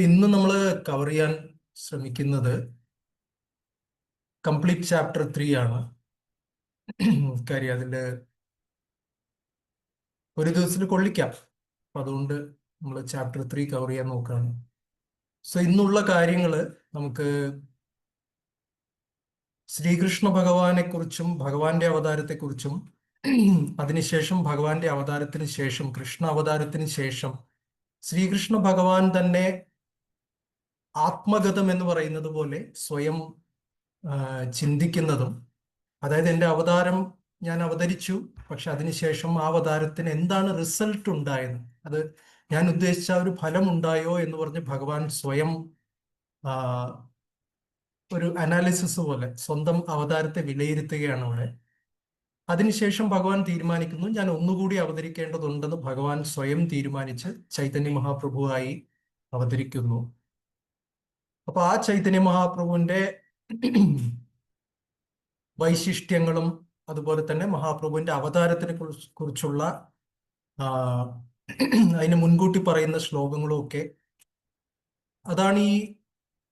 ഇന്ന് നമ്മൾ കവർ ചെയ്യാൻ ശ്രമിക്കുന്നത് കംപ്ലീറ്റ് ചാപ്റ്റർ 3 ആണ്. കാര്യം അതില് ഒരു ദിവസത്തിൽ കൊള്ളിക്കാം. അപ്പൊ അതുകൊണ്ട് നമ്മൾ ചാപ്റ്റർ 3 കവർ ചെയ്യാൻ നോക്കുകയാണ്. ഇന്നുള്ള കാര്യങ്ങള് നമുക്ക് ശ്രീകൃഷ്ണ ഭഗവാനെ കുറിച്ചും ഭഗവാന്റെ അവതാരത്തെക്കുറിച്ചും അതിനുശേഷം ഭഗവാന്റെ അവതാരത്തിന് ശേഷം കൃഷ്ണ അവതാരത്തിന് ശേഷം ശ്രീകൃഷ്ണ ഭഗവാൻ തന്നെ ആത്മഗതം എന്ന് പറയുന്നത് പോലെ സ്വയം ചിന്തിക്കുന്നതും, അതായത് എൻ്റെ അവതാരം ഞാൻ അവതരിച്ചു, പക്ഷെ അതിനുശേഷം ആ അവതാരത്തിന് എന്താണ് റിസൾട്ട് ഉണ്ടായത്, അത് ഞാൻ ഉദ്ദേശിച്ച ഒരു ഫലം ഉണ്ടായോ എന്ന് പറഞ്ഞ് ഭഗവാൻ സ്വയം ഒരു അനാലിസിസ് പോലെ സ്വന്തം അവതാരത്തെ വിലയിരുത്തുകയാണ് അവിടെ. അതിനുശേഷം ഭഗവാൻ തീരുമാനിക്കുന്നു, ഞാൻ ഒന്നുകൂടി അവതരിക്കേണ്ടതുണ്ടെന്ന് ഭഗവാൻ സ്വയം തീരുമാനിച്ച് ചൈതന്യ മഹാപ്രഭുവായി അവതരിക്കുന്നു. അപ്പൊ ആ ചൈതന്യ മഹാപ്രഭുവിന്റെ വൈശിഷ്ട്യങ്ങളും അതുപോലെ തന്നെ മഹാപ്രഭുവിന്റെ അവതാരത്തിനെ കുറിച്ചുള്ള അതിന് മുൻകൂട്ടി പറയുന്ന ശ്ലോകങ്ങളും ഒക്കെ, അതാണ് ഈ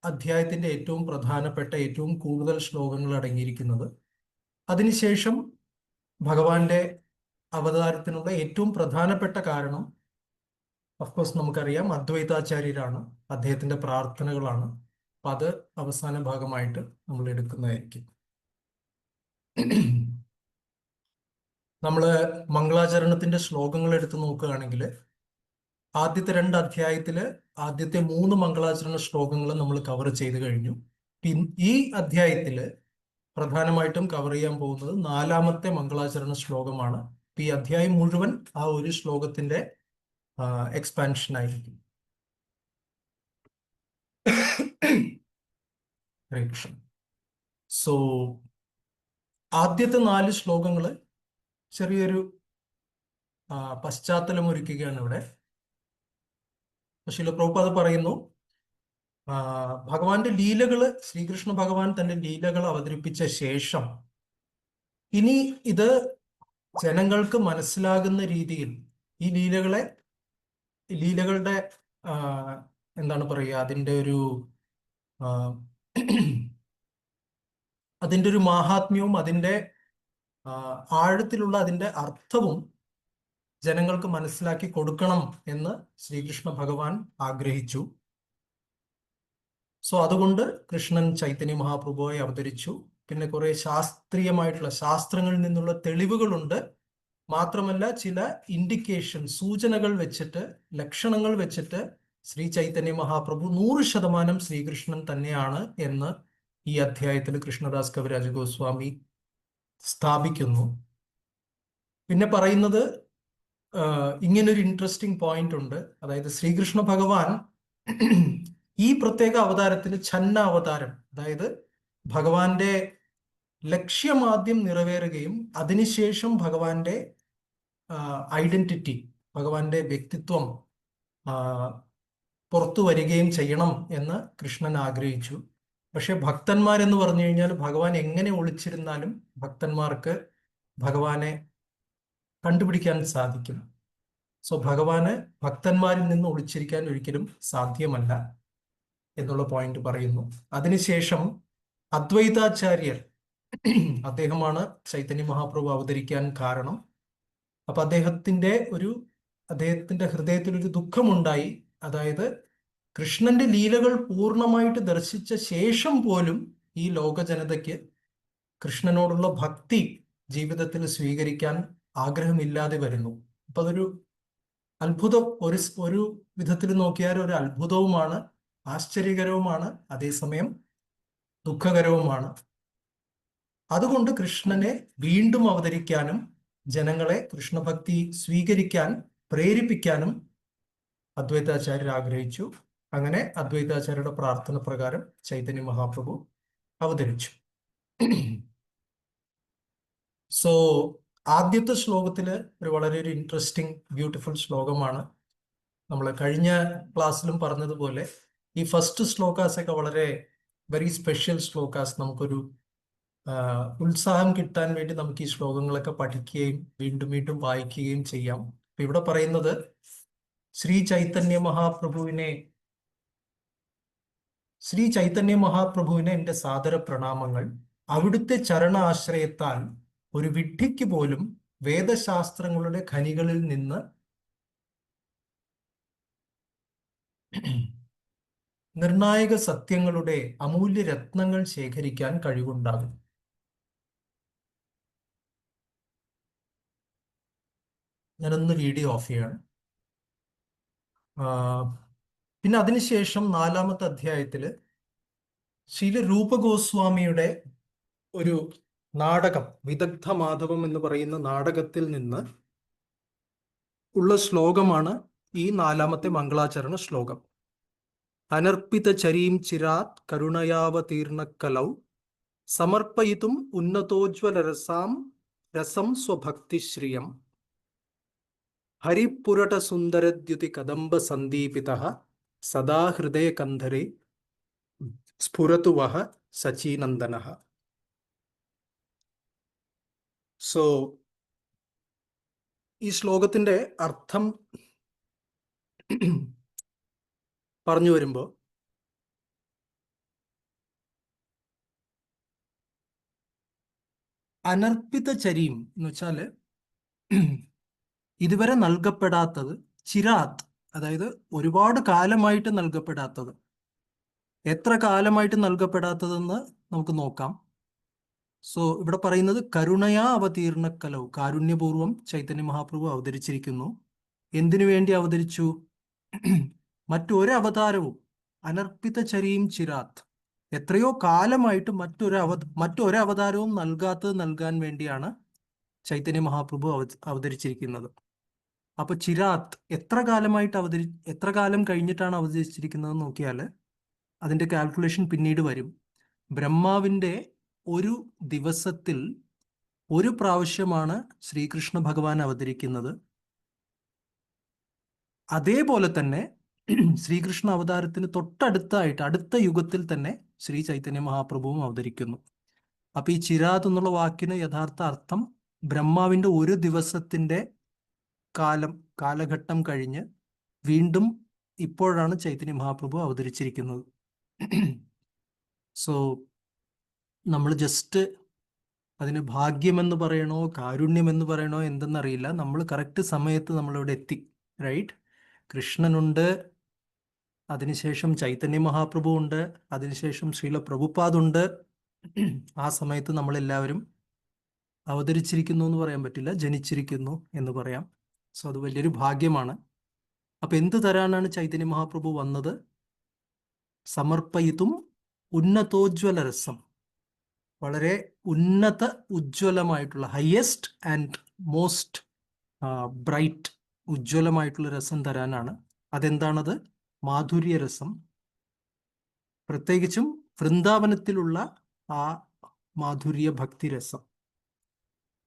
അധ്യായത്തിന്റെ ഏറ്റവും പ്രധാനപ്പെട്ട ഏറ്റവും കൂടുതൽ ശ്ലോകങ്ങൾ അടങ്ങിയിരിക്കുന്നത്. അതിനുശേഷം ഭഗവാന്റെ അവതാരത്തിനുള്ള ഏറ്റവും പ്രധാനപ്പെട്ട കാരണം ഓഫ്കോഴ്സ് നമുക്കറിയാം അദ്വൈതാചാര്യരാണ്, അദ്ദേഹത്തിന്റെ പ്രാർത്ഥനകളാണ്. അപ്പൊ അത് അവസാന ഭാഗമായിട്ട് നമ്മൾ എടുക്കുന്നതായിരിക്കും. നമ്മള് മംഗളാചരണത്തിന്റെ ശ്ലോകങ്ങൾ എടുത്ത് നോക്കുകയാണെങ്കിൽ ആദ്യത്തെ 2 അധ്യായത്തില് ആദ്യത്തെ 3 മംഗളാചരണ ശ്ലോകങ്ങൾ നമ്മൾ കവർ ചെയ്ത് കഴിഞ്ഞു. ഈ അധ്യായത്തില് പ്രധാനമായിട്ടും കവർ ചെയ്യാൻ പോകുന്നത് 4ാമത്തെ മംഗളാചരണ ശ്ലോകമാണ്. ഈ അധ്യായം മുഴുവൻ ആ ഒരു ശ്ലോകത്തിന്റെ എക്സ്പാൻഷൻ ആയിരിക്കും. ആദ്യത്തെ 4 ശ്ലോകങ്ങള് ചെറിയൊരു പശ്ചാത്തലം ഒരുക്കുകയാണ് ഇവിടെ. ശീല പ്രഭുപാദ് പറയുന്നു, ഭഗവാന്റെ ലീലകള്, ശ്രീകൃഷ്ണ ഭഗവാൻ തന്റെ ലീലകൾ അവതരിപ്പിച്ച ശേഷം ഇനി ഇത് ജനങ്ങൾക്ക് മനസ്സിലാകുന്ന രീതിയിൽ ഈ ലീലകളുടെ എന്താണ് പറയുക, അതിന്റെ ഒരു മാഹാത്മ്യവും അതിന്റെ ആഴത്തിലുള്ള അതിന്റെ അർത്ഥവും ജനങ്ങൾക്ക് മനസ്സിലാക്കി കൊടുക്കണം എന്ന് ശ്രീകൃഷ്ണ ഭഗവാൻ ആഗ്രഹിച്ചു. അതുകൊണ്ട് കൃഷ്ണൻ ചൈതന്യ മഹാപ്രഭുവായി അവതരിച്ചു. പിന്നെ കുറെ ശാസ്ത്രീയമായിട്ടുള്ള ശാസ്ത്രങ്ങളിൽ നിന്നുള്ള തെളിവുകളുണ്ട്. മാത്രമല്ല ചില ഇൻഡിക്കേഷൻ, സൂചനകൾ വെച്ചിട്ട്, ലക്ഷണങ്ങൾ വെച്ചിട്ട് ശ്രീ ചൈതന്യ മഹാപ്രഭു 100% ശ്രീകൃഷ്ണൻ തന്നെയാണ് എന്ന് ഈ അധ്യായത്തിൽ കൃഷ്ണദാസ് കവിരാജ ഗോസ്വാമി സ്ഥാപിക്കുന്നു. പിന്നെ പറയുന്നത് ഇങ്ങനൊരു ഇൻട്രസ്റ്റിംഗ് പോയിന്റ് ഉണ്ട്. അതായത് ശ്രീകൃഷ്ണ ഭഗവാൻ ഈ പ്രത്യേക അവതാരത്തിന് ഛന്ന അവതാരം, അതായത് ഭഗവാന്റെ ലക്ഷ്യം ആദ്യം നിറവേറുകയും അതിനുശേഷം ഭഗവാന്റെ ഐഡന്റിറ്റി, ഭഗവാന്റെ വ്യക്തിത്വം പുറത്തു വരികയും ചെയ്യണം എന്ന് കൃഷ്ണൻ ആഗ്രഹിച്ചു. പക്ഷെ ഭക്തന്മാരെന്ന് പറഞ്ഞു കഴിഞ്ഞാൽ ഭഗവാൻ എങ്ങനെ ഒളിച്ചിരുന്നാലും ഭക്തന്മാർക്ക് ഭഗവാനെ കണ്ടുപിടിക്കാൻ സാധിക്കും. ഭഗവാന് ഭക്തന്മാരിൽ നിന്ന് ഒളിച്ചിരിക്കാൻ ഒരിക്കലും സാധ്യമല്ല എന്നുള്ള പോയിന്റ് പറയുന്നു. അതിനുശേഷം അദ്വൈതാചാര്യർ, അദ്ദേഹമാണ് ചൈതന്യ മഹാപ്രഭു അവതരിക്കാൻ കാരണം. അപ്പൊ അദ്ദേഹത്തിന്റെ ഹൃദയത്തിൽ ഒരു ദുഃഖമുണ്ടായി. അതായത് കൃഷ്ണന്റെ ലീലകൾ പൂർണ്ണമായിട്ട് ദർശിച്ച ശേഷം പോലും ഈ ലോക ജനതയ്ക്ക് കൃഷ്ണനോടുള്ള ഭക്തി ജീവിതത്തിൽ സ്വീകരിക്കാൻ ആഗ്രഹമില്ലാതെ വരുന്നു. അപ്പൊ അതൊരു അത്ഭുതം, ഒരു വിധത്തിൽ നോക്കിയാൽ ഒരു അത്ഭുതവുമാണ്, ആശ്ചര്യകരവുമാണ്, അതേസമയം ദുഃഖകരവുമാണ്. അതുകൊണ്ട് കൃഷ്ണനെ വീണ്ടും അവതരിക്കാനും ജനങ്ങളെ കൃഷ്ണഭക്തി സ്വീകരിക്കാൻ പ്രേരിപ്പിക്കാനും അദ്വൈതാചാര്യർ ആഗ്രഹിച്ചു. അങ്ങനെ അദ്വൈതാചാര്യരുടെ പ്രാർത്ഥന പ്രകാരം ചൈതന്യ മഹാപ്രഭു അവതരിച്ചു. ആദ്യത്തെ ശ്ലോകത്തില് വളരെ ഇൻട്രസ്റ്റിംഗ് ബ്യൂട്ടിഫുൾ ശ്ലോകമാണ്. നമ്മൾ കഴിഞ്ഞ ക്ലാസ്സിലും പറഞ്ഞതുപോലെ ഈ ഫസ്റ്റ് ശ്ലോകാസ് ഒക്കെ വളരെ വെരി സ്പെഷ്യൽ ശ്ലോകാസ്. നമുക്കൊരു ഉത്സാഹം കിട്ടാൻ വേണ്ടി നമുക്ക് ഈ ശ്ലോകങ്ങളൊക്കെ പഠിക്കുകയും വീണ്ടും വീണ്ടും വായിക്കുകയും ചെയ്യാം. ഇവിടെ പറയുന്നത് ശ്രീ ചൈതന്യ മഹാപ്രഭുവിനെ ശ്രീ ചൈതന്യ മഹാപ്രഭുവിന് എൻ്റെ സാദര പ്രണാമങ്ങൾ. അവിടുത്തെ ചരണ ആശ്രയത്താൽ ഒരു വിഡ്ഢിക്ക് പോലും വേദശാസ്ത്രങ്ങളുടെ ഖനികളിൽ നിന്ന് നിർണായക സത്യങ്ങളുടെ അമൂല്യ രത്നങ്ങൾ ശേഖരിക്കാൻ കഴിവുണ്ടാകും. ഞാനൊന്ന് വീഡിയോ ഓഫ് ചെയ്യാണ്. പിന്നെ അതിനുശേഷം 4-ാമത്തെ അധ്യായത്തില് ശ്രീല രൂപഗോസ്വാമിയുടെ ഒരു നാടകം, വിദഗ്ധ മാധവം എന്ന് പറയുന്ന നാടകത്തിൽ നിന്ന് ഉള്ള ശ്ലോകമാണ് ഈ 4-ാമത്തെ മംഗളാചരണ ശ്ലോകം. അനർപ്പിത ചരീം ചിരാത് കരുണയാവതീർണ കലൗ സമർപ്പയിതും ഉന്നതോജ്വല രസം സ്വഭക്തിശ്രിയം ഹരിപുരട സുന്ദരദ്യുതി കദംബ സന്ദീപിത സദാ ഹൃദയകന്ധരെ സ്ഫുരതു വഹ സചീനന്ദന. സോ ഈ ശ്ലോകത്തിന്റെ അർത്ഥം പറഞ്ഞു വരുമ്പോൾ അനർപ്പിത ചരീം എന്ന് വെച്ചാല് ഇതുവരെ നൽകപ്പെടാത്തത്, ചിരാത് അതായത് ഒരുപാട് കാലമായിട്ട് നൽകപ്പെടാത്തത്. എത്ര കാലമായിട്ട് നൽകപ്പെടാത്തതെന്ന് നമുക്ക് നോക്കാം. സോ ഇവിടെ പറയുന്നത് കരുണയാ അവതീർണ കലൗ, കാരുണ്യപൂർവം ചൈതന്യ മഹാപ്രഭു അവതരിച്ചിരിക്കുന്നു. എന്തിനു വേണ്ടി അവതരിച്ചു? മറ്റൊരു അവതാരവും അനർപ്പിത ചരീം ചിരാത്, എത്രയോ കാലമായിട്ട് മറ്റൊരു അവതാരവും നൽകാത്തത് നൽകാൻ വേണ്ടിയാണ് ചൈതന്യ മഹാപ്രഭു അവതരിച്ചിരിക്കുന്നത്. അപ്പൊ ചിരാത് എത്ര കാലം കഴിഞ്ഞിട്ടാണ് അവതരിച്ചിരിക്കുന്നത് നോക്കിയാൽ അതിന്റെ കാൽക്കുലേഷൻ പിന്നീട് വരും. ബ്രഹ്മാവിന്റെ ഒരു ദിവസത്തിൽ ഒരു പ്രാവശ്യമാണ് ശ്രീകൃഷ്ണ ഭഗവാൻ അവതരിക്കുന്നത്. അതേപോലെ തന്നെ ശ്രീകൃഷ്ണ അവതാരത്തിന് തൊട്ടടുത്തായിട്ട് അടുത്ത യുഗത്തിൽ തന്നെ ശ്രീ ചൈതന്യ മഹാപ്രഭുവും അവതരിക്കുന്നു. അപ്പൊ ഈ ചിരാത് എന്നുള്ള വാക്കിന് യഥാർത്ഥ അർത്ഥം ബ്രഹ്മാവിന്റെ ഒരു ദിവസത്തിന്റെ കാലഘട്ടം കഴിഞ്ഞ് വീണ്ടും ഇപ്പോഴാണ് ചൈതന്യ മഹാപ്രഭു അവതരിച്ചിരിക്കുന്നത്. സോ നമ്മൾ ജസ്റ്റ് അതിന് ഭാഗ്യമെന്ന് പറയണോ കാരുണ്യമെന്ന് പറയണോ എന്തെന്നറിയില്ല, നമ്മൾ കറക്റ്റ് സമയത്ത് നമ്മളിവിടെ എത്തി. റൈറ്റ്? കൃഷ്ണനുണ്ട്, അതിനുശേഷം ചൈതന്യ മഹാപ്രഭു ഉണ്ട്, അതിനുശേഷം ശ്രീല പ്രഭുപാദുണ്ട്. ആ സമയത്ത് നമ്മളെല്ലാവരും അവതരിച്ചിരിക്കുന്നു എന്ന് പറയാൻ പറ്റില്ല, ജനിച്ചിരിക്കുന്നു എന്ന് പറയാം. സോ അത് വലിയൊരു ഭാഗ്യമാണ്. അപ്പൊ എന്ത് തരാനാണ് ചൈതന്യ മഹാപ്രഭു വന്നത്? സമർപ്പയിതും ഉന്നതോജ്വല രസം, വളരെ ഉന്നത ഉജ്ജ്വലമായിട്ടുള്ള, ഹയസ്റ്റ് ആൻഡ് മോസ്റ്റ് ബ്രൈറ്റ്, ഉജ്ജ്വലമായിട്ടുള്ള രസം തരാനാണ്. അതെന്താണത്? മാധുര്യ രസം, പ്രത്യേകിച്ചും വൃന്ദാവനത്തിലുള്ള ആ മാധുര്യ ഭക്തി രസം.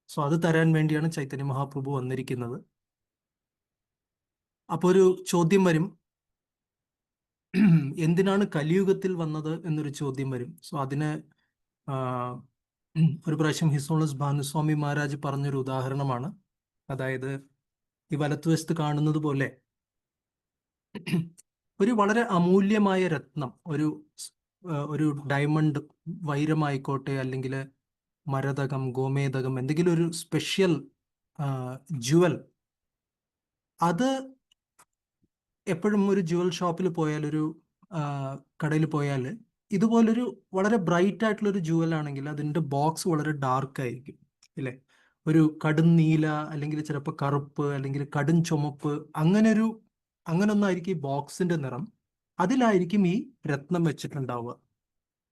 സോ അത് തരാൻ വേണ്ടിയാണ് ചൈതന്യ മഹാപ്രഭു വന്നിരിക്കുന്നത്. അപ്പൊ ഒരു ചോദ്യം വരും, എന്തിനാണ് കലിയുഗത്തിൽ വന്നത് എന്നൊരു ചോദ്യം വരും. സോ അതിന് ഒരു പ്രാവശ്യം ഹിസോളസ് ഭാനുസ്വാമി മഹാരാജ് പറഞ്ഞൊരു ഉദാഹരണമാണ്. അതായത് ഈ വലത്തുവശത്ത് കാണുന്നത് പോലെ ഒരു വളരെ അമൂല്യമായ രത്നം, ഒരു ഡയമണ്ട്, വൈരമായിക്കോട്ടെ അല്ലെങ്കിൽ മരതകം, ഗോമേതകം, എന്തെങ്കിലും ഒരു സ്പെഷ്യൽ ജുവൽ, അത് എപ്പോഴും ഒരു ജുവൽ ഷോപ്പിൽ പോയാൽ, ഒരു കടയിൽ പോയാൽ, ഇതുപോലൊരു വളരെ ബ്രൈറ്റ് ആയിട്ടുള്ള ഒരു ജുവൽ ആണെങ്കിൽ അതിൻ്റെ ബോക്സ് വളരെ ഡാർക്ക് ആയിരിക്കും, ഇല്ലേ? ഒരു കടും നീല, അല്ലെങ്കിൽ ചിലപ്പോൾ കറുപ്പ്, അല്ലെങ്കിൽ കടും ചുമപ്പ്, അങ്ങനൊന്നായിരിക്കും ഈ ബോക്സിന്റെ നിറം. അതിലായിരിക്കും ഈ രത്നം വെച്ചിട്ടുണ്ടാവുക.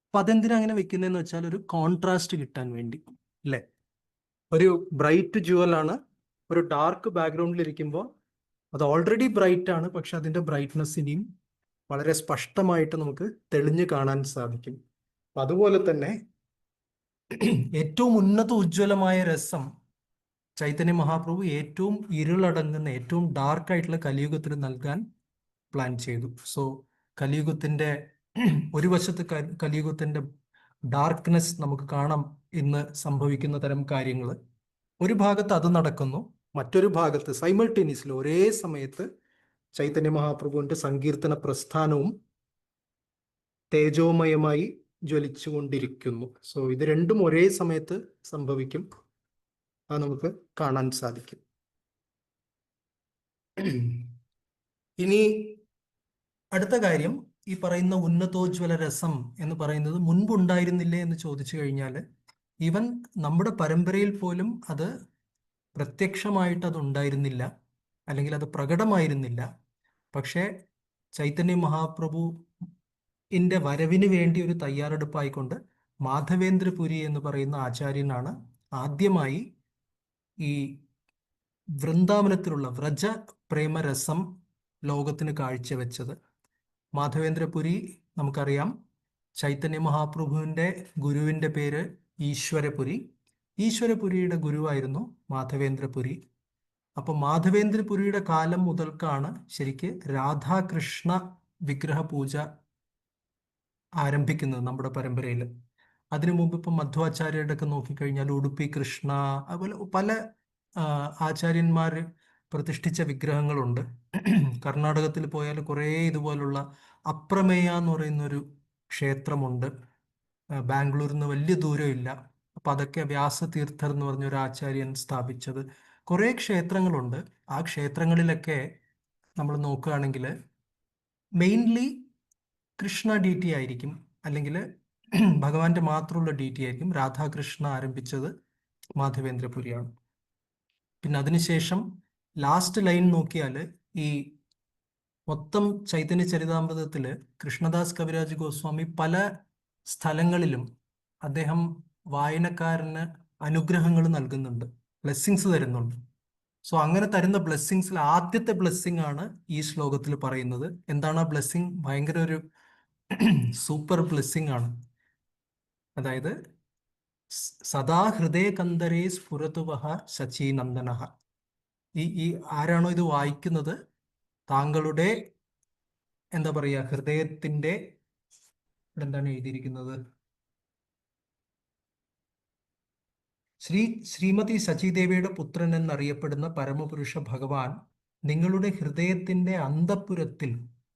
അപ്പൊ അതെന്തിനാ അങ്ങനെ വെക്കുന്നതെന്ന് വെച്ചാൽ ഒരു കോൺട്രാസ്റ്റ് കിട്ടാൻ വേണ്ടി, അല്ലേ? ഒരു ബ്രൈറ്റ് ജുവൽ ആണ്, ഒരു ഡാർക്ക് ബാക്ക്ഗ്രൗണ്ടിൽ ഇരിക്കുമ്പോൾ അത് ഓൾറെഡി ബ്രൈറ്റ് ആണ്, പക്ഷെ അതിന്റെ ബ്രൈറ്റ്നസ് ഇനിയും വളരെ സ്പഷ്ടമായിട്ട് നമുക്ക് തെളിഞ്ഞു കാണാൻ സാധിക്കും. അതുപോലെ തന്നെ ഏറ്റവും ഉന്നത ഉജ്ജ്വലമായ രസം ചൈതന്യ മഹാപ്രഭു ഏറ്റവും ഇരുളടങ്ങുന്ന, ഏറ്റവും ഡാർക്ക് ആയിട്ടുള്ള കലിയുഗത്തിന് നൽകാൻ പ്ലാൻ ചെയ്തു. സോ കലിയുഗത്തിന്റെ ഒരു വശത്ത് കലിയുഗത്തിന്റെ ഡാർക്ക്നെസ് നമുക്ക് കാണാം, ഇന്ന് സംഭവിക്കുന്ന തരം കാര്യങ്ങൾ. ഒരു ഭാഗത്ത് അത് നടക്കുന്നു, മറ്റൊരു ഭാഗത്ത് സൈമൾട്ടേനിയസ്ലി ഒരേ സമയത്ത് ചൈതന്യ മഹാപ്രഭുവിന്റെ സങ്കീർത്തന പ്രസ്ഥാനവും തേജോമയമായി ജ്വലിച്ചുകൊണ്ടിരിക്കുന്നു. സോ ഇത് രണ്ടും ഒരേ സമയത്ത് സംഭവിക്കും. അത് നമുക്ക് കാണാൻ സാധിക്കും. ഇനി അടുത്ത കാര്യം, ഈ പറയുന്ന ഉന്നതോജ്വല രസം എന്ന് പറയുന്നത് മുൻപുണ്ടായിരുന്നില്ലേ എന്ന് ചോദിച്ചു കഴിഞ്ഞാൽ, ഈവൻ നമ്മുടെ പരമ്പരയിൽ പോലും അത് പ്രത്യക്ഷമായിട്ട് അത് ഉണ്ടായിരുന്നില്ല, അല്ലെങ്കിൽ അത് പ്രകടമായിരുന്നില്ല. പക്ഷേ ചൈതന്യ മഹാപ്രഭുവിന്റെ വരവിന് വേണ്ടി ഒരു തയ്യാറെടുപ്പായിക്കൊണ്ട് മാധവേന്ദ്രപുരി എന്ന് പറയുന്ന ആചാര്യനാണ് ആദ്യമായി ഈ വൃന്ദാവനത്തിലുള്ള വ്രജ പ്രേമരസം ലോകത്തിന് കാഴ്ചവെച്ചത്. മാധവേന്ദ്രപുരി നമുക്കറിയാം, ചൈതന്യ മഹാപ്രഭുവിന്റെ ഗുരുവിന്റെ പേര് ഈശ്വരപുരി. ഈശ്വരപുരിയുടെ ഗുരുവായിരുന്നു മാധവേന്ദ്രപുരി. അപ്പൊ മാധവേന്ദ്രപുരിയുടെ കാലം മുതൽക്കാണ് ശരിക്ക് രാധാകൃഷ്ണ വിഗ്രഹ പൂജ ആരംഭിക്കുന്നത് നമ്മുടെ പരമ്പരയിൽ. അതിനു മുമ്പ് ഇപ്പം മധ്വാചാര്യരുടെ ഒക്കെ നോക്കിക്കഴിഞ്ഞാൽ ഉടുപ്പി കൃഷ്ണ, അതുപോലെ പല ആചാര്യന്മാർ പ്രതിഷ്ഠിച്ച വിഗ്രഹങ്ങളുണ്ട്. കർണാടകത്തിൽ പോയാൽ കുറേ ഇതുപോലുള്ള അപ്രമേയ എന്ന് പറയുന്ന ഒരു ക്ഷേത്രമുണ്ട്. ബാംഗ്ലൂരിൽ നിന്ന് വലിയ ദൂരമില്ല. അപ്പൊ അതൊക്കെ വ്യാസതീർത്ഥർ എന്ന് പറഞ്ഞ ഒരു ആചാര്യൻ സ്ഥാപിച്ചത്. കുറേ ക്ഷേത്രങ്ങളുണ്ട്. ആ ക്ഷേത്രങ്ങളിലൊക്കെ നമ്മൾ നോക്കുകയാണെങ്കിൽ മെയിൻലി കൃഷ്ണ ഡി ടി ആയിരിക്കും, അല്ലെങ്കിൽ ഭഗവാന്റെ മാത്രമുള്ള ഡി ടി ആയിരിക്കും. രാധാകൃഷ്ണ ആരംഭിച്ചത് മാധവേന്ദ്രപുരിയാണ്. പിന്നെ അതിനുശേഷം ലാസ്റ്റ് ലൈൻ നോക്കിയാൽ ഈ മൊത്തം ചൈതന്യ ചരിതാമൃതത്തില് കൃഷ്ണദാസ് കവിരാജ് ഗോസ്വാമി പല സ്ഥലങ്ങളിലും അദ്ദേഹം വായനക്കാരന് അനുഗ്രഹങ്ങൾ നൽകുന്നുണ്ട്, ബ്ലെസ്സിങ്സ് തരുന്നുണ്ട്. സോ അങ്ങനെ തരുന്ന ബ്ലെസ്സിങ്സിൽ ആദ്യത്തെ ബ്ലെസ്സിങ് ആണ് ഈ ശ്ലോകത്തിൽ പറയുന്നത്. എന്താണ് ആ ബ്ലെസ്സിങ്? ഭയങ്കര ഒരു സൂപ്പർ ബ്ലെസ്സിങ് ആണ്. അതായത് സദാ ഹൃദയകന്ദരേ സ്ഫുരതുവഹ ശചീനന്ദനഃ. ഈ ആരാണോ ഇത് വായിക്കുന്നത്, താങ്കളുടെ എന്താ പറയുക, ഹൃദയത്തിന്റെ എന്താണ് എഴുതിയിരിക്കുന്നത്, ശ്രീമതി സചിദേവിയുടെ പുത്രൻ എന്നറിയപ്പെടുന്ന പരമപുരുഷ ഭഗവാൻ നിങ്ങളുടെ ഹൃദയത്തിന്റെ അന്തഃപുരത്തിൽ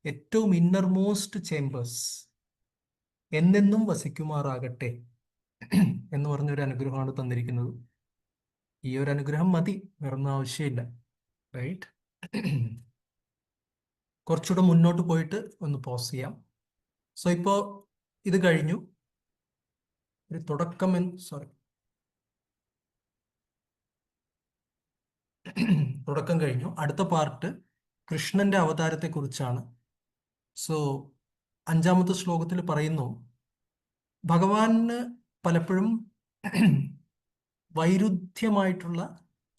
ഏറ്റവും ഇന്നർമോസ്റ്റ് ചേംബേഴ്സ് എന്നെന്നും വസിക്കുമാറാകട്ടെ എന്ന് പറഞ്ഞൊരു അനുഗ്രഹമാണ് തന്നിരിക്കുന്നത്. ഈ ഒരു അനുഗ്രഹം മതി, വേറൊന്നും ആവശ്യമില്ല. റൈറ്റ്? കുറച്ചുകൂടെ മുന്നോട്ട് പോയിട്ട് ഒന്ന് പോസ് ചെയ്യാം. സോ ഇപ്പോ ഇത് കഴിഞ്ഞു. ഒരു തുടക്കം കഴിഞ്ഞു. അടുത്ത പാർട്ട് കൃഷ്ണന്റെ അവതാരത്തെ കുറിച്ചാണ്. സോ 5-ാമത്തെ ശ്ലോകത്തിൽ പറയുന്നു, ഭഗവാന് പലപ്പോഴും വൈരുദ്ധ്യമായിട്ടുള്ള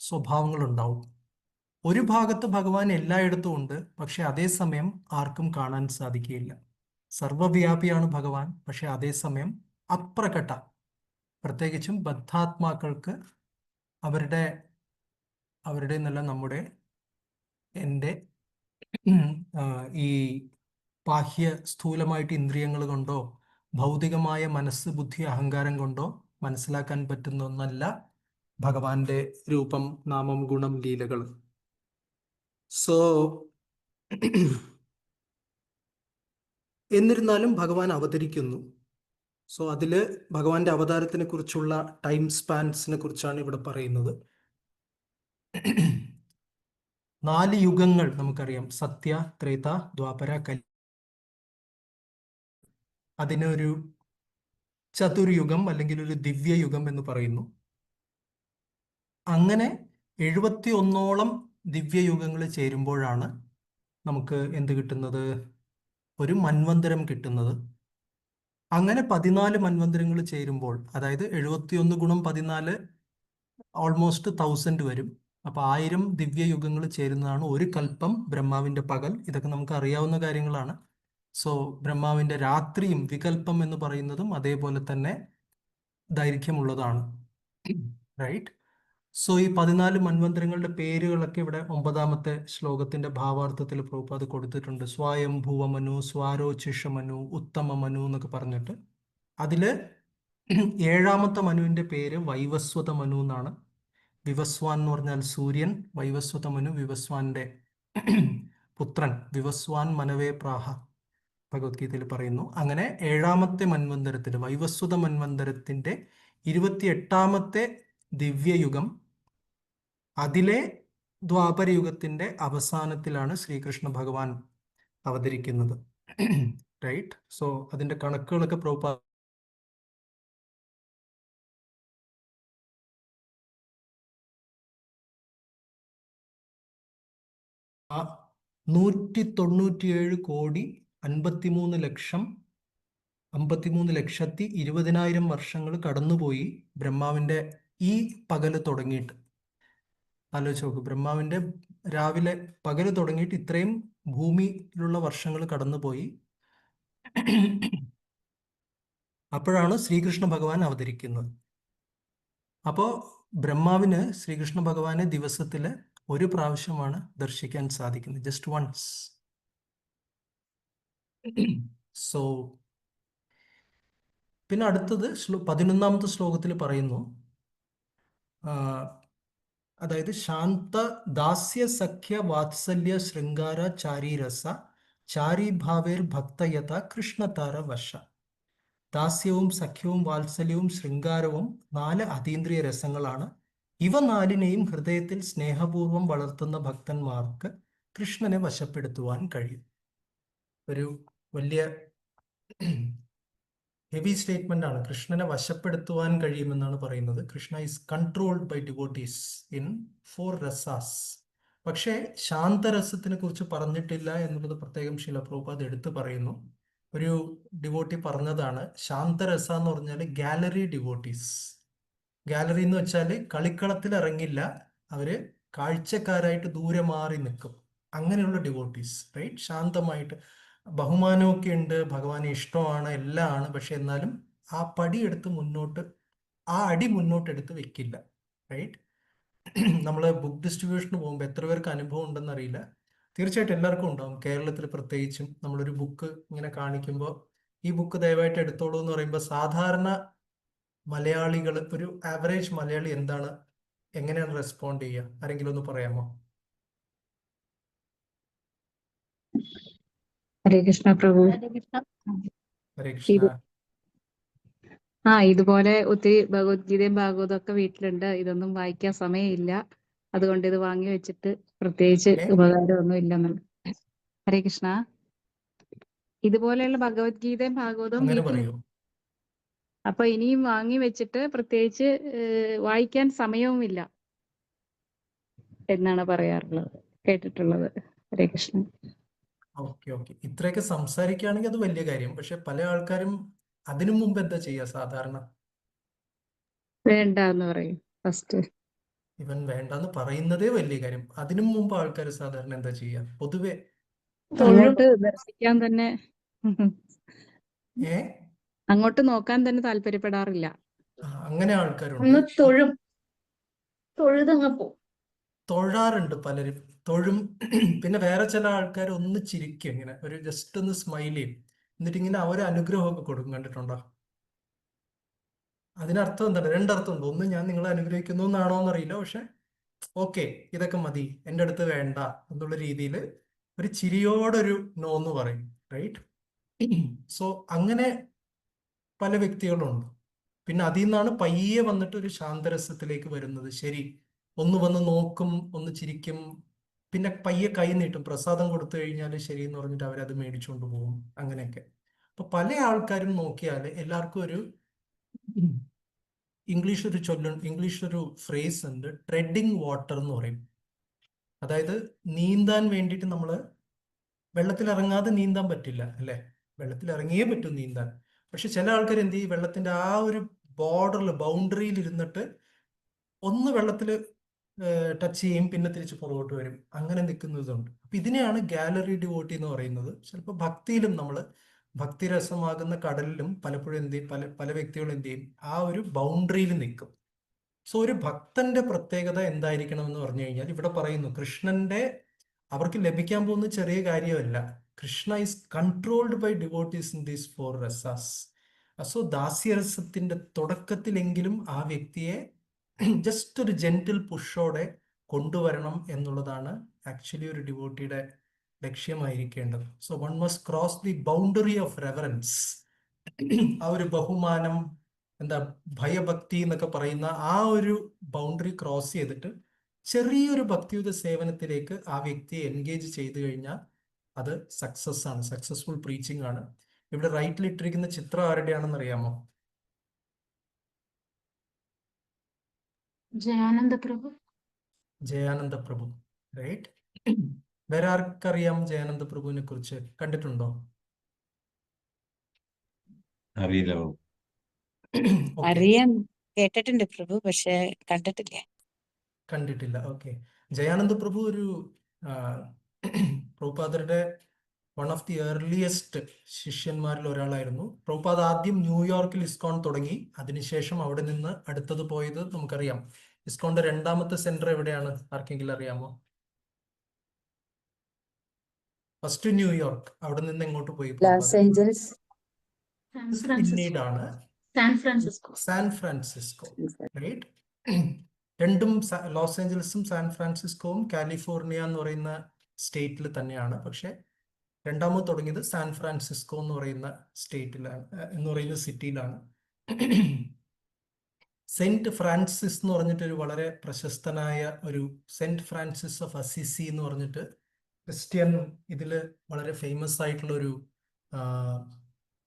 സ്വഭാവങ്ങൾ ഉണ്ടാവും. ഒരു ഭാഗത്ത് ഭഗവാൻ എല്ലായിടത്തും ഉണ്ട്, പക്ഷെ അതേസമയം ആർക്കും കാണാൻ സാധിക്കുകയില്ല. സർവവ്യാപിയാണ് ഭഗവാൻ, പക്ഷെ അതേസമയം അപ്രകട, പ്രത്യേകിച്ചും ബദ്ധാത്മാക്കൾക്ക് അവരുടെ എന്നല്ല, എൻ്റെ ഈ ബാഹ്യ സ്ഥൂലമായിട്ട് ഇന്ദ്രിയങ്ങൾ കൊണ്ടോ ഭൗതികമായ മനസ്സ്, ബുദ്ധി, അഹങ്കാരം കൊണ്ടോ മനസ്സിലാക്കാൻ പറ്റുന്ന ഒന്നല്ല ഭഗവാന്റെ രൂപം, നാമം, ഗുണം, ലീലകൾ. സോ എന്നിരുന്നാലും ഭഗവാൻ അവതരിക്കുന്നു. സോ അതില് ഭഗവാന്റെ അവതാരത്തിനെ കുറിച്ചുള്ള ടൈം സ്പാൻസിനെ കുറിച്ചാണ് ഇവിടെ പറയുന്നത്. 4 യുഗങ്ങൾ നമുക്കറിയാം: സത്യ, ത്രേത, ദ്വാപര, കലി. അതിനൊരു ചതുർയുഗം അല്ലെങ്കിൽ ഒരു ദിവ്യയുഗം എന്ന് പറയുന്നു. അങ്ങനെ 71ഓളം ദിവ്യയുഗങ്ങൾ ചേരുമ്പോഴാണ് നമുക്ക് എന്ത് കിട്ടുന്നത്? ഒരു മന്വന്തരം കിട്ടുന്നത്. അങ്ങനെ 14 മന്വന്തരങ്ങൾ ചേരുമ്പോൾ, അതായത് 71 ഗുണം 14 ഓൾമോസ്റ്റ് 1000 വരും. അപ്പൊ 1000 ദിവ്യയുഗങ്ങൾ ചേരുന്നതാണ് ഒരു കൽപ്പം, ബ്രഹ്മാവിന്റെ പകൽ. ഇതൊക്കെ നമുക്ക് അറിയാവുന്ന കാര്യങ്ങളാണ്. സോ ബ്രഹ്മാവിന്റെ രാത്രിയും വികൽപ്പം എന്ന് പറയുന്നതും അതേപോലെ തന്നെ ദൈർഘ്യമുള്ളതാണ്. റൈറ്റ്? സോ ഈ 14 മന്വന്തരങ്ങളുടെ പേരുകളൊക്കെ ഇവിടെ 9-ാമത്തെ ശ്ലോകത്തിന്റെ ഭാവാർത്ഥത്തിൽ പ്രഭുപാദ് കൊടുത്തിട്ടുണ്ട്. സ്വയംഭുവ മനു, സ്വാരോചിഷ മനു, ഉത്തമ മനു എന്നൊക്കെ പറഞ്ഞിട്ട്. അതില് 7-ാമത്തെ മനുവിന്റെ പേര് വൈവസ്വത മനു എന്നാണ്. വിവസ്വാൻ എന്ന് പറഞ്ഞാൽ സൂര്യൻ, വൈവസ്വത മനു വിവസ്വാന്റെ പുത്രൻ. വിവസ്വാൻ മനവേ പ്രാഹ, ഭഗവത്ഗീതയിൽ പറയുന്നു. അങ്ങനെ 7ാമത്തെ മന്വന്തരത്തിൽ, വൈവസ്വത മന്വന്തരത്തിന്റെ 28ാമത്തെ ദിവ്യയുഗം, അതിലെ ദ്വാപരയുഗത്തിന്റെ അവസാനത്തിലാണ് ശ്രീകൃഷ്ണ ഭഗവാൻ അവതരിക്കുന്നത്. റൈറ്റ്. സോ അതിന്റെ കണക്കുകളൊക്കെ പ്രോപ്പർ 197,53,20,000 വർഷങ്ങൾ കടന്നുപോയി ബ്രഹ്മാവിന്റെ ഈ പകല് തുടങ്ങിയിട്ട്. ആലോചിച്ച് നോക്കൂ, ബ്രഹ്മാവിന്റെ രാവിലെ പകല് തുടങ്ങിയിട്ട് ഇത്രയും ഭൂമിയിലുള്ള വർഷങ്ങൾ കടന്നുപോയി. അപ്പോഴാണ് ശ്രീകൃഷ്ണ ഭഗവാൻ അവതരിക്കുന്നത്. അപ്പോ ബ്രഹ്മാവിന് ശ്രീകൃഷ്ണ ഭഗവാനെ ദിവസത്തില് ഒരു പ്രാവശ്യമാണ് ദർശിക്കാൻ സാധിക്കുന്നത്. Just once. സോ പിന്നെ അടുത്തത് 11ാമത്തെ ശ്ലോകത്തിൽ പറയുന്നു, അതായത് ശാന്ത ദാസ്യ സഖ്യ വാത്സല്യ ശൃംഗാര ചാരീരസ ചാരീഭാവേർ ഭക്തയത കൃഷ്ണതാര വശ. ദാസ്യവും സഖ്യവും വാത്സല്യവും ശൃംഗാരവും 4 അതീന്ദ്രിയ രസങ്ങളാണ്. ഇവ 4നെയും ഹൃദയത്തിൽ സ്നേഹപൂർവം വളർത്തുന്ന ഭക്തന്മാർക്ക് കൃഷ്ണനെ വശപ്പെടുത്തുവാൻ കഴിയും. ഒരു വലിയ ഹെവി സ്റ്റേറ്റ്മെന്റ് ആണ്. കൃഷ്ണനെ വശപ്പെടുത്തുവാൻ കഴിയുമെന്നാണ് പറയുന്നത്. Krishna is controlled by devotees in 4 rasas. പക്ഷേ ശാന്തരസത്തിനെ കുറിച്ച് പറഞ്ഞിട്ടില്ല എന്നുള്ളത് പ്രത്യേകം ശില പ്രഭുപാദ് എടുത്തു പറയുന്നു. ഒരു ഡിവോട്ടി പറഞ്ഞതാണ്, ശാന്തരസ എന്ന് പറഞ്ഞാൽ ഗാലറി ഡിവോട്ടീസ്. ഗാലറി എന്ന് വെച്ചാൽ കളിക്കളത്തിൽ ഇറങ്ങില്ല, അവര് കാഴ്ചക്കാരായിട്ട് ദൂരെ മാറി നിൽക്കും. അങ്ങനെയുള്ള ഡിവോട്ടീസ്, റൈറ്റ്. ശാന്തമായിട്ട്, ബഹുമാനമൊക്കെ ഉണ്ട്, ഭഗവാനെ ഇഷ്ടമാണ്, എല്ലാം ആണ്. പക്ഷെ എന്നാലും ആ പടി എടുത്ത് മുന്നോട്ട്, ആ അടി മുന്നോട്ട് എടുത്ത് വെക്കില്ല, റൈറ്റ്. നമ്മൾ ബുക്ക് ഡിസ്ട്രിബ്യൂഷന് പോകുമ്പോൾ എത്ര പേർക്ക് അനുഭവം ഉണ്ടെന്ന് അറിയില്ല, തീർച്ചയായിട്ടും എല്ലാവർക്കും ഉണ്ടാവും. കേരളത്തിൽ പ്രത്യേകിച്ചും നമ്മളൊരു ബുക്ക് ഇങ്ങനെ കാണിക്കുമ്പോൾ ഈ ബുക്ക് ദയവായിട്ട് എടുത്തോളൂ എന്ന് പറയുമ്പോൾ സാധാരണ മലയാളികൾ, ഒരു ആവറേജ് മലയാളി എന്താണ്, എങ്ങനെയാണ് റെസ്പോണ്ട് ചെയ്യുക? ആരെങ്കിലും ഒന്ന് പറയാമോ? ഹരേ കൃഷ്ണ പ്രഭു. ഹരേ കൃഷ്ണ. ഇതുപോലെ ഒത്തിരി ഭഗവത്ഗീതയും ഭാഗവതം ഒക്കെ വീട്ടിലുണ്ട്. ഇതൊന്നും വായിക്കാൻ സമയമില്ല, അതുകൊണ്ട് ഇത് വാങ്ങി വെച്ചിട്ട് പ്രത്യേകിച്ച് ഉപകാരമൊന്നും ഇല്ലെന്നുള്ള. ഹരേ കൃഷ്ണ. ഇതുപോലെയുള്ള ഭഗവത്ഗീതയും ഭാഗവതവും അങ്ങനെ വീട്ടിൽ, പറയൂ. അപ്പൊ ഇനിയും വാങ്ങി വെച്ചിട്ട് പ്രത്യേകിച്ച് വായിക്കാൻ സമയവുമില്ല എന്നാണ് പറയാറുള്ളത്, കേട്ടിട്ടുള്ളത്. ഹരേ കൃഷ്ണ. ഓക്കെ ഓക്കെ, ഇത്രയൊക്കെ സംസാരിക്കുകയാണെങ്കിൽ അത് വലിയ കാര്യം. പക്ഷെ പല ആൾക്കാരും അതിനു മുമ്പ് എന്താ ചെയ്യുക സാധാരണ? വേണ്ട എന്ന് പറയും ഫസ്റ്റ്. ഇവൻ വേണ്ടെന്ന് പറയുന്നതേ വലിയ കാര്യം. അതിനു മുമ്പ് ആൾക്കാർ സാധാരണ എന്താ ചെയ്യുക പൊതുവെ? അങ്ങോട്ട് ദർശിക്കാൻ തന്നെ, ഏ അങ്ങോട്ട് നോക്കാൻ തന്നെ താല്പര്യപ്പെടാറില്ല. അങ്ങനെ ആൾക്കാരുണ്ട്. ഒന്ന് തൊഴുതങ്ങ് പോവും. തൊഴാറുണ്ട് പലരും, തൊഴും. പിന്നെ വേറെ ചില ആൾക്കാർ ഒന്ന് ചിരിക്കും, ഇങ്ങനെ ഒരു ജസ്റ്റ് ഒന്ന് സ്മൈൽ ചെയ്യും, എന്നിട്ട് ഇങ്ങനെ അവർ അനുഗ്രഹമൊക്കെ കൊടുക്കും. കണ്ടിട്ടുണ്ടോ? അതിനർത്ഥം എന്താണ്? രണ്ടർത്ഥമുണ്ട്. ഒന്ന്, ഞാൻ നിങ്ങളെ അനുഗ്രഹിക്കുന്നു എന്നാണോ എന്നറിയില്ല, പക്ഷെ ഓക്കെ ഇതൊക്കെ മതി, എൻ്റെ അടുത്ത് വേണ്ട എന്നുള്ള രീതിയിൽ ഒരു ചിരിയോടൊരു നോ എന്ന് പറയും, റൈറ്റ്. സോ അങ്ങനെ പല വ്യക്തികളുണ്ട്. പിന്നെ അതിൽ നിന്നാണ് പയ്യെ വന്നിട്ട് ഒരു ശാന്തരസത്തിലേക്ക് വരുന്നത്. ശരി, ഒന്ന് വന്ന് നോക്കും, ഒന്ന് ചിരിക്കും, പിന്നെ പയ്യെ കൈ നീട്ടും. പ്രസാദം കൊടുത്തു കഴിഞ്ഞാൽ ശരി എന്ന് പറഞ്ഞിട്ട് അവരത് മേടിച്ചുകൊണ്ട് പോകും. അങ്ങനെയൊക്കെ. അപ്പൊ പല ആൾക്കാരും നോക്കിയാൽ എല്ലാവർക്കും ഒരു ഇംഗ്ലീഷ് ഒരു ഫ്രേസ് ഉണ്ട്, ട്രെഡിങ് വാട്ടർ എന്ന് പറയും. അതായത് നീന്താൻ വേണ്ടിയിട്ട് നമ്മൾ വെള്ളത്തിൽ ഇറങ്ങാതെ നീന്താൻ പറ്റില്ല, അല്ലെ? വെള്ളത്തിൽ ഇറങ്ങിയേ പറ്റൂ നീന്താൻ. പക്ഷെ ചില ആൾക്കാർ എന്ത് ചെയ്യും, വെള്ളത്തിന്റെ ആ ഒരു ബോർഡറിൽ, ബൗണ്ടറിയിൽ ഇരുന്നിട്ട് ഒന്ന് വെള്ളത്തിൽ ടച്ച് ചെയ്യും, പിന്നെ തിരിച്ച് പുറകോട്ട് വരും. അങ്ങനെ നിൽക്കുന്നതുണ്ട്. അപ്പൊ ഇതിനെയാണ് ഗാലറി ഡിവോട്ടി എന്ന് പറയുന്നത്. ചിലപ്പോൾ ഭക്തിയിലും നമ്മൾ, ഭക്തിരസമാകുന്ന കടലിലും പലപ്പോഴും എന്ത് ചെയ്യും, പല വ്യക്തികളും എന്ത് ചെയ്യും, ആ ഒരു ബൗണ്ടറിയിൽ നിൽക്കും. സോ ഒരു ഭക്തന്റെ പ്രത്യേകത എന്തായിരിക്കണം എന്ന് പറഞ്ഞു കഴിഞ്ഞാൽ, ഇവിടെ പറയുന്നു കൃഷ്ണന്റെ, അവർക്ക് ലഭിക്കാൻ പോകുന്ന ചെറിയ കാര്യമല്ല. Krishna is controlled by devotees in these 4 രസാസ്. സോ ദാസ്യരസത്തിന്റെ തുടക്കത്തിലെങ്കിലും ആ വ്യക്തിയെ ജസ്റ്റ് ഒരു ജെന്റിൽ പുഷോടെ കൊണ്ടുവരണം എന്നുള്ളതാണ് ആക്ച്വലി ഒരു ഡിവോട്ടിയുടെ ലക്ഷ്യമായിരിക്കേണ്ടത്. So one must cross the boundary of reverence. ആ ഒരു ബഹുമാനം, എന്താ ഭയഭക്തി എന്നൊക്കെ പറയുന്ന ആ ഒരു ബൗണ്ടറി ക്രോസ് ചെയ്തിട്ട് ചെറിയൊരു ഭക്തിയുത സേവനത്തിലേക്ക് ആ വ്യക്തിയെ എൻഗേജ് ചെയ്തു കഴിഞ്ഞാൽ അത് സക്സസ് ആണ്, സക്സസ്ഫുൾ പ്രീച്ചിങ് ആണ്. ഇവിടെ റൈറ്റിൽ ഇട്ടിരിക്കുന്ന ചിത്രം ആരുടെയാണെന്ന് അറിയാമോ? ജയാനന്ദ പ്രഭു. ജയാനന്ദ പ്രഭു, റൈറ്റ്. വേറെ ആർക്കറിയാം ജയാനന്ദ പ്രഭുവിനെ കുറിച്ച്? കണ്ടിട്ടുണ്ടോ? അറിയില്ല. ഓക്കെ, അറിയാം, കേട്ടിട്ടുണ്ട് പ്രഭു, പക്ഷെ കണ്ടിട്ടില്ല. കണ്ടിട്ടില്ല. ഓക്കെ. ജയാനന്ദ പ്രഭു ഒരു പ്രഭുപാദരുടെ വൺ ഓഫ് ദി ഏർലിയസ്റ്റ് ശിഷ്യന്മാരിൽ ഒരാളായിരുന്നു. പ്രഭുപാദ് ആദ്യം ന്യൂയോർക്കിൽ ഇസ്കോൺ തുടങ്ങി. അതിനുശേഷം അവിടെ നിന്ന് അടുത്തത് പോയത് നമുക്കറിയാം. ഇസ്കോണിന്റെ രണ്ടാമത്തെ സെന്റർ എവിടെയാണ്? ആർക്കെങ്കിലും അറിയാമോ? ഫസ്റ്റ് ന്യൂയോർക്ക്, അവിടെ നിന്ന് എങ്ങോട്ട് പോയി ലോസ് പ്രഭുപാദ്? ഏഞ്ചൽസ്. പിന്നീടാണ് സാൻ ഫ്രാൻസിസ്കോ, റൈറ്റ്. രണ്ടും ലോസ് ഏഞ്ചൽസും സാൻ ഫ്രാൻസിസ്കോവും കാലിഫോർണിയ എന്ന് പറയുന്ന സ്റ്റേറ്റിൽ തന്നെയാണ്. പക്ഷെ രണ്ടാമത് തുടങ്ങിയത് സാൻ ഫ്രാൻസിസ്കോ എന്ന് പറയുന്ന സ്റ്റേറ്റിലാണ്, എന്ന് പറയുന്ന സിറ്റിയിലാണ്. സെന്റ് ഫ്രാൻസിസ് എന്ന് പറഞ്ഞിട്ടൊരു വളരെ പ്രശസ്തനായ ഒരു സെന്റ് ഫ്രാൻസിസ് ഓഫ് അസിസി എന്ന് പറഞ്ഞിട്ട് ക്രിസ്ത്യൻ ഇതില് വളരെ ഫേമസ് ആയിട്ടുള്ള ഒരു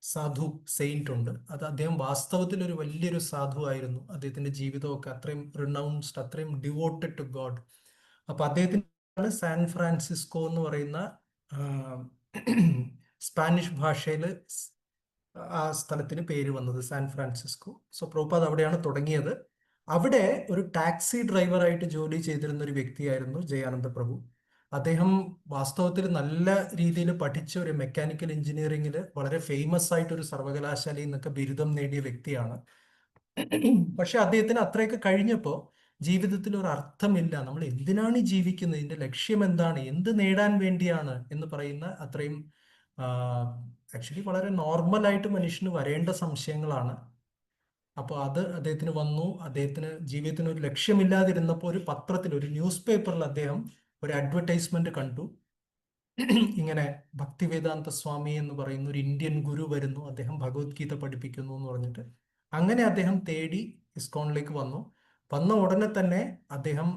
സാധു സെയിന്റ് ഉണ്ട്. അത് അദ്ദേഹം വാസ്തവത്തിൽ ഒരു വലിയൊരു സാധു ആയിരുന്നു. അദ്ദേഹത്തിന്റെ ജീവിതമൊക്കെ അത്രയും റിനൗൺസ്ഡ്, അത്രയും ഡിവോട്ടഡ് ടു ഗോഡ്. അപ്പൊ അദ്ദേഹത്തിന് സാൻ ഫ്രാൻസിസ്കോ എന്ന് പറയുന്ന സ്പാനിഷ് ഭാഷയിൽ ആ സ്ഥലത്തിന് പേര് വന്നത്, സാൻ ഫ്രാൻസിസ്കോ. സോ പ്രഭുപാദ് അവിടെയാണ് തുടങ്ങിയത്. അവിടെ ഒരു ടാക്സി ഡ്രൈവറായിട്ട് ജോലി ചെയ്തിരുന്ന ഒരു വ്യക്തിയായിരുന്നു ജയാനന്ദ പ്രഭു. അദ്ദേഹം വാസ്തവത്തിൽ നല്ല രീതിയിൽ പഠിച്ച ഒരു മെക്കാനിക്കൽ എഞ്ചിനീയറിംഗിൽ വളരെ ഫേമസ് ആയിട്ട് ഒരു സർവകലാശാലയിൽ നിന്നൊക്കെ ബിരുദം നേടിയ വ്യക്തിയാണ്. പക്ഷെ അദ്ദേഹത്തിന് അത്രയൊക്കെ കഴിഞ്ഞപ്പോൾ ജീവിതത്തിൽ ഒരു അർത്ഥമില്ല, നമ്മൾ എന്തിനാണ് ഈ ജീവിക്കുന്നത്, ഇതിന്റെ ലക്ഷ്യം എന്താണ്, എന്ത് നേടാൻ വേണ്ടിയാണ് എന്ന് പറയുന്ന അത്രയും ആക്ച്വലി വളരെ നോർമലായിട്ട് മനുഷ്യന് വരേണ്ട സംശയങ്ങളാണ്. അപ്പോൾ അത് അദ്ദേഹത്തിന് വന്നു. അദ്ദേഹത്തിന് ജീവിതത്തിന് ഒരു ലക്ഷ്യമില്ലാതിരുന്നപ്പോൾ ഒരു പത്രത്തിൽ, ഒരു ന്യൂസ് പേപ്പറിൽ അദ്ദേഹം ഒരു അഡ്വർടൈസ്മെന്റ് കണ്ടു. ഇങ്ങനെ ഭക്തിവേദാന്ത സ്വാമി എന്ന് പറയുന്ന ഒരു ഇന്ത്യൻ ഗുരു വരുന്നു, അദ്ദേഹം ഭഗവത്ഗീത പഠിപ്പിക്കുന്നു എന്ന് പറഞ്ഞിട്ട്. അങ്ങനെ അദ്ദേഹം തേടി ഇസ്കോണിലേക്ക് വന്നു. വന്ന ഉടനെ തന്നെ അദ്ദേഹം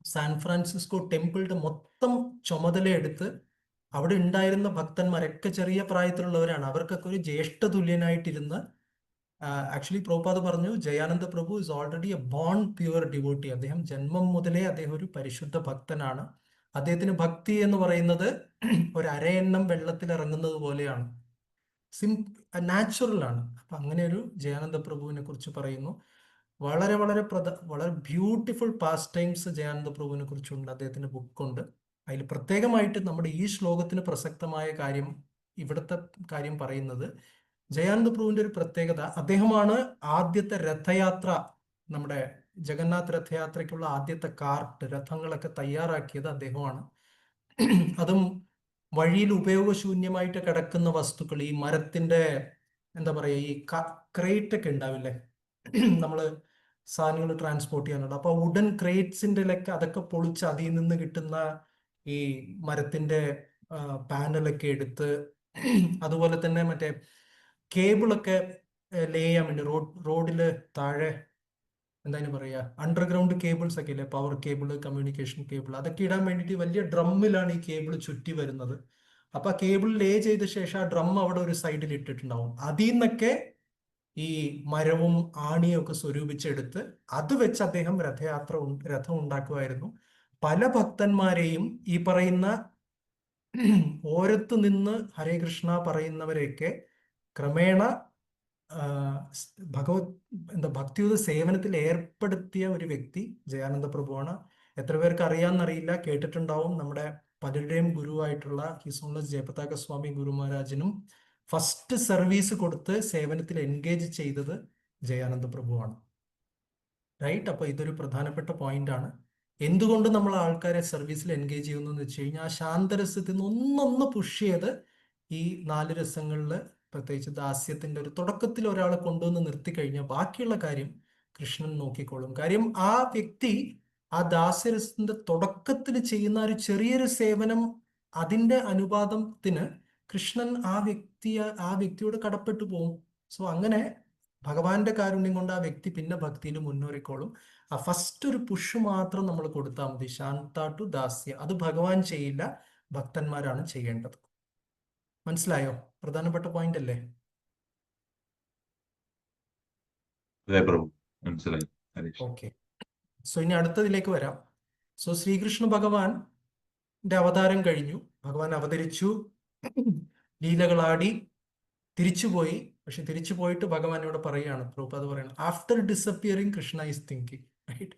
സാൻ ഫ്രാൻസിസ്കോ ടെമ്പിളിന്റെ മൊത്തം ചുമതല എടുത്ത് അവിടെ ഉണ്ടായിരുന്ന ഭക്തന്മാരൊക്കെ ചെറിയ പ്രായത്തിലുള്ളവരാണ്, അവർക്കൊക്കെ ഒരു ജ്യേഷ്ഠ തുല്യനായിട്ടിരുന്ന് ആക്ച്വലി പ്രഭുപാദ് പറഞ്ഞു, Jayananda Prabhu is already a born pure devotee. അദ്ദേഹം ജന്മം മുതലേ അദ്ദേഹം ഒരു പരിശുദ്ധ ഭക്തനാണ്. അദ്ദേഹത്തിന് ഭക്തി എന്ന് പറയുന്നത് ഒരു അരയെണ്ണം വെള്ളത്തിൽ ഇറങ്ങുന്നത് പോലെയാണ്, നാച്ചുറൽ ആണ്. അപ്പൊ അങ്ങനെ ഒരു ജയാനന്ദ പ്രഭുവിനെ കുറിച്ച് പറയുന്നു. വളരെ വളരെ വളരെ ബ്യൂട്ടിഫുൾ പാസ്റ്റ് ടൈംസ് ജയാനന്ദ പ്രഭുവിനെ കുറിച്ചുണ്ട്, അദ്ദേഹത്തിന്റെ ബുക്കുണ്ട്. അതിൽ പ്രത്യേകമായിട്ട് നമ്മുടെ ഈ ശ്ലോകത്തിന് പ്രസക്തമായ കാര്യം, ഇവിടുത്തെ കാര്യം പറയുന്നത്, ജയാനന്ദ പ്രഭുവിന്റെ ഒരു പ്രത്യേകത, അദ്ദേഹമാണ് ആദ്യത്തെ രഥയാത്ര, നമ്മുടെ ജഗന്നാഥ് രഥയാത്രയ്ക്കുള്ള ആദ്യത്തെ കാർട്ട്, രഥങ്ങളൊക്കെ തയ്യാറാക്കിയത് അദ്ദേഹമാണ്. അതും വഴിയിൽ ഉപയോഗശൂന്യമായിട്ട് കിടക്കുന്ന വസ്തുക്കൾ, ഈ മരത്തിന്റെ എന്താ പറയുക, ഈ ക്രേറ്റ് ഒക്കെ ഉണ്ടാവില്ലേ, നമ്മള് സാധനങ്ങൾ ട്രാൻസ്പോർട്ട് ചെയ്യാനുള്ളത്. അപ്പൊ വുഡൻ ക്രേറ്റ്സിന്റെ അതൊക്കെ പൊളിച്ച് അതിൽ നിന്ന് കിട്ടുന്ന ഈ മരത്തിന്റെ പാനലൊക്കെ എടുത്ത്, അതുപോലെ തന്നെ മറ്റേ കേബിളൊക്കെ ലേ ചെയ്യാൻ വേണ്ടി റോഡില് താഴെ എന്തായാലും പറയാ, അണ്ടർഗ്രൗണ്ട് കേബിൾസ് ഒക്കെ ഇല്ലേ, പവർ കേബിള്, കമ്മ്യൂണിക്കേഷൻ കേബിൾ, അതൊക്കെ ഇടാൻ വേണ്ടിയിട്ട് വലിയ ഡ്രമ്മിലാണ് ഈ കേബിൾ ചുറ്റി വരുന്നത്. അപ്പൊ ആ കേബിൾ ലേ ചെയ്ത ശേഷം ആ ഡ്രം അവിടെ ഒരു സൈഡിൽ ഇട്ടിട്ടുണ്ടാവും. അതിൽ നിന്നൊക്കെ ഈ മരവും ആണിയും ഒക്കെ സ്വരൂപിച്ചെടുത്ത് അത് വെച്ച് അദ്ദേഹം രഥം ഉണ്ടാക്കുമായിരുന്നു. പല ഭക്തന്മാരെയും ഈ പറയുന്ന ഓരത്ത് നിന്ന് ഹരേ കൃഷ്ണ പറയുന്നവരെയൊക്കെ ക്രമേണ ഭക്തിയുത സേവനത്തിൽ ഏർപ്പെടുത്തിയ ഒരു വ്യക്തി ജയാനന്ദ പ്രഭുവാണ്. എത്ര പേർക്ക് അറിയാമെന്നറിയില്ല, കേട്ടിട്ടുണ്ടാവും. നമ്മുടെ പലരുടെയും ഗുരുവായിട്ടുള്ള ഹിസ് ഓണേഴ്സ് ജയപതാക സ്വാമി ഗുരു മഹാരാജിനും ഫസ്റ്റ് സർവീസ് കൊടുത്ത് സേവനത്തിൽ എൻഗേജ് ചെയ്തത് ജയാനന്ദ പ്രഭുവാണ്, റൈറ്റ്. അപ്പൊ ഇതൊരു പ്രധാനപ്പെട്ട പോയിന്റ് ആണ്. എന്തുകൊണ്ട് നമ്മൾ ആൾക്കാരെ സർവീസിൽ എൻഗേജ് ചെയ്യുന്നു എന്ന് വെച്ച് കഴിഞ്ഞാൽ, ആ ശാന്തരസത്തിൽ നിന്ന് ഒന്നൊന്ന് പുഷ് ചെയ്ത് ഈ 4 രസങ്ങളിൽ പ്രത്യേകിച്ച് ദാസ്യത്തിന്റെ ഒരു തുടക്കത്തിൽ ഒരാളെ കൊണ്ടുവന്ന് നിർത്തി കഴിഞ്ഞാൽ ബാക്കിയുള്ള കാര്യം കൃഷ്ണൻ നോക്കിക്കോളും. കാര്യം ആ വ്യക്തി ആ ദാസ്യരസത്തിന്റെ തുടക്കത്തിൽ ചെയ്യുന്ന ഒരു ചെറിയൊരു സേവനം അതിന്റെ അനുപാതത്തിന് കൃഷ്ണൻ ആ വ്യക്തിയോട് കടപ്പെട്ടു പോകും. സോ അങ്ങനെ ഭഗവാന്റെ കാരുണ്യം കൊണ്ട് ആ വ്യക്തി പിന്നെ ഭക്തിയിൽ മുന്നേറിക്കോളും. ആ ഫസ്റ്റ് ഒരു പുഷ് മാത്രം നമ്മൾ കൊടുത്താൽ മതി, ശാന്ത ടു ദാസ്യ. അത് ഭഗവാൻ ചെയ്യില്ല, ഭക്തന്മാരാണ് ചെയ്യേണ്ടത്. മനസ്സിലായോ? പ്രധാനപ്പെട്ട പോയിന്റ് അല്ലേ? അതെ പ്രഭു, മനസ്സിലായി. ഹരീഷ്. ഓക്കെ. സോ ഇനി അടുത്തതിലേക്ക് വരാം. സോ ശ്രീകൃഷ്ണ ഭഗവാന്റെ അവതാരം കഴിഞ്ഞു. ഭഗവാൻ അവതരിച്ചു, ലീലകളാടി, തിരിച്ചുപോയി. പക്ഷെ തിരിച്ചു പോയിട്ട് ഭഗവാൻ ഇവിടെ പറയുകയാണ്, പ്രഭുപാദ് പറയണം, after disappearing Krishna is thinking. Right?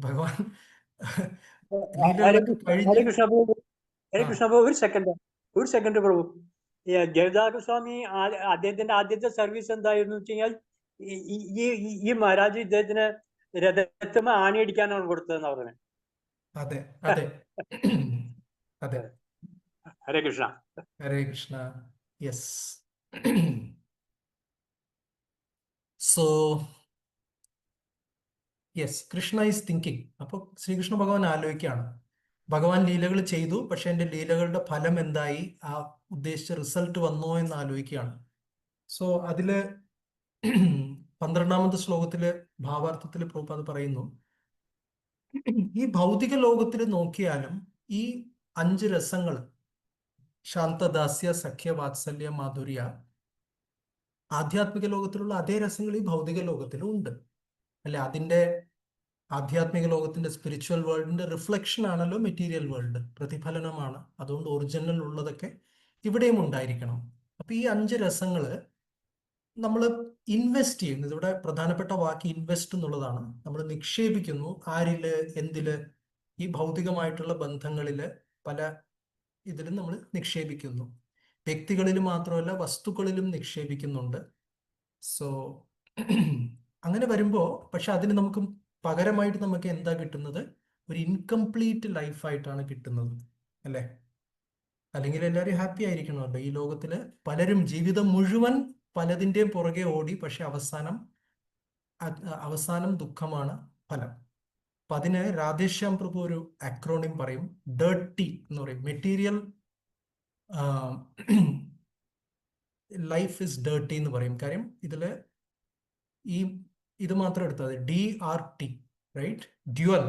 ഭഗവാൻ ഹരേ ലീലകളൊക്കെ ഹരേ കഴിഞ്ഞ് കൃഷ്ണ പ്രഭു, ഹരേ ആ കൃഷ്ണ പ്രഭു, ഒരു സെക്കൻഡ് പ്രഭു. ജഗദാഗ സ്വാമി അദ്ദേഹത്തിന്റെ ആദ്യത്തെ സർവീസ് എന്തായിരുന്നു വെച്ച് കഴിഞ്ഞാൽ ഈ മഹാരാജ് ഇദ്ദേഹത്തിന് രഥത്തുമ്മ ആണിയടിക്കാനാണ് കൊടുത്തതെന്ന് പറഞ്ഞത്. അതെ അതെ അതെ. Hare Krishna. Hare Krishna. Yes. So yes, Krishna is thinking. അപ്പോൾ ശ്രീകൃഷ്ണ ഭഗവാൻ ആലോചിക്കുകയാണ്, ഭഗവാൻ ലീലകൾ ചെയ്തു, പക്ഷെ എൻ്റെ ലീലകളുടെ ഫലം എന്തായി, ആ ഉദ്ദേശിച്ച റിസൾട്ട് വന്നോ എന്ന് ആലോചിക്കുകയാണ്. സോ അതില് 12ാമത്തെ ശ്ലോകത്തില് ഭാവാർത്ഥത്തിൽ പ്രഭുപാദ് പറയുന്നു, ഈ ഭൗതിക ലോകത്തിൽ നോക്കിയാലും ഈ 5 രസങ്ങൾ, ശാന്തദാസ്യ, സഖ്യ, വാത്സല്യ, മാധുര്യ, ആധ്യാത്മിക ലോകത്തിലുള്ള അതേ രസങ്ങൾ ഈ ഭൗതിക ലോകത്തിലും ഉണ്ട് അല്ലെ? അതിന്റെ ആധ്യാത്മിക ലോകത്തിന്റെ സ്പിരിച്വൽ വേൾഡിന്റെ റിഫ്ലക്ഷൻ ആണല്ലോ മെറ്റീരിയൽ വേൾഡ്, പ്രതിഫലനമാണ്. അതുകൊണ്ട് ഒറിജിനൽ ഉള്ളതൊക്കെ ഇവിടെയും ഉണ്ടായിരിക്കണം. അപ്പൊ ഈ 5 രസങ്ങള് നമ്മൾ ഇൻവെസ്റ്റ് ചെയ്യുന്നു. ഇവിടെ പ്രധാനപ്പെട്ട വാക്ക് ഇൻവെസ്റ്റ് എന്നുള്ളതാണ്. നമ്മൾ നിക്ഷേപിക്കുന്നു. ആരില്, എന്തില്? ഈ ഭൗതികമായിട്ടുള്ള ബന്ധങ്ങളില്, പല ഇതിലും നമ്മൾ നിക്ഷേപിക്കുന്നു. വ്യക്തികളിൽ മാത്രമല്ല, വസ്തുക്കളിലും നിക്ഷേപിക്കുന്നുണ്ട്. സോ അങ്ങനെ വരുമ്പോ, പക്ഷെ അതിന് നമുക്ക് പകരമായിട്ട് നമുക്ക് എന്താ കിട്ടുന്നത്? ഒരു ഇൻകംപ്ലീറ്റ് ലൈഫായിട്ടാണ് കിട്ടുന്നത് അല്ലേ? അല്ലെങ്കിൽ എല്ലാവരും ഹാപ്പി ആയിരിക്കണമല്ലോ. ഈ ലോകത്തില് പലരും ജീവിതം മുഴുവൻ പലതിൻ്റെയും പുറകെ ഓടി, പക്ഷെ അവസാനം ദുഃഖമാണ് ഫലം. അപ്പൊ അതിന് രാധേശ്യാം പ്രഭു ഒരു അക്രോണിം പറയും, ഡേർട്ടി എന്ന് പറയും. മെറ്റീരിയൽ ലൈഫ് ഇസ് ഡേർട്ടി എന്ന് പറയും. കാര്യം ഇതില് ഇത് മാത്രം എടുത്താൽ മതി, DRT, റൈറ്റ്? ഡ്യുവൽ.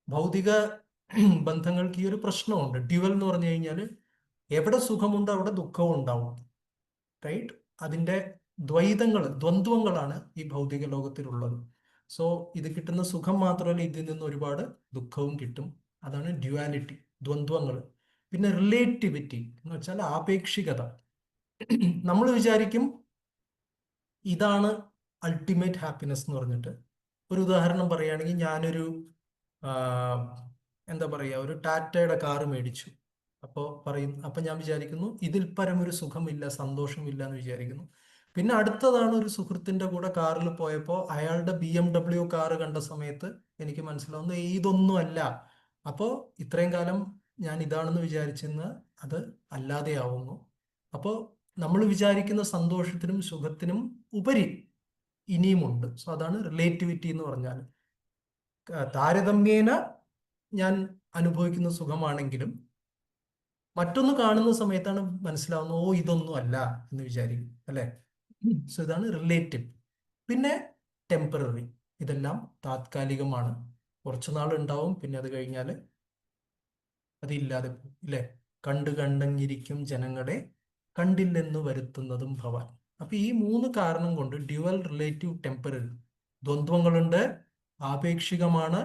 ഭൗതിക ബന്ധങ്ങൾക്ക് ഈ ഒരു പ്രശ്നമുണ്ട്. ഡ്യുവൽ എന്ന് പറഞ്ഞു കഴിഞ്ഞാൽ എവിടെ സുഖമുണ്ടോ അവിടെ ദുഃഖവും ഉണ്ടാവും, റൈറ്റ്? അതിന്റെ ദ്വന്ദ്വങ്ങളാണ് ഈ ഭൗതിക ലോകത്തിലുള്ളത്. സോ ഇത് കിട്ടുന്ന സുഖം മാത്രമല്ല, ഇതിൽ നിന്ന് ഒരുപാട് ദുഃഖവും കിട്ടും. അതാണ് ഡ്യുവാലിറ്റി, ദ്വന്ദ്വങ്ങൾ. പിന്നെ റിലേറ്റിവിറ്റി എന്ന് വെച്ചാൽ ആപേക്ഷികത. നമ്മൾ വിചാരിക്കും ഇതാണ് അൾട്ടിമേറ്റ് ഹാപ്പിനെസ് എന്ന് പറഞ്ഞിട്ട്. ഒരു ഉദാഹരണം പറയുകയാണെങ്കിൽ, ഞാനൊരു എന്താ പറയുക, ഒരു ടാറ്റയുടെ കാറ് മേടിച്ചു. അപ്പൊ ഞാൻ വിചാരിക്കുന്നു ഇതിൽ പരം ഒരു സുഖമില്ല, സന്തോഷമില്ല എന്ന് വിചാരിക്കുന്നു. പിന്നെ അടുത്തതാണ്, ഒരു സുഹൃത്തിന്റെ കൂടെ കാറിൽ പോയപ്പോൾ അയാളുടെ BMW കാറ് കണ്ട സമയത്ത് എനിക്ക് മനസ്സിലാവുന്നു ഇതൊന്നും അല്ല. അപ്പോൾ ഇത്രയും കാലം ഞാൻ ഇതാണെന്ന് വിചാരിച്ചെന്ന് അത് അല്ലാതെയാവുന്നു. അപ്പോൾ നമ്മൾ വിചാരിക്കുന്ന സന്തോഷത്തിനും സുഖത്തിനും ഉപരി ഇനിയുമുണ്ട്. സോ അതാണ് റിലേറ്റിവിറ്റി എന്ന് പറഞ്ഞാൽ. താരതമ്യേന ഞാൻ അനുഭവിക്കുന്ന സുഖമാണെങ്കിലും മറ്റൊന്ന് കാണുന്ന സമയത്താണ് മനസ്സിലാവുന്നത്, ഇതൊന്നും അല്ല എന്ന് വിചാരിക്കും അല്ലെ? സോ ഇതാണ് റിലേറ്റീവ്. പിന്നെ ടെമ്പററി. ഇതെല്ലാം താത്കാലികമാണ്, കുറച്ചുനാൾ ഉണ്ടാവും, പിന്നെ അത് കഴിഞ്ഞാൽ അതില്ലാതെ പോകും അല്ലെ? കണ്ടങ്ങിരിക്കും ജനങ്ങളെ, കണ്ടില്ലെന്ന് വരുത്തുന്നതും ഭവാൻ. അപ്പൊ ഈ 3 കാരണം കൊണ്ട് ഡ്യുവൽ, റിലേറ്റീവ്, ടെമ്പററി, ദ്വന്ദ്വങ്ങളുണ്ട്, ആപേക്ഷികമാണ്,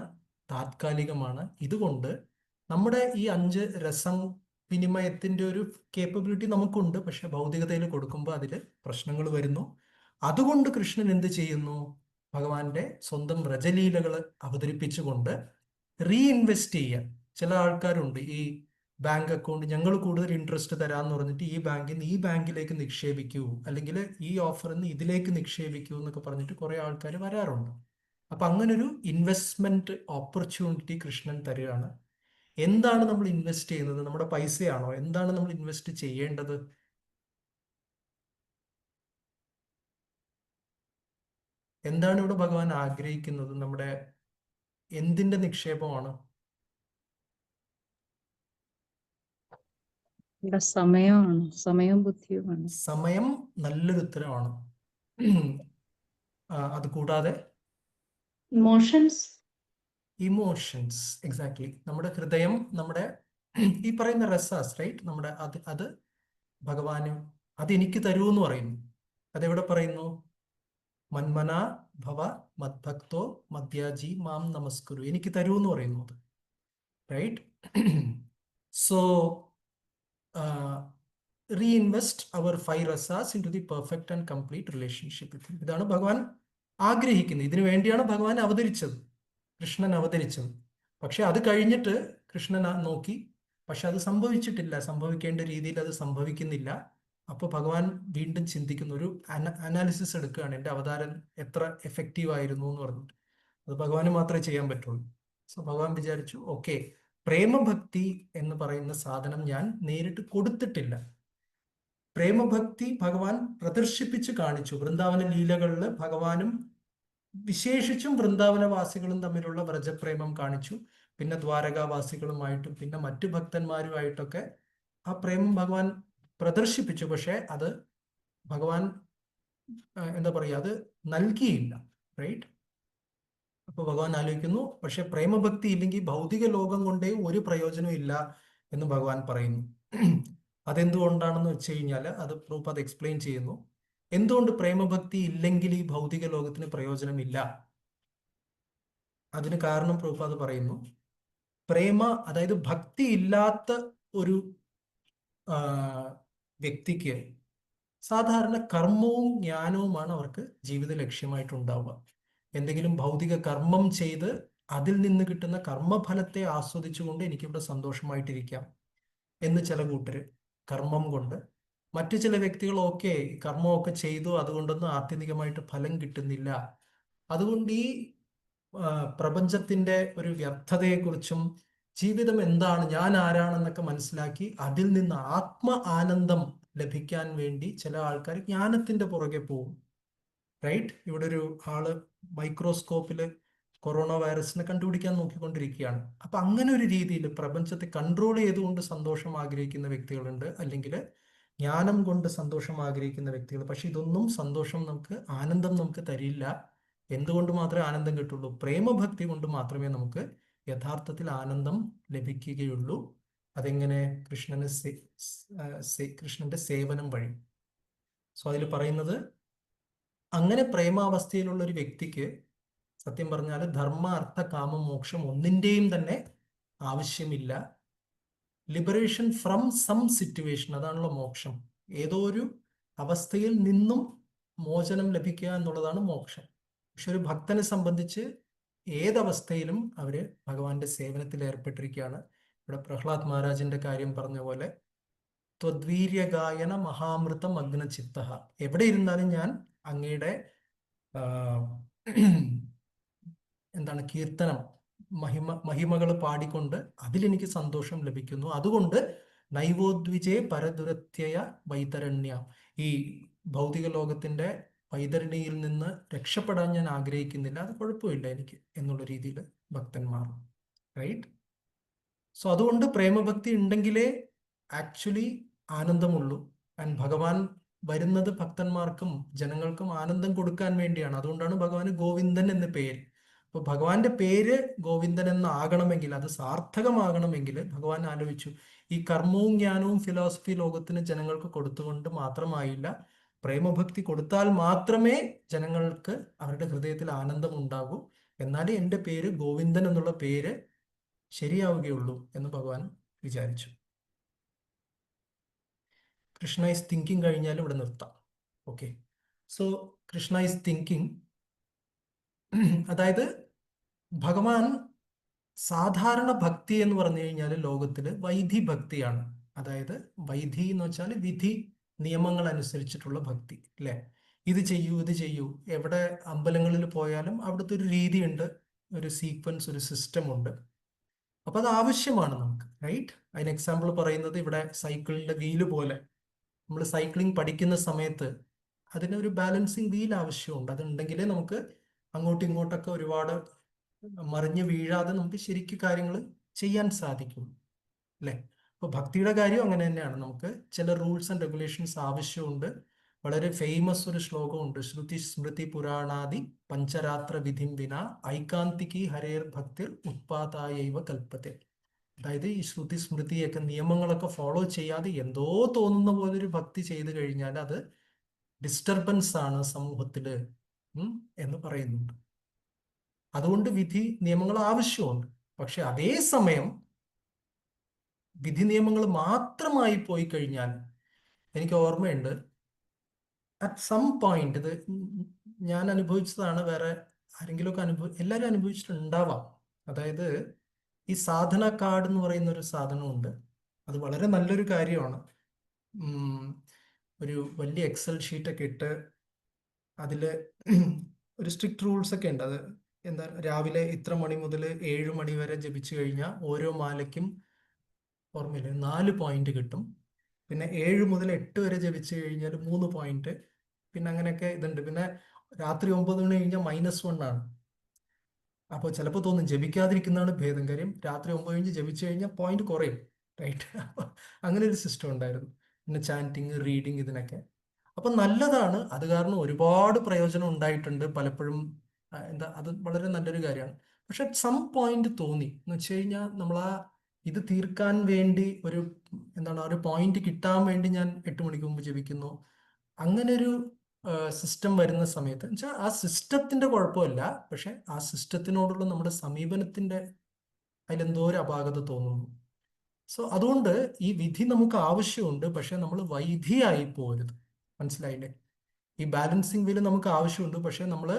താത്കാലികമാണ്. ഇതുകൊണ്ട് നമ്മുടെ ഈ 5 രസം വിനിമയത്തിന്റെ ഒരു കേപ്പബിലിറ്റി നമുക്കുണ്ട്. പക്ഷെ ഭൗതികതയിൽ കൊടുക്കുമ്പോൾ അതിൽ പ്രശ്നങ്ങൾ വരുന്നു. അതുകൊണ്ട് കൃഷ്ണൻ എന്ത് ചെയ്യുന്നു? ഭഗവാന്റെ സ്വന്തം വ്രജലീലകൾ അവതരിപ്പിച്ചുകൊണ്ട് റീഇൻവെസ്റ്റ് ചെയ്യാൻ. ചില ആൾക്കാരുണ്ട്, ഈ ബാങ്ക് അക്കൗണ്ട് ഞങ്ങൾ കൂടുതൽ ഇൻട്രസ്റ്റ് തരാമെന്ന് പറഞ്ഞിട്ട് ഈ ബാങ്കിൽ നിന്ന് ഈ ബാങ്കിലേക്ക് നിക്ഷേപിക്കൂ, അല്ലെങ്കിൽ ഈ ഓഫറിൽ നിന്ന് ഇതിലേക്ക് നിക്ഷേപിക്കൂ എന്നൊക്കെ പറഞ്ഞിട്ട് കുറെ ആൾക്കാർ വരാറുണ്ട്. അപ്പൊ അങ്ങനൊരു ഇൻവെസ്റ്റ്മെന്റ് ഓപ്പർച്യൂണിറ്റി കൃഷ്ണൻ തരികയാണ്. എന്താണ് നമ്മൾ ഇൻവെസ്റ്റ് ചെയ്യുന്നത്? നമ്മുടെ പൈസയാണോ? എന്താണ് നമ്മൾ ഇൻവെസ്റ്റ് ചെയ്യേണ്ടത്? എന്താണ് ഇവിടെ ഭഗവാൻ ആഗ്രഹിക്കുന്നത്? നമ്മുടെ എന്തിന്റെ നിക്ഷേപമാണ്? ഇവിടെ സമയമാണ്, സമയവും ബുദ്ധിയുമാണ്. സമയം നല്ലൊരു ഉത്തരമാണ്. അത് കൂടാതെ ഇമോഷൻസ്. Emotions, exactly. നമ്മുടെ ഹൃദയം, നമ്മുടെ ഈ പറയുന്ന രസാസ്, റൈറ്റ്? നമ്മുടെ അത് ഭഗവാനും അതെനിക്ക് തരൂ എന്ന് പറയുന്നു. അതെവിടെ പറയുന്നു? മന്മന ഭവ മദ്ഭക്തോ മദ്യാജി മാം നമസ്കുരു. എനിക്ക് തരൂ എന്ന് പറയുന്നു അത്, right? So reinvest our 5 rasas into the perfect and complete relationship with him. ഇതാണ് ഭഗവാൻ ആഗ്രഹിക്കുന്നത്. ഇതിനു വേണ്ടിയാണ് ഭഗവാൻ അവതരിച്ചത്, കൃഷ്ണൻ അവതരിച്ചത്. പക്ഷെ അത് കഴിഞ്ഞിട്ട് കൃഷ്ണൻ നോക്കി, പക്ഷെ അത് സംഭവിച്ചിട്ടില്ല, സംഭവിക്കേണ്ട രീതിയിൽ അത് സംഭവിക്കുന്നില്ല. അപ്പോൾ ഭഗവാൻ വീണ്ടും ചിന്തിക്കുന്ന ഒരു അനാലിസിസ് എടുക്കുകയാണ്, എൻ്റെ അവതാരം എത്ര എഫക്റ്റീവ് ആയിരുന്നു എന്ന് പറഞ്ഞിട്ട്. അത് ഭഗവാന് മാത്രമേ ചെയ്യാൻ പറ്റുള്ളൂ. സോ ഭഗവാൻ വിചാരിച്ചു, ഓക്കെ, പ്രേമഭക്തി എന്ന് പറയുന്ന സാധനം ഞാൻ നേരിട്ട് കൊടുത്തിട്ടില്ല. പ്രേമഭക്തി ഭഗവാൻ പ്രദർശിപ്പിച്ച് കാണിച്ചു. വൃന്ദാവന ലീലകളിൽ ഭഗവാനും വിശേഷിച്ചും വൃന്ദാവനവാസികളും തമ്മിലുള്ള വ്രജപ്രേമം കാണിച്ചു. പിന്നെ ദ്വാരകാവാസികളുമായിട്ടും പിന്നെ മറ്റു ഭക്തന്മാരുമായിട്ടൊക്കെ ആ പ്രേമം ഭഗവാൻ പ്രദർശിപ്പിച്ചു. പക്ഷെ അത് ഭഗവാൻ എന്താ പറയുക, അത് നൽകിയില്ല, റൈറ്റ്? അപ്പൊ ഭഗവാൻ ആലോചിക്കുന്നു, പക്ഷെ പ്രേമഭക്തി ഇല്ലെങ്കിൽ ഭൗതിക ലോകം കൊണ്ടേ ഒരു പ്രയോജനവും ഇല്ല എന്ന് ഭഗവാൻ പറയുന്നു. അതെന്തുകൊണ്ടാണെന്ന് വെച്ച് കഴിഞ്ഞാൽ അത് പ്രഭുപാദ് എക്സ്പ്ലെയിൻ ചെയ്യുന്നു. എന്തുകൊണ്ട് പ്രേമഭക്തി ഇല്ലെങ്കിൽ ഈ ഭൗതിക ലോകത്തിന് പ്രയോജനമില്ല? അതിന് കാരണം പ്രഭുപാദ് പറയുന്നു, അതായത് ഭക്തി ഇല്ലാത്ത ഒരു വ്യക്തിക്ക് സാധാരണ കർമ്മവും ജ്ഞാനവുമാണ് അവർക്ക് ജീവിത ലക്ഷ്യമായിട്ടുണ്ടാവുക. എന്തെങ്കിലും ഭൗതിക കർമ്മം ചെയ്ത് അതിൽ നിന്ന് കിട്ടുന്ന കർമ്മഫലത്തെ ആസ്വദിച്ചുകൊണ്ട് എനിക്കിവിടെ സന്തോഷമായിട്ടിരിക്കാം എന്ന് ചില കൂട്ടര് കർമ്മം കൊണ്ട്. മറ്റു ചില വ്യക്തികൾ ഓക്കെ കർമ്മമൊക്കെ ചെയ്തു, അതുകൊണ്ടൊന്നും ആത്യന്തികമായിട്ട് ഫലം കിട്ടുന്നില്ല. അതുകൊണ്ട് ഈ പ്രപഞ്ചത്തിന്റെ ഒരു വ്യർത്ഥതയെക്കുറിച്ചും ജീവിതം എന്താണ്, ഞാൻ ആരാണെന്നൊക്കെ മനസ്സിലാക്കി അതിൽ നിന്ന് ആത്മ ആനന്ദം ലഭിക്കാൻ വേണ്ടി ചില ആൾക്കാർ ജ്ഞാനത്തിന്റെ പുറകെ പോകും, റൈറ്റ്? ഇവിടെ ഒരു ആള് മൈക്രോസ്കോപ്പില് കൊറോണ വൈറസിനെ കണ്ടുപിടിക്കാൻ നോക്കിക്കൊണ്ടിരിക്കുകയാണ്. അപ്പൊ അങ്ങനെ ഒരു രീതിയിൽ പ്രപഞ്ചത്തെ കൺട്രോൾ ചെയ്തുകൊണ്ട് സന്തോഷം ആഗ്രഹിക്കുന്ന വ്യക്തികളുണ്ട്, അല്ലെങ്കിൽ ജ്ഞാനം കൊണ്ട് സന്തോഷം ആഗ്രഹിക്കുന്ന വ്യക്തികൾ. പക്ഷെ ഇതൊന്നും സന്തോഷം നമുക്ക്, ആനന്ദം നമുക്ക് തരില്ല. എന്തുകൊണ്ട് മാത്രമേ ആനന്ദം കിട്ടുള്ളൂ? പ്രേമഭക്തി കൊണ്ട് മാത്രമേ നമുക്ക് യഥാർത്ഥത്തിൽ ആനന്ദം ലഭിക്കുകയുള്ളൂ. അതെങ്ങനെ? കൃഷ്ണന്റെ സേവനം വഴി. സോ അതിൽ പറയുന്നത്, അങ്ങനെ പ്രേമാവസ്ഥയിലുള്ള ഒരു വ്യക്തിക്ക് സത്യം പറഞ്ഞാൽ ധർമ്മ അർത്ഥ കാമ മോക്ഷം ഒന്നിൻ്റെയും തന്നെ ആവശ്യമില്ല. ലിബറേഷൻ ഫ്രം സം സിറ്റുവേഷൻ, അതാണല്ലോ മോക്ഷം. ഏതോ ഒരു അവസ്ഥയിൽ നിന്നും മോചനം ലഭിക്കുക എന്നുള്ളതാണ് മോക്ഷം. പക്ഷെ ഒരു ഭക്തനെ സംബന്ധിച്ച് ഏതവസ്ഥയിലും അവര് ഭഗവാന്റെ സേവനത്തിൽ ഏർപ്പെട്ടിരിക്കുകയാണ്. ഇവിടെ പ്രഹ്ലാദ് മഹാരാജിന്റെ കാര്യം പറഞ്ഞ പോലെ, ത്വദ്വീര്യഗായന മഹാമൃതം അഗ്നചിത്ത, എവിടെ ഇരുന്നാലും ഞാൻ അങ്ങയുടെ എന്താണ് കീർത്തനം, മഹിമകൾ പാടിക്കൊണ്ട് അതിലെനിക്ക് സന്തോഷം ലഭിക്കുന്നു. അതുകൊണ്ട് നൈവോദ്വിജേ പരദുരത്യയ വൈതരണ്യ, ഈ ഭൗതിക ലോകത്തിന്റെ വൈതരണിയിൽ നിന്ന് രക്ഷപ്പെടാൻ ഞാൻ ആഗ്രഹിക്കുന്നില്ല, അത് കുഴപ്പമില്ല എനിക്ക് എന്നുള്ള രീതിയിൽ ഭക്തന്മാർ, റൈറ്റ്? സോ അതുകൊണ്ട് പ്രേമഭക്തി ഉണ്ടെങ്കിലേ ആക്ച്വലി ആനന്ദമുള്ളൂ. ആൻഡ് ഭഗവാൻ വരുന്നത് ഭക്തന്മാർക്കും ജനങ്ങൾക്കും ആനന്ദം കൊടുക്കാൻ വേണ്ടിയാണ്. അതുകൊണ്ടാണ് ഭഗവാന് ഗോവിന്ദൻ എന്ന പേര്. അപ്പൊ ഭഗവാന്റെ പേര് ഗോവിന്ദൻ എന്നാകണമെങ്കിൽ, അത് സാർത്ഥകമാകണമെങ്കിൽ ഭഗവാൻ ആലോചിച്ചു, ഈ കർമ്മവും ജ്ഞാനവും ഫിലോസഫി ലോകത്തിന് ജനങ്ങൾക്ക് കൊടുത്തുകൊണ്ട് മാത്രമായില്ല, പ്രേമഭക്തി കൊടുത്താൽ മാത്രമേ ജനങ്ങൾക്ക് അവരുടെ ഹൃദയത്തിൽ ആനന്ദം ഉണ്ടാകൂ. എന്നാലേ എൻ്റെ പേര് ഗോവിന്ദൻ എന്നുള്ള പേര് ശരിയാവുകയുള്ളൂ എന്ന് ഭഗവാൻ വിചാരിച്ചു. കൃഷ്ണ ഈസ് തിങ്കിങ് കഴിഞ്ഞാൽ ഇവിടെ നിർത്താം. Okay, so Krishna is thinking, അതായത് ഭഗവാൻ സാധാരണ ഭക്തി എന്ന് പറഞ്ഞു കഴിഞ്ഞാൽ ലോകത്തില് വൈധി ഭക്തിയാണ്. അതായത് വൈധി എന്ന് വെച്ചാൽ വിധി നിയമങ്ങൾ അനുസരിച്ചിട്ടുള്ള ഭക്തി, അല്ലെ? ഇത് ചെയ്യൂ, ഇത് ചെയ്യൂ. എവിടെ അമ്പലങ്ങളിൽ പോയാലും അവിടുത്തെ ഒരു രീതിയുണ്ട്, ഒരു സീക്വൻസ്, ഒരു സിസ്റ്റം ഉണ്ട്. അപ്പൊ അത് ആവശ്യമാണ് നമുക്ക്, റൈറ്റ്? അതിന് എക്സാമ്പിൾ പറയുന്നത് ഇവിടെ സൈക്കിളിന്റെ വീല് പോലെ, നമ്മൾ സൈക്ലിംഗ് പഠിക്കുന്ന സമയത്ത് അതിന് ഒരു ബാലൻസിങ് വീൽ ആവശ്യമുണ്ട്. അതുണ്ടെങ്കിലേ നമുക്ക് അങ്ങോട്ടും ഇങ്ങോട്ടൊക്കെ ഒരുപാട് മറിഞ്ഞ് വീഴാതെ നമുക്ക് ശരിക്കും കാര്യങ്ങൾ ചെയ്യാൻ സാധിക്കും, അല്ലെ? അപ്പൊ ഭക്തിയുടെ കാര്യം അങ്ങനെ തന്നെയാണ്. നമുക്ക് ചില റൂൾസ് ആൻഡ് റെഗുലേഷൻസ് ആവശ്യമുണ്ട്. വളരെ ഫേമസ് ഒരു ശ്ലോകമുണ്ട്, ശ്രുതി സ്മൃതി പുരാണാദി പഞ്ചരാത്ര വിധിം വിന ഐകാന്തികി ഹരേർ ഭക്തിർ ഉത്പാദായൈവ കൽപ്പത്തെ. അതായത് ഈ ശ്രുതി സ്മൃതിയൊക്കെ നിയമങ്ങളൊക്കെ ഫോളോ ചെയ്യാതെ എന്തോ തോന്നുന്ന പോലെ ഒരു ഭക്തി ചെയ്തു കഴിഞ്ഞാൽ അത് ഡിസ്റ്റർബൻസ് ആണ് സമൂഹത്തില് എന്ന് പറയുന്നുണ്ട്. അതുകൊണ്ട് വിധി നിയമങ്ങൾ ആവശ്യമുണ്ട്. പക്ഷെ അതേസമയം വിധി നിയമങ്ങൾ മാത്രമായി പോയി കഴിഞ്ഞാൽ, എനിക്ക് ഓർമ്മയുണ്ട് അറ്റ് സം പോയിന്റ്, ഇത് ഞാൻ അനുഭവിച്ചതാണ്, വേറെ ആരെങ്കിലുമൊക്കെ എല്ലാവരും അനുഭവിച്ചിട്ടുണ്ടാവാം. അതായത് ഈ സാധന കാർഡ് എന്ന് പറയുന്ന ഒരു സാധനമുണ്ട്. അത് വളരെ നല്ലൊരു കാര്യമാണ്. ഒരു വലിയ എക്സൽ ഷീറ്റൊക്കെ ഇട്ട് അതിൽ ഒരു സ്ട്രിക്റ്റ് റൂൾസ് ഒക്കെ ഉണ്ട്. അത് എന്താ, രാവിലെ ഇത്ര മണി മുതൽ 7 മണി വരെ ജപിച്ചു കഴിഞ്ഞാൽ ഓരോ മാലയ്ക്കും ഓർമ്മയില്ല 4 പോയിന്റ് കിട്ടും. പിന്നെ 7 മുതൽ 8 വരെ ജപിച്ചു കഴിഞ്ഞാൽ 3 പോയിന്റ്. പിന്നെ അങ്ങനെയൊക്കെ ഇതുണ്ട്. പിന്നെ രാത്രി 9 മണി കഴിഞ്ഞാൽ -1 ആണ്. അപ്പോൾ ചിലപ്പോൾ തോന്നും ജപിക്കാതിരിക്കുന്നതാണ് ഭേദം. കാര്യം രാത്രി 9 കഴിഞ്ഞ് ജപിച്ചു കഴിഞ്ഞാൽ പോയിന്റ് കുറയും, റൈറ്റ്? അങ്ങനെ ഒരു സിസ്റ്റം ഉണ്ടായിരുന്നു. പിന്നെ ചാൻറ്റിങ്, റീഡിങ്, ഇതിനൊക്കെ. അപ്പൊ നല്ലതാണ്. അത് കാരണം ഒരുപാട് പ്രയോജനം ഉണ്ടായിട്ടുണ്ട് പലപ്പോഴും. എന്താ, അത് വളരെ നല്ലൊരു കാര്യമാണ്. പക്ഷെ സം പോയിന്റ് തോന്നി എന്ന് വെച്ച് കഴിഞ്ഞാൽ നമ്മൾ ഇത് തീർക്കാൻ വേണ്ടി ഒരു ഒരു പോയിന്റ് കിട്ടാൻ വേണ്ടി ഞാൻ 8 മണിക്ക് മുമ്പ് ജപിക്കുന്നു. അങ്ങനെ ഒരു സിസ്റ്റം വരുന്ന സമയത്ത് വെച്ചാൽ ആ സിസ്റ്റത്തിന്റെ കുഴപ്പമില്ല, പക്ഷെ ആ സിസ്റ്റത്തിനോടുള്ള നമ്മുടെ സമീപനത്തിന്റെ അതിലെന്തോ ഒരു അപാകത തോന്നുന്നു. സോ അതുകൊണ്ട് ഈ വിധി നമുക്ക് ആവശ്യമുണ്ട്, പക്ഷെ നമ്മൾ വൈധിയായി പോരുത്. മനസ്സിലായില്ലേ? ഈ ബാലൻസിങ് വീല് നമുക്ക് ആവശ്യമുണ്ട്, പക്ഷെ നമ്മൾ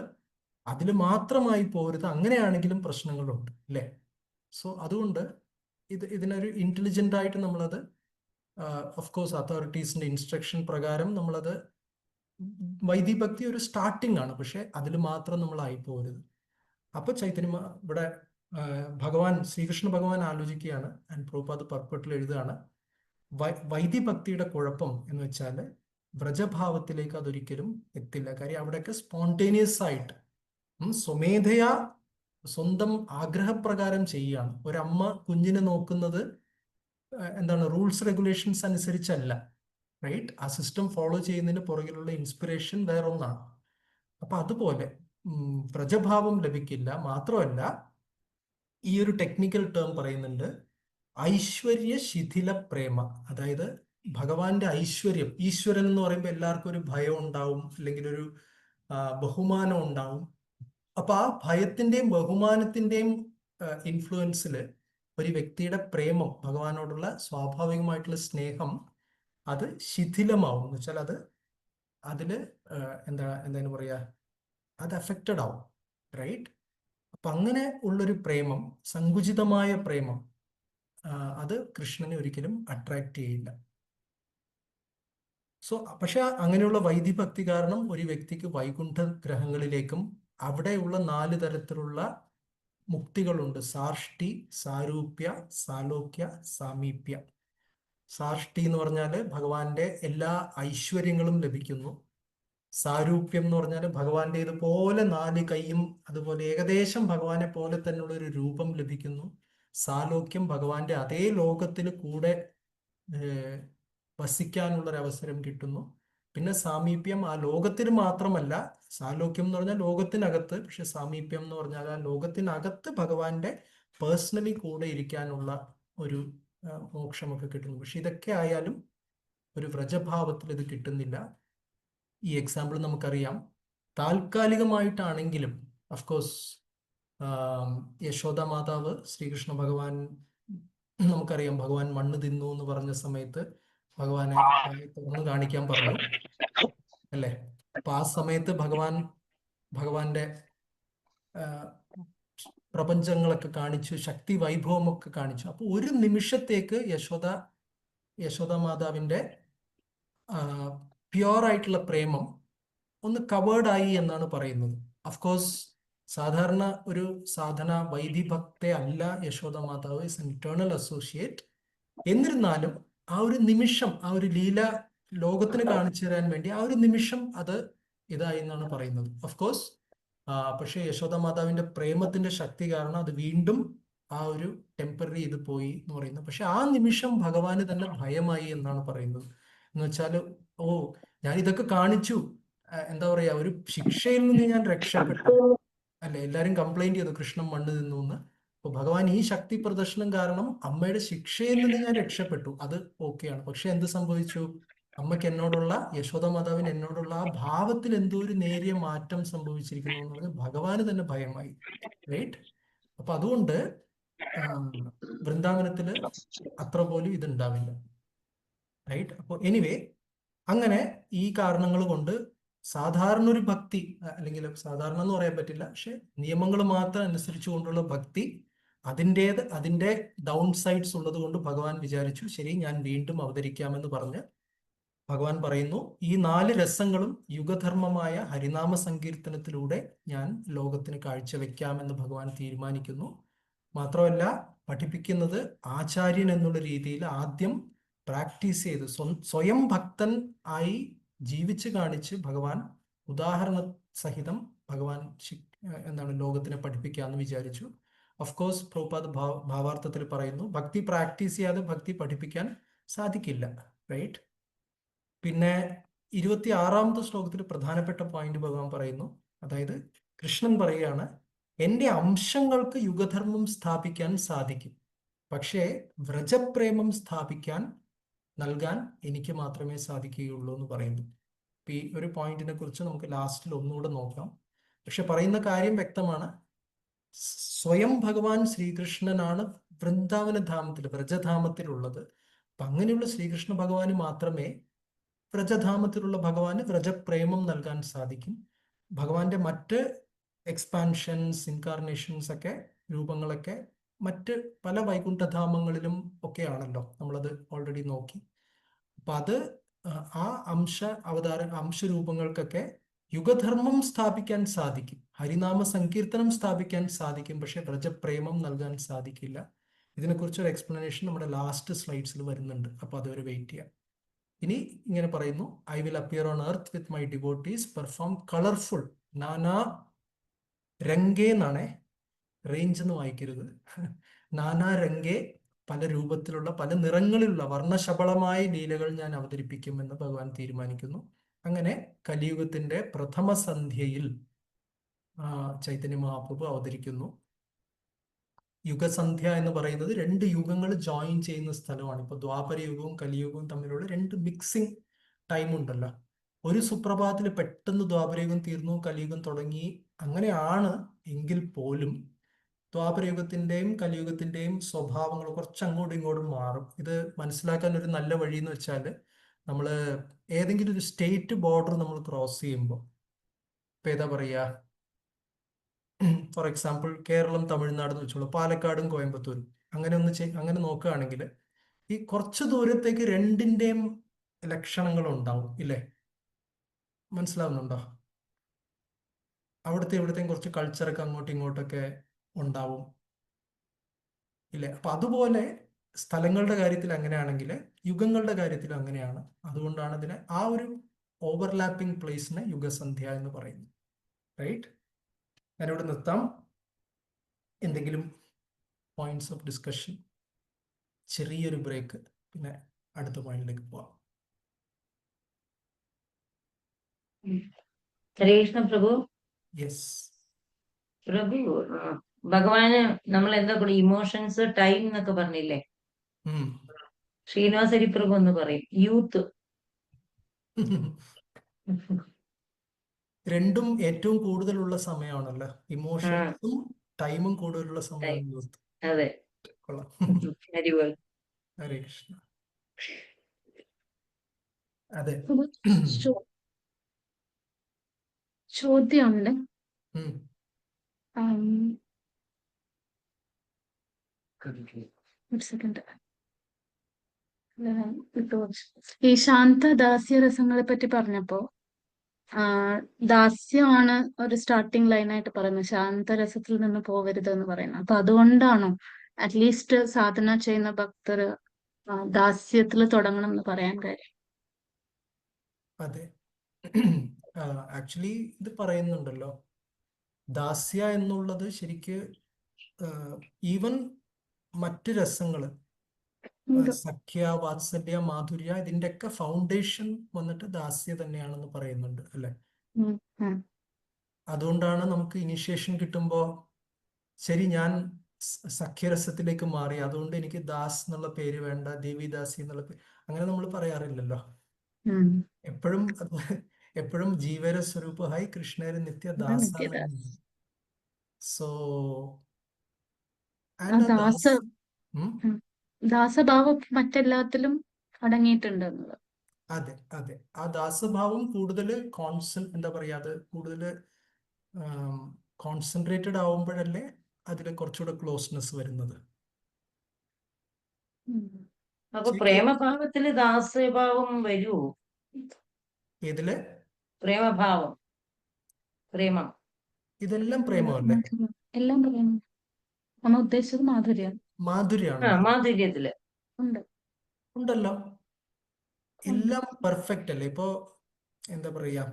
അതിൽ മാത്രമായി പോരുത്. അങ്ങനെയാണെങ്കിലും പ്രശ്നങ്ങളുണ്ട്, അല്ലേ? സോ അതുകൊണ്ട് ഇതിനൊരു ഇന്റലിജന്റ് ആയിട്ട് നമ്മളത്, ഓഫ് കോഴ്സ് അതോറിറ്റീസിന്റെ ഇൻസ്ട്രക്ഷൻ പ്രകാരം നമ്മളത്, വൈദിഭക്തി ഒരു സ്റ്റാർട്ടിംഗ് ആണ്, പക്ഷെ അതിൽ മാത്രം നമ്മളായി പോരുത്. അപ്പൊ ചൈതന്യ ഇവിടെ ഭഗവാൻ ശ്രീകൃഷ്ണ ഭഗവാൻ ആലോചിക്കുകയാണ്, ആൻഡ് പ്രഭുപാദ് പർപ്പട്ടിൽ എഴുതുകയാണ്, വൈദിഭക്തിയുടെ കുഴപ്പം എന്ന് വെച്ചാൽ വ്രജഭാവത്തിലേക്ക് അതൊരിക്കലും എത്തില്ല. കാര്യം അവിടെയൊക്കെ സ്പോണ്ടേനിയസ് ആയിട്ട് സ്വമേധയാ സ്വന്തം ആഗ്രഹപ്രകാരം ചെയ്യുകയാണ്. ഒരമ്മ കുഞ്ഞിനെ നോക്കുന്നത് റൂൾസ് റെഗുലേഷൻസ് അനുസരിച്ചല്ല, റൈറ്റ്? ആ സിസ്റ്റം ഫോളോ ചെയ്യുന്നതിന് പുറകിലുള്ള ഇൻസ്പിറേഷൻ വേറൊന്നാണ്. അപ്പൊ അതുപോലെ വ്രജഭാവം ലഭിക്കില്ല. മാത്രമല്ല, ഈ ഒരു ടെക്നിക്കൽ ടേം പറയുന്നുണ്ട്, ഐശ്വര്യ ശിഥില പ്രേമ. അതായത് ഭഗവാന്റെ ഐശ്വര്യം, ഈശ്വരൻ എന്ന് പറയുമ്പോൾ എല്ലാവർക്കും ഒരു ഭയം ഉണ്ടാവും, അല്ലെങ്കിൽ ഒരു ബഹുമാനം ഉണ്ടാവും. അപ്പൊ ആ ഭയത്തിന്റെയും ബഹുമാനത്തിന്റെയും ഇൻഫ്ലുവൻസിൽ ഒരു വ്യക്തിയുടെ പ്രേമം, ഭഗവാനോടുള്ള സ്വാഭാവികമായിട്ടുള്ള സ്നേഹം, അത് ശിഥിലമാവും. എന്ന് വെച്ചാൽ അതില് എന്താണ് പറയാ, അത് അഫക്റ്റഡ് ആവും, റൈറ്റ്? അപ്പൊ അങ്ങനെ ഉള്ളൊരു പ്രേമം, സങ്കുചിതമായ പ്രേമം, അത് കൃഷ്ണനെ ഒരിക്കലും അട്രാക്ട് ചെയ്യില്ല. സോ പക്ഷെ അങ്ങനെയുള്ള വൈദിഭക്തി കാരണം ഒരു വ്യക്തിക്ക് വൈകുണ്ഠ ഗ്രഹങ്ങളിലേക്കും അവിടെയുള്ള 4 തരത്തിലുള്ള മുക്തികളുണ്ട്: സാർഷ്ടി, സാരൂപ്യ, സാലോക്യ, സാമീപ്യ. സാർഷ്ടി എന്ന് പറഞ്ഞാൽ ഭഗവാന്റെ എല്ലാ ഐശ്വര്യങ്ങളും ലഭിക്കുന്നു. സാരൂപ്യം എന്ന് പറഞ്ഞാൽ ഭഗവാന്റെ ഇതുപോലെ 4 കൈയും അതുപോലെ ഏകദേശം ഭഗവാനെ പോലെ തന്നെയുള്ള ഒരു രൂപം ലഭിക്കുന്നു. സാലോക്യം, ഭഗവാന്റെ അതേ ലോകത്തിൽ കൂടെ വസിക്കാനുള്ളൊരു അവസരം കിട്ടുന്നു. പിന്നെ സാമീപ്യം, ആ ലോകത്തിന് മാത്രമല്ല, സാലോക്യം എന്ന് പറഞ്ഞാൽ ലോകത്തിനകത്ത്, പക്ഷെ സാമീപ്യം എന്ന് പറഞ്ഞാൽ ആ ലോകത്തിനകത്ത് ഭഗവാന്റെ പേഴ്സണലി കൂടെ ഇരിക്കാനുള്ള ഒരു മോക്ഷമൊക്കെ കിട്ടുന്നു. പക്ഷെ ഇതൊക്കെ ആയാലും ഒരു വ്രജഭാവത്തിൽ ഇത് കിട്ടുന്നില്ല. ഈ എക്സാമ്പിൾ നമുക്കറിയാം. താൽക്കാലികമായിട്ടാണെങ്കിലും അഫ്കോഴ്സ് യശോദ മാതാവ് വായ ഭഗവാൻ, നമുക്കറിയാം ഭഗവാൻ മണ്ണ് തിന്നു എന്ന് പറഞ്ഞ സമയത്ത് ഭഗവാനെ തുറന്നു കാണിക്കാൻ പറഞ്ഞു, അല്ലേ? അപ്പൊ ആ സമയത്ത് ഭഗവാന്റെ പ്രപഞ്ചങ്ങളൊക്കെ കാണിച്ചു, ശക്തി വൈഭവമൊക്കെ കാണിച്ചു. അപ്പൊ ഒരു നിമിഷത്തേക്ക് യശോദ മാതാവിന്റെ പ്യുവർ ആയിട്ടുള്ള പ്രേമം ഒന്ന് കവേർഡ് ആയി എന്നാണ് പറയുന്നത്. അഫ്കോഴ്സ് സാധാരണ ഒരു സാധന വൈദിഭക്തെ അല്ല യശോദ മാതാവ്, ഇസ് എൻ ഇറ്റേണൽ അസോസിയേറ്റ്. എന്നിരുന്നാലും ആ ഒരു നിമിഷം, ആ ഒരു ലീല ലോകത്തിന് കാണിച്ചു തരാൻ വേണ്ടി ആ ഒരു നിമിഷം അത് ഇതായി എന്നാണ് പറയുന്നത്. ഓഫ് കോഴ്സ് പക്ഷെ യശോദ മാതാവിന്റെ പ്രേമത്തിന്റെ ശക്തി കാരണം അത് വീണ്ടും ആ ഒരു ടെമ്പററി ഇത് പോയി എന്ന് പറയുന്നത്. പക്ഷെ ആ നിമിഷം ഭഗവാന് തന്നെ ഭയമായി എന്നാണ് പറയുന്നത്. എന്ന് വെച്ചാൽ, ഓ, ഞാൻ ഇതൊക്കെ കാണിച്ചു, എന്താ പറയാ, ഒരു ശിക്ഷയിൽ നിന്ന് ഞാൻ രക്ഷപ്പെട്ടു. അല്ലെ, എല്ലാരും കംപ്ലൈന്റ് ചെയ്തു കൃഷ്ണൻ മണ്ണ് തിന്നു എന്ന്. അപ്പൊ ഭഗവാൻ ഈ ശക്തി പ്രദർശനം കാരണം അമ്മയുടെ ശിക്ഷയിൽ നിന്ന് ഞാൻ രക്ഷപ്പെട്ടു, അത് ഓക്കെയാണ്. പക്ഷെ എന്ത് സംഭവിച്ചു? അമ്മയ്ക്ക് എന്നോടുള്ള, യശോദ മാതാവിന് എന്നോടുള്ള ആ ഭാവത്തിൽ എന്തോ ഒരു നേരിയ മാറ്റം സംഭവിച്ചിരിക്കുന്നു എന്നുള്ളത് ഭഗവാന് തന്നെ ഭയമായി. റൈറ്റ്? അപ്പൊ അതുകൊണ്ട് വൃന്ദാവനത്തില് അത്ര പോലും ഇതുണ്ടാവില്ല. റൈറ്റ്? അപ്പോൾ എനിവേ, അങ്ങനെ ഈ കാരണങ്ങൾ കൊണ്ട് സാധാരണ ഒരു ഭക്തി, അല്ലെങ്കിൽ സാധാരണ എന്ന് പറയാൻ പറ്റില്ല, പക്ഷെ നിയമങ്ങൾ മാത്രം അനുസരിച്ചു കൊണ്ടുള്ള ഭക്തി, അതിൻ്റെ ഡൗൺ സൈഡ്സ് ഉള്ളത് കൊണ്ട് ഭഗവാൻ വിചാരിച്ചു, ശരി, ഞാൻ വീണ്ടും അവതരിക്കാമെന്ന് പറഞ്ഞ് ഭഗവാൻ പറയുന്നു, ഈ 4 രസങ്ങളും യുഗധർമ്മമായ ഹരിനാമ സങ്കീർത്തനത്തിലൂടെ ഞാൻ ലോകത്തിന് കാഴ്ചവെക്കാമെന്ന് ഭഗവാൻ തീരുമാനിക്കുന്നു. മാത്രമല്ല, പഠിപ്പിക്കുന്നത് ആചാര്യൻ എന്നുള്ള രീതിയിൽ ആദ്യം പ്രാക്ടീസ് ചെയ്ത് സ്വയം ഭക്തൻ ആയി ജീവിച്ച് കാണിച്ച് ഭഗവാൻ ഉദാഹരണ സഹിതം ഭഗവാൻ എന്താണ് ലോകത്തിനെ പഠിപ്പിക്കാമെന്ന് വിചാരിച്ചു. ഓഫ് കോഴ്സ് പ്രഭുപാദ് ഭാവാർത്ഥത്തിൽ പറയുന്നു, ഭക്തി പ്രാക്ടീസ് ചെയ്യാതെ ഭക്തി പഠിപ്പിക്കാൻ സാധിക്കില്ല. റൈറ്റ്? പിന്നെ 26ാമത്തെ ശ്ലോകത്തിൽ പ്രധാനപ്പെട്ട പോയിന്റ് ഭഗവാൻ പറയുന്നു. അതായത് കൃഷ്ണൻ പറയുകയാണ്, എൻ്റെ അംശങ്ങൾക്ക് യുഗധർമ്മം സ്ഥാപിക്കാൻ സാധിക്കും, പക്ഷേ വ്രജപ്രേമം നൽകാൻ എനിക്ക് മാത്രമേ സാധിക്കുകയുള്ളൂ എന്ന് പറയുന്നു. ഈ ഒരു പോയിന്റിനെ കുറിച്ച് നമുക്ക് ലാസ്റ്റിൽ ഒന്നുകൂടെ നോക്കാം. പക്ഷെ പറയുന്ന കാര്യം വ്യക്തമാണ്. സ്വയം ഭഗവാൻ ശ്രീകൃഷ്ണനാണ് വൃന്ദാവന ധാമത്തിൽ, വ്രജധാമത്തിലുള്ളത്. അപ്പൊ അങ്ങനെയുള്ള ശ്രീകൃഷ്ണ ഭഗവാന് മാത്രമേ വ്രജധാമത്തിലുള്ള ഭഗവാന് വ്രജപ്രേമം നൽകാൻ സാധിക്കും. ഭഗവാന്റെ മറ്റ് എക്സ്പാൻഷൻസ്, ഇൻകാർണേഷൻസ് ഒക്കെ, രൂപങ്ങളൊക്കെ മറ്റ് പല വൈകുണ്ഠധാമങ്ങളിലും ഒക്കെ ആണല്ലോ, നമ്മളത് ഓൾറെഡി നോക്കി. അപ്പൊ അത് ആ അംശരൂപങ്ങൾക്കൊക്കെ യുഗധർമ്മം സ്ഥാപിക്കാൻ സാധിക്കും, ഹരിനാമ സങ്കീർത്തനം സ്ഥാപിക്കാൻ സാധിക്കും, പക്ഷെ വ്രജപ്രേമം നൽകാൻ സാധിക്കില്ല. ഇതിനെക്കുറിച്ചൊരു എക്സ്പ്ലനേഷൻ നമ്മുടെ ലാസ്റ്റ് സ്ലൈഡ്സിൽ വരുന്നുണ്ട്, അപ്പൊ അതുവരെ വെയിറ്റ് ചെയ്യാം. ഇനി ഇങ്ങനെ പറയുന്നു, I will appear on earth with my devotees, perform colourful നാനാ രംഗേ എന്നാണേ, റേഞ്ച് എന്ന് വായിക്കരുത്, നാനാ രംഗേ, പല രൂപത്തിലുള്ള, പല നിറങ്ങളിലുള്ള വർണ്ണശബളമായ ലീലകൾ ഞാൻ അവതരിപ്പിക്കുമെന്ന് ഭഗവാൻ തീരുമാനിക്കുന്നു. അങ്ങനെ കലിയുഗത്തിന്റെ പ്രഥമ സന്ധ്യയിൽ ചൈതന്യ മഹാപ്രഭു അവതരിക്കുന്നു. യുഗസന്ധ്യ എന്ന് പറയുന്നത് 2 യുഗങ്ങൾ ജോയിൻ ചെയ്യുന്ന സ്ഥലമാണ്. ഇപ്പൊ ദ്വാപര യുഗവും കലിയുഗവും തമ്മിലുള്ള 2 മിക്സിംഗ് ടൈം ഉണ്ടല്ലോ. ഒരു സുപ്രഭാതത്തിൽ പെട്ടെന്ന് ദ്വാപരയുഗം തീർന്നു, കലിയുഗം തുടങ്ങി, അങ്ങനെയാണ് എങ്കിൽ പോലും ദ്വാപരയുഗത്തിന്റെയും കലിയുഗത്തിന്റെയും സ്വഭാവങ്ങൾ കുറച്ച് അങ്ങോട്ടും ഇങ്ങോട്ടും മാറും. ഇത് മനസ്സിലാക്കാൻ ഒരു നല്ല വഴി എന്ന് വെച്ചാൽ, നമ്മൾ ഏതെങ്കിലും ഒരു സ്റ്റേറ്റ് ബോർഡർ നമ്മൾ ക്രോസ് ചെയ്യുമ്പോൾ, ഇപ്പൊ ഏതാ പറയാ, ഫോർ എക്സാമ്പിൾ കേരളം തമിഴ്നാട് എന്ന് വെച്ചോളൂ, പാലക്കാടും കോയമ്പത്തൂരും, അങ്ങനെ നോക്കുകയാണെങ്കിൽ ഈ കുറച്ച് ദൂരത്തേക്ക് രണ്ടിന്റെയും ലക്ഷണങ്ങൾ ഉണ്ടാവും, ഇല്ലേ? മനസ്സിലാവുന്നുണ്ടോ? ഇവിടത്തെയും കുറച്ച് കൾച്ചറൊക്കെ അങ്ങോട്ടും ഇങ്ങോട്ടൊക്കെ ഉണ്ടാവും, ഇല്ലേ? അപ്പൊ അതുപോലെ സ്ഥലങ്ങളുടെ കാര്യത്തിൽ അങ്ങനെയാണെങ്കിൽ യുഗങ്ങളുടെ കാര്യത്തിൽ അങ്ങനെയാണ്. അതുകൊണ്ടാണ് ഇതിനെ ആ ഒരു ഓവർലാപ്പിംഗ് പ്ലേസിനെ യുഗസന്ധ്യ എന്ന് പറയുന്നത്. റൈറ്റ്? ഞാനിവിടെ നിർത്താം. എന്തെങ്കിലും പോയിന്റ്സ് ഓഫ് ഡിസ്കഷൻ? ചെറിയൊരു ബ്രേക്ക്, പിന്നെ അടുത്ത പോയിന്റിലേക്ക് പോവാം. ഹരേ കൃഷ്ണ പ്രഭു. യെസ് പ്രഭു, ഭഗവാന് നമ്മൾ എന്താ പറയുക, ഇമോഷൻസ്, ടൈം എന്നൊക്കെ പറഞ്ഞില്ലേ? ശ്രീനിവാസരി പ്രഭു എന്ന് പറയും യൂത്ത്. രണ്ടും ഏറ്റവും കൂടുതലുള്ള സമയമാണല്ലോ, ഇമോഷൻസും ടൈമും കൂടുതലുള്ള സമയമാണ് യൂത്ത്. അതെ. കൊള്ളാം. ഹരേ കൃഷ്ണ. അതെ. ചോദ്യമുണ്ട്. ഒരു സെക്കൻഡ്. ഈ ശാന്ത ദാസ്യ രസങ്ങളെ പറ്റി പറഞ്ഞപ്പോ ദാസ്യമാണ് ഒരു സ്റ്റാർട്ടിങ് ലൈനായിട്ട് പറയുന്നത്, ശാന്തരസത്തിൽ നിന്ന് പോവരുത് എന്ന് പറയുന്നത്. അപ്പൊ അതുകൊണ്ടാണോ അറ്റ്ലീസ്റ്റ് സാധന ചെയ്യുന്ന ഭക്തർ ദാസ്യത്തിൽ തുടങ്ങണം എന്ന് പറയാൻ കാര്യം? അതെ, ആക്ച്വലി ഇത് പറയുന്നുണ്ടല്ലോ, ദാസ്യ എന്നുള്ളത് ശരിക്ക് ഈവൻ മറ്റ് രസങ്ങള് ഉണ്ട്. സഖ്യ, വാത്സല്യ, മാധുര്യ ഇതിന്റെയൊക്കെ ഫൗണ്ടേഷൻ വന്നിട്ട് ദാസ്യ തന്നെയാണെന്ന് പറയുന്നുണ്ട് അല്ലെ. ഉം, ഉം. അതുകൊണ്ടാണ് നമുക്ക് ഇനിഷ്യേഷൻ കിട്ടുമ്പോ ശരി ഞാൻ സഖ്യരസത്തിലേക്ക് മാറി, അതുകൊണ്ട് എനിക്ക് ദാസ് എന്നുള്ള പേര് വേണ്ട, ദേവിദാസി എന്നുള്ള പേര് അങ്ങനെ നമ്മൾ പറയാറില്ലല്ലോ. ഉം. എപ്പോഴും എപ്പോഴും ജീവര സ്വരൂപഹായി കൃഷ്ണര് നിത്യദാസ. നിത്യദാസ്. സോ ആ ആൻഡ് ദാസ ദാസഭാവം മറ്റെല്ലാത്തിലും അടങ്ങിയിട്ടുണ്ട് എന്നുള്ളത്. അതെ അതെ, ആ ദാസഭാവം കൂടുതൽ എന്താ പറയാ, അത് കൂടുതൽ കോൺസെൻട്രേറ്റഡ് ആവുമ്പോഴല്ലേ അതിൽ കുറച്ചുകൂടെ ക്ലോസ്നെസ് വരുന്നത്. ഉം. അപ്പൊ ശരിക്കും പ്രേമഭാവത്തില് ദാസ്യഭാവം വരുമോ? ഇതില് പ്രേമഭാവം, പ്രേമം. ഇതെല്ലാം പ്രേമമല്ലേ, എല്ലാം പറയാം. നമ്മൾ ഉദ്ദേശിച്ചത് മാധുര്യം മാധുര്യാണ്. മാധുര്യത്തില് ഉണ്ട്. ഉണ്ടല്ലോ, എല്ലാം പെർഫെക്റ്റ് അല്ലേ. ഇപ്പോ എന്താ പറയാ,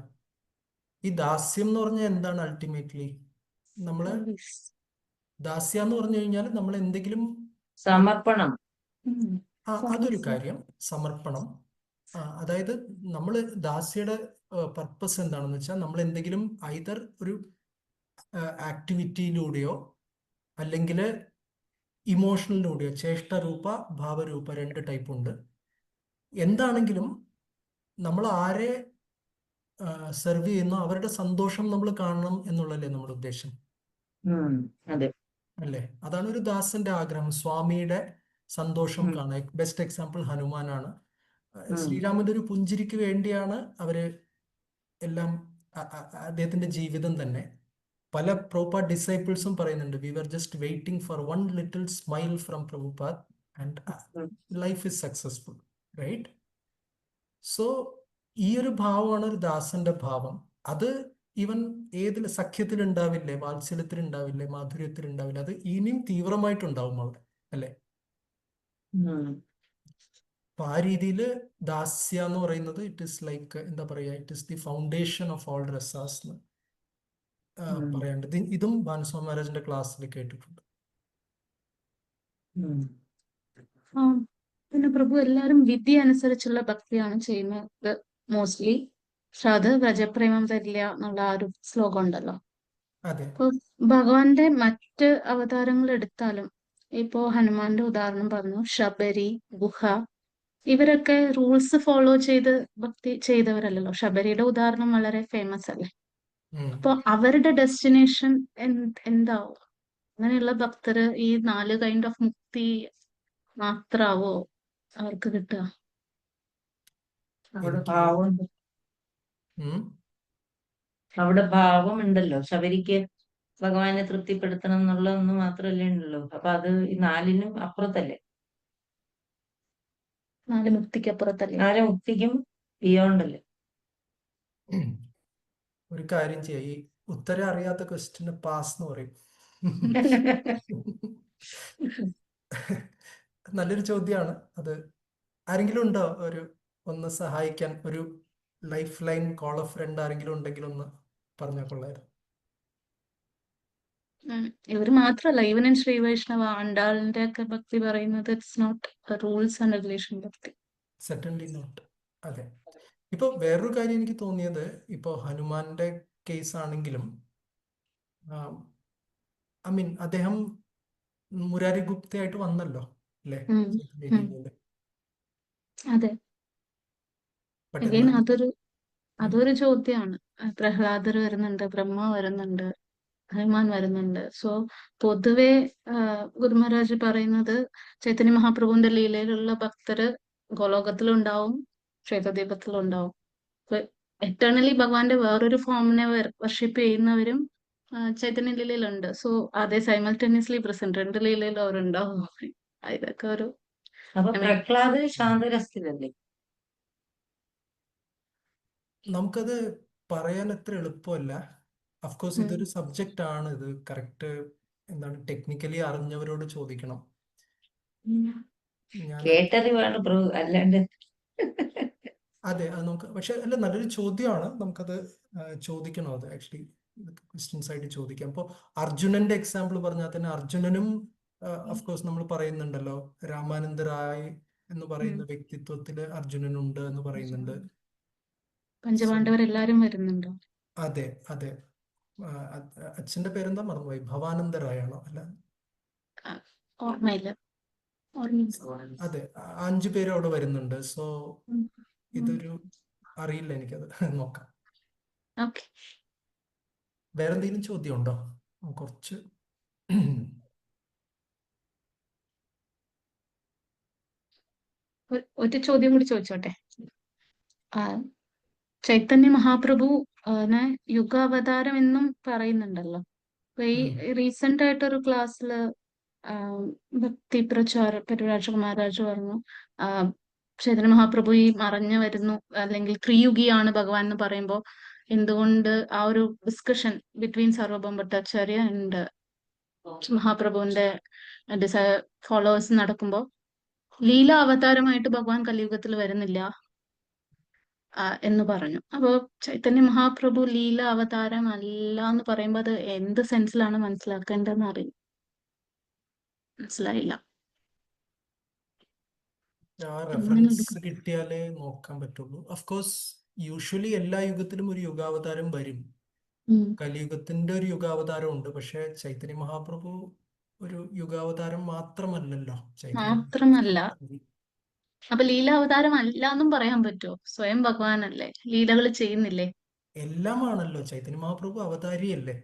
ഈ ദാസ്യം എന്ന് പറഞ്ഞാൽ എന്താണ് അൾട്ടിമേറ്റ്ലി? നമ്മള് Always. ദാസ്യ എന്ന് പറഞ്ഞു കഴിഞ്ഞാൽ നമ്മൾ എന്തെങ്കിലും സമർപ്പണം. ഉം. അതൊരു കാര്യം, സമർപ്പണം. അതായത് നമ്മൾ ദാസ്യയുടെ പർപ്പസ് എന്താണെന്ന് വെച്ചാൽ നമ്മൾ എന്തെങ്കിലും ഐദർ ഒരു ആക്ടിവിറ്റിയിലൂടെയോ അല്ലെങ്കിൽ ഇമോഷണലിലൂടെയോ, ചേഷ്ടരൂപ ഭാവരൂപ 2 ടൈപ്പ് ഉണ്ട്. എന്താണെങ്കിലും നമ്മൾ ആരെ സെർവ് ചെയ്യുന്നു അവരുടെ സന്തോഷം നമ്മൾ കാണണം എന്നുള്ളതല്ലേ നമ്മുടെ ഉദ്ദേശം അതെ. അല്ലേ. അതാണ് ഒരു ദാസന്റെ ആഗ്രഹം, സ്വാമിയുടെ സന്തോഷം കാണാൻ. ബെസ്റ്റ് എക്സാമ്പിൾ ഹനുമാനാണ്. ശ്രീരാമന്റെ ഒരു പുഞ്ചിരിക്ക് വേണ്ടിയാണ് അവര് എല്ലാം അദ്ദേഹത്തിന്റെ ജീവിതം തന്നെ. പല പ്രഭുപാദ് ഡിസൈപ്പിൾസും പറയുന്നുണ്ട്, we were just waiting for one little smile from Prabhupad and life is successful, right? So ഈ ഒരു ഭാവമാണ് ഒരു ദാസന്റെ ഭാവം. അത് ഈവൻ ഏതിൽ സഖ്യത്തിൽ ഉണ്ടാവില്ലേ, വാത്സല്യത്തിൽ ഉണ്ടാവില്ലേ, മാധുര്യത്തിൽ ഉണ്ടാവില്ല, അത് ഇനിയും തീവ്രമായിട്ടുണ്ടാവും അവിടെ അല്ലെ. അപ്പൊ ആ രീതിയിൽ ദാസ്യ എന്ന് പറയുന്നത് ഇറ്റ് ഇസ് ലൈക്ക് എന്താ പറയാ, it is the foundation of all rasas എന്ന് പറയാണ്ട്. ഇതും ഭാനുസ്വാമി മഹാരാജിന്റെ ക്ലാസ്സിൽ കേട്ടിട്ടുണ്ട്. ആ, പിന്നെ പ്രഭു എല്ലാരും വിധി അനുസരിച്ചുള്ള ഭക്തിയാണ് ചെയ്യുന്നത് മോസ്റ്റ്ലി. പക്ഷെ അത് വ്രജപ്രേമം തരില്ല എന്നുള്ള ആ ഒരു ശ്ലോകം ഉണ്ടല്ലോ. അതെ, ഇപ്പൊ ഭഗവാന്റെ മറ്റ് അവതാരങ്ങൾ എടുത്താലും, ഇപ്പോ ഹനുമാന്റെ ഉദാഹരണം പറഞ്ഞു, ശബരി, ഗുഹ, ഇവരൊക്കെ റൂൾസ് ഫോളോ ചെയ്ത് ഭക്തി ചെയ്തവരല്ലല്ലോ. ശബരിയുടെ ഉദാഹരണം വളരെ ഫേമസ് അല്ലേ. അപ്പൊ അവരുടെ ഡെസ്റ്റിനേഷൻ എന്താവും? അങ്ങനെയുള്ള ഭക്തര് ഈ 4 കൈൻഡ് ഓഫ് മുക്തി മാത്രാവോ അവർക്ക് കിട്ടുക? അവിടെ എനിക്ക് ഭാവം, അവിടെ ഭാവം ഉണ്ടല്ലോ. ശബരിക്ക് ഭഗവാനെ തൃപ്തിപ്പെടുത്തണം എന്നുള്ളതൊന്നും മാത്രമല്ലേ ഉണ്ടല്ലോ. അപ്പൊ അത് ഈ 4നും അപ്പുറത്തല്ലേ, 4 മുക്തിക്കപ്പുറത്തല്ലേ? 4 മുക്തിക്കും ബിയോണ്ട് അല്ലേ. ഒരു കാര്യം ചെയ്യാം, ഈ ഉത്തരം അറിയാത്ത ക്വസ്റ്റിന് പാസ് എന്ന് പറയും. നല്ലൊരു ചോദ്യമാണ് അത്. ആരെങ്കിലും ഉണ്ടോ ഒന്ന് സഹായിക്കാൻ? ഒരു life line call of friend ആരെങ്കിലും ഉണ്ടെങ്കിൽ ഒന്ന് പറഞ്ഞാൽ കൊള്ളായിരുന്നു. ഇവര് മാത്രല്ല, ഈവൻ ഇൻ ശ്രീ വൈഷ്ണവ ആണ്ടാളിന്റെ ഒക്കെ ഭക്തി പറയുന്നത് it's not rules and regulation ഭക്തി. Certainly not. അതെ. ഇപ്പൊ വേറൊരു കാര്യം എനിക്ക് തോന്നിയത്, ഇപ്പൊ ഹനുമാന്റെ കേസ് ആണെങ്കിലും ഐ മീൻ അദ്ദേഹം മുരാരി ഗുപ്തയായിട്ട് വന്നല്ലോ അല്ലേ. അതെ, അഗൈൻ അതൊരു ചോദ്യമാണ്. പ്രഹ്ലാദർ വരുന്നുണ്ട്, ബ്രഹ്മ വരുന്നുണ്ട്, ഹനുമാൻ വരുന്നുണ്ട്. സോ പൊതുവെ ഗുരു മഹാരാജ് പറയുന്നത് ചൈതന്യ മഹാപ്രഭുവിന്റെ ലീലയിലുള്ള ഭക്തര് ഗോലോകത്തിലുണ്ടാവും, ശ്വേതദ്വീപത്തിലുണ്ടാവും. അപ്പൊ എറ്റേണലി ഭഗവാന്റെ വേറൊരു ഫോമിനെ വർഷിപ്പ് ചെയ്യുന്നവരും ചൈതന്യ ലീലയിലുണ്ട്. സോ അതേ സൈമൾട്ടേനിയസ്ലി പ്രസന്റ് 2 ലീലയിൽ അവരുണ്ടാവും. ഇതൊക്കെ ഒരു അപ്പൊ പ്രഹ്ലാദ് ശാന്തരസ്ഥിതല്ലേ? നമുക്കത് പറയാൻ അത്ര എളുപ്പമല്ല. അഫ്കോഴ്സ് ഇതൊരു സബ്ജക്റ്റ് ആണ്, ഇത് കറക്റ്റ് എന്താണ് ടെക്നിക്കലി അറിഞ്ഞവരോട് ചോദിക്കണം. കേട്ടറിവാണ് പ്രഭു, അല്ലാണ്ട്. അതെ, അത് നമുക്ക് പക്ഷെ അല്ല, നല്ലൊരു ചോദ്യമാണ്. നമുക്കത് ചോദിക്കണം. അത് ആക്ച്വലി ക്വസ്റ്റ്യൻസ് ആയിട്ട് ചോദിക്കാം. അപ്പോൾ അർജുനന്റെ എക്സാമ്പിൾ പറഞ്ഞാൽ തന്നെ അർജുനനും ഓഫ് കോഴ്സ് നമ്മൾ പറയുന്നുണ്ടല്ലോ, രാമാനന്ദ റായ് എന്ന് പറയുന്ന ഉം. വ്യക്തിത്വത്തില് അർജുനനുണ്ട് എന്ന് പറയുന്നുണ്ട്. So, പഞ്ചപാണ്ഡവരെല്ലാരും വരുന്നുണ്ടോ? അതെ അതെ. അച്ഛന്റെ പേരെന്താ മറന്നുപോയി, ഭവാനന്ദ റായ് ആണോ? അല്ല, ആ, ഓർമ്മയില്ല. ഓർമ്മയില്ല. അതെ, 5 പേരും അവിടെ വരുന്നുണ്ട്. സോ ഉം. ഇതൊരു അറിയില്ല എനിക്കത്. നോക്കാം. ഓക്കെ. വേറെ എന്തെങ്കിലും ചോദ്യം ഉണ്ടോ? കുറച്ച് ഒരു ചോദ്യം കൂടി ചോദിച്ചോട്ടെ. ആ, ചൈതന്യ മഹാപ്രഭു നെ യുഗാവതാരം എന്നും പറയുന്നുണ്ടല്ലോ. അപ്പൊ ഈ ഉം. റീസെന്റ് ആയിട്ടൊരു ക്ലാസ്സില് ഭക്തി പ്രചാര പരിവരാജ് മഹാരാജ് പറഞ്ഞു, ആ, ചൈതന്യ മഹാപ്രഭു ഈ മറഞ്ഞു വരുന്നു അല്ലെങ്കിൽ ത്രിയുഗിയാണ് ഭഗവാൻ എന്ന് പറയുമ്പോൾ എന്തുകൊണ്ട് ആ ഒരു discussion between Sarvabhauma Bhattacharya and മഹാപ്രഭുവിന്റെ ഫോളോവേഴ്സ് നടക്കുമ്പോൾ ലീല അവതാരമായിട്ട് ഭഗവാൻ കലിയുഗത്തിൽ വരുന്നില്ല എന്ന് പറഞ്ഞു. അപ്പോ ചൈതന്യ മഹാപ്രഭു ലീല അവതാരം അല്ല എന്ന് പറയുമ്പോൾ അത് എന്ത് സെൻസിലാണ് മനസ്സിലാക്കേണ്ടതെന്ന് അറിയില്ല, മനസ്സിലായില്ല. ആ എങ്ങനെ റെഫറൻസ് എടുക്കും? കിട്ടിയാലേ നോക്കാൻ പറ്റുള്ളൂ. ഓഫ് കോഴ്സ് യൂഷ്വലി എല്ലാ യുഗത്തിലും ഒരു യുഗാവതാരം വരും. ഉം. കലിയുഗത്തിന്റെ ഒരു യുഗാവതാരം ഉണ്ട്. പക്ഷെ ചൈതന്യ മഹാപ്രഭു ഒരു യുഗാവതാരം മാത്രമല്ലല്ലോ. ചൈതന്യ മാത്രമല്ല, മഹാപ്രഭു അപ്പൊ ലീല അവതാരം അല്ല എന്നും പറയാൻ പറ്റുമോ? സ്വയം ഭഗവാനല്ലേ, ലീലകൾ ചെയ്യുന്നില്ലേ? എല്ലാമാണല്ലോ. ചൈതന്യ മഹാപ്രഭു അവതാരിയല്ലേ.